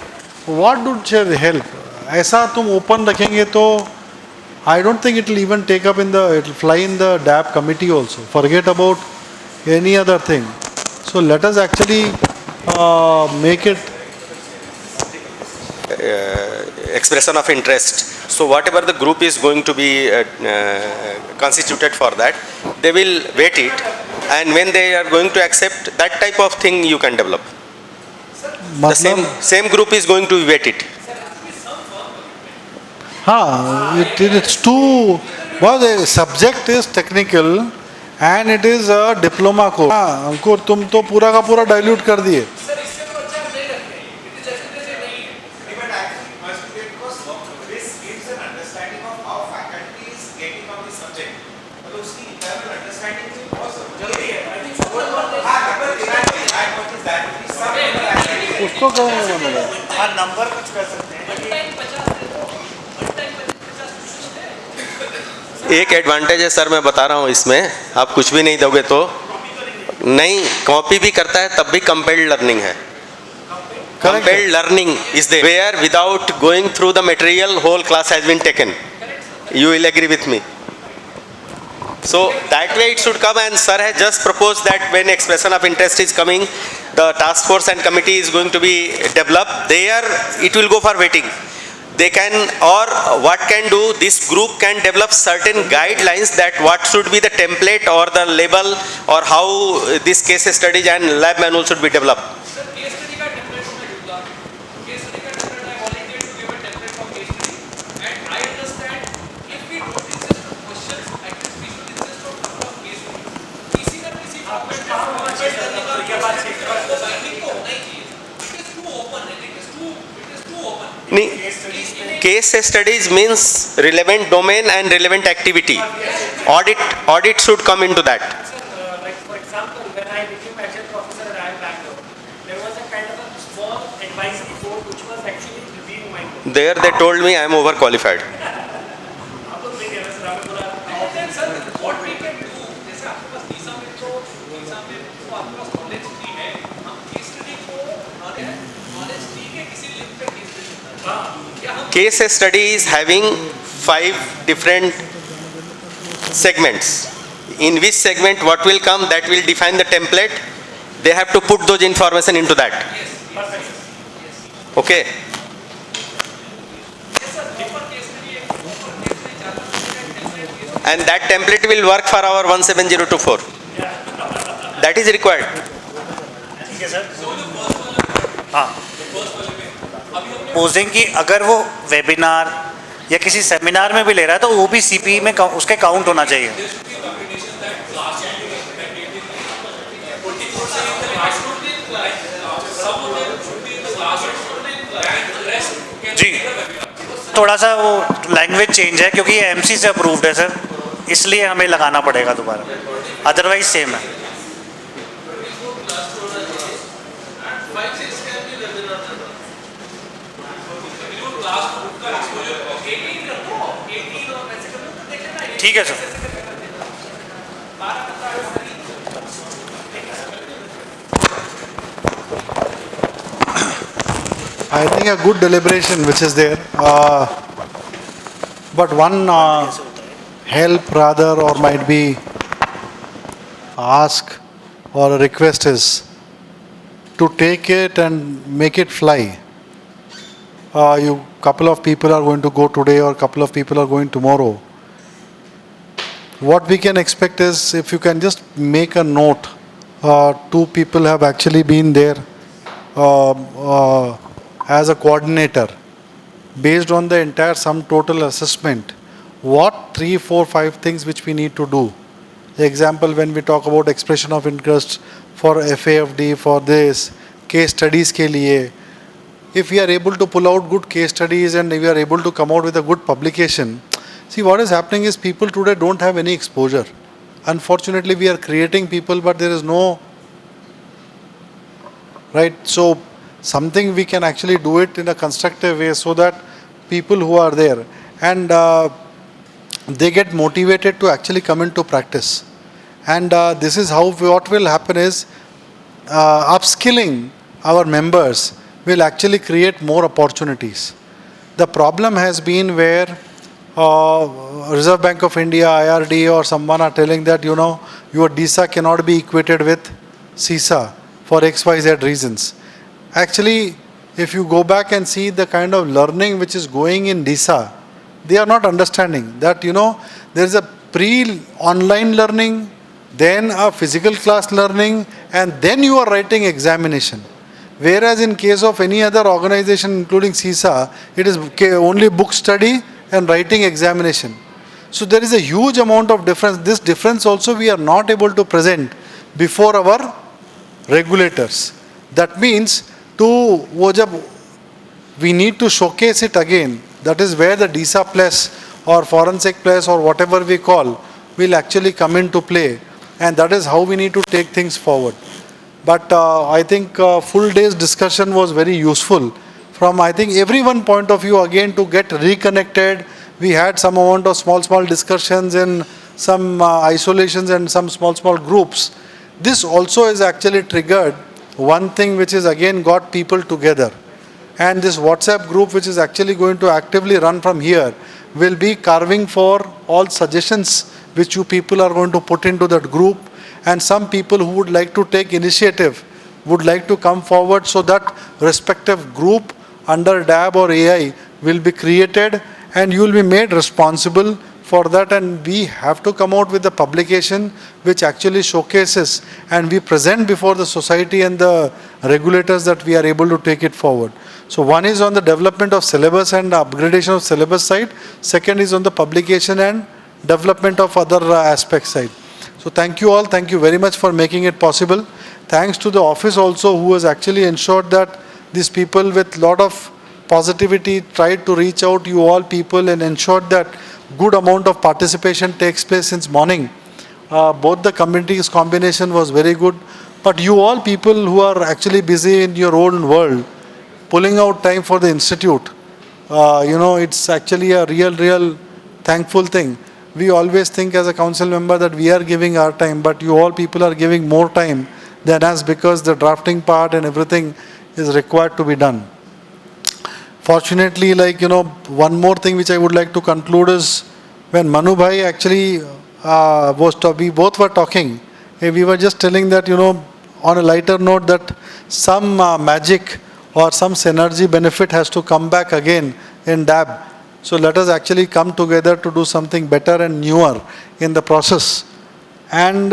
What should help? ऐसा तुम open रखेंगे तो I don't think it will even take up it will fly in the DAP committee also. Forget about any other thing. So let us actually make it expression of interest. So whatever the group is going to be constituted for that, they will wait it, and when they are going to accept that type of thing, you can develop. The same group is going to wait it. It's too, well, the subject is technical and it is a diploma course. अंकुर तुम तो पूरा का पूरा dilute कर दिए. उसको करेंगे number कुछ कर सकते हैं. एक एडवांटेज है सर, मैं बता रहा हूँ इसमें, आप कुछ भी नहीं दोगे तो नहीं, कॉपी भी करता है तब भी कंपेल्ड लर्निंग है. Compelled learning is there where without going through the material whole class has been taken. You will agree with me. So that way it should come, and sir has just proposed that when expression of interest is coming, the task force and committee is going to be developed. There it will go for waiting. They can, or what can do, this group can develop certain guidelines that what should be the template or the label or how this case studies and lab manual should be developed. Case studies means relevant domain and relevant activity. Audit should come into that. Like for example, when I became adjunct professor at IIM Bangalore, there was a kind of a small of advisory board which was actually reviewing my book. There they told me I am overqualified. What we can do, जैसे आपके पास visa में तो आपके पास knowledge free है, हम case study को knowledge free के किसी लिंक पे case study Case study is having 5 different segments. In which segment what will come, that will define the template. They have to put those information into that. Okay. And that template will work for our 17024. That is required. ठीक है sir. हाँ. Posing की अगर वो webinar या किसी seminar में भी ले रहा है तो वो भी सीपी में उसके काउंट होना चाहिए. जी थोड़ा सा वो लैंग्वेज चेंज है क्योंकि ये एमसी से अप्रूव्ड है सर, इसलिए हमें लगाना पड़ेगा दोबारा, अदरवाइज सेम है. ठीक है sir. I think a good deliberation which is there, but one help rather or might be ask or a request is to take it and make it fly. You couple of people are going to go today or couple of people are going tomorrow. What we can expect is if you can just make a note, 2 people have actually been there as a coordinator, based on the entire sum total assessment, what 3, 4, 5 things which we need to do. Example, when we talk about expression of interest for FAFD, for this, case studies ke liye, if we are able to pull out good case studies and we are able to come out with a good publication, see what is happening is people today don't have any exposure. Unfortunately, we are creating people, but there is no, right? So, something we can actually do it in a constructive way so that people who are there and they get motivated to actually come into practice. And this is how what will happen is upskilling our members will actually create more opportunities. The problem has been where Reserve Bank of India, IRD or someone are telling that, you know, your DISA cannot be equated with CISA for XYZ reasons. Actually, if you go back and see the kind of learning which is going in DISA, they are not understanding that, you know, there is a pre-online learning, then a physical class learning, and then you are writing examination. Whereas in case of any other organization, including CISA, it is only book study and writing examination. So there is a huge amount of difference. This difference also we are not able to present before our regulators. That means we need to showcase it again. That is where the DISA plus or forensic plus or whatever we call will actually come into play, and that is how we need to take things forward. But I think full day's discussion was very useful from, I think, everyone point of view again to get reconnected. We had some amount of small discussions in some isolations and some small groups. This also is actually triggered one thing which is again got people together. And this WhatsApp group which is actually going to actively run from here will be carving for all suggestions which you people are going to put into that group, and some people who would like to take initiative would like to come forward so that respective group under DAB or AI will be created and you will be made responsible for that, and we have to come out with a publication which actually showcases and we present before the society and the regulators that we are able to take it forward. So one is on the development of syllabus and upgradation of syllabus side. Second is on the publication and development of other aspects side. So thank you all. Thank you very much for making it possible. Thanks to the office also who has actually ensured that these people with lot of positivity tried to reach out to you all people and ensured that good amount of participation takes place since morning. Both the communities combination was very good. But you all people who are actually busy in your own world, pulling out time for the institute. It's actually a real thankful thing. We always think as a council member that we are giving our time, but you all people are giving more time than us because the drafting part and everything is required to be done. Fortunately, one more thing which I would like to conclude is when Manu Bhai actually we both were talking, we were just telling that, on a lighter note, that some magic or some synergy benefit has to come back again in DAB. So let us actually come together to do something better and newer in the process. And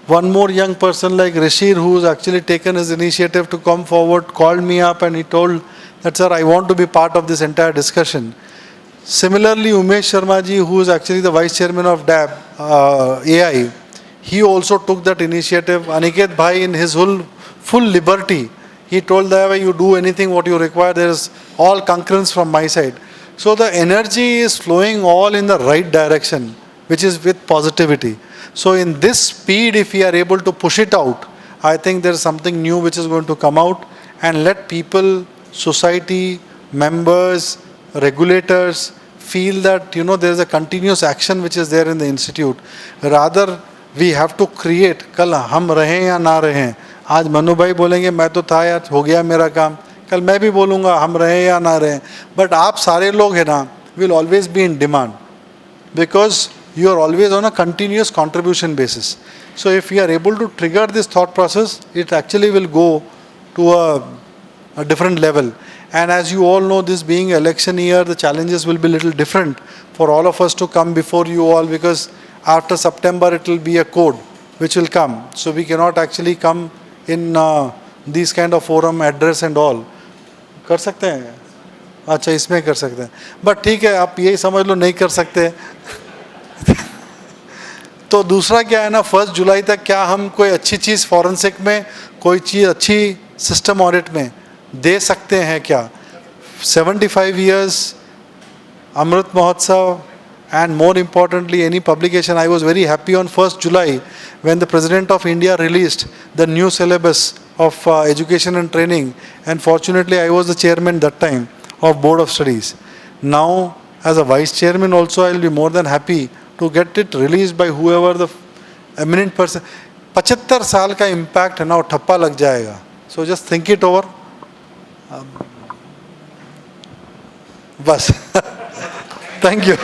one more young person like Rishir, who's actually taken his initiative to come forward, called me up and he told that, sir, I want to be part of this entire discussion. Similarly, Umesh Sharma ji, who is actually the vice chairman of DAB, AI, he also took that initiative. Aniket Bhai, in his full liberty, he told that you do anything what you require, there is all concurrence from my side. So the energy is flowing all in the right direction, which is with positivity. So in this speed, if we are able to push it out, I think there is something new which is going to come out, and let people, society, members, regulators feel that there is a continuous action which is there in the institute. Rather, we have to create. कल हम रहें या ना रहें, आज मनु भाई बोलेंगे मैं तो था यार, हो गया मेरा काम, कल मैं भी बोलूँगा हम रहें या ना रहें, but आप सारे लोग हैं ना, will always be in demand because you are always on a continuous contribution basis. So if we are able to trigger this thought process, it actually will go to a different level. And as you all know, this being election year, the challenges will be a little different for all of us to come before you all, because after September it will be a code which will come. So we cannot actually come in these kind of forum, address and all. कर सकते हैं? अच्छा, इसमें कर सकते हैं, but ठीक है, आप यही समझ लो नहीं कर सकते. तो दूसरा क्या है ना, 1 जुलाई तक क्या हम कोई अच्छी चीज़ फॉरेंसिक में, कोई चीज़ अच्छी सिस्टम ऑडिट में दे सकते हैं क्या? 75 years Amrit Mahotsav, and more importantly any publication. I was very happy on 1st July when the President of India released the new syllabus of education and training, and fortunately I was the chairman that time of Board of Studies. Now as a vice chairman also I will be more than happy to get it released by whoever the eminent person. 75 साल का impact है ना, वो ठप्पा लग जाएगा. So just think it over. बस. Thank you.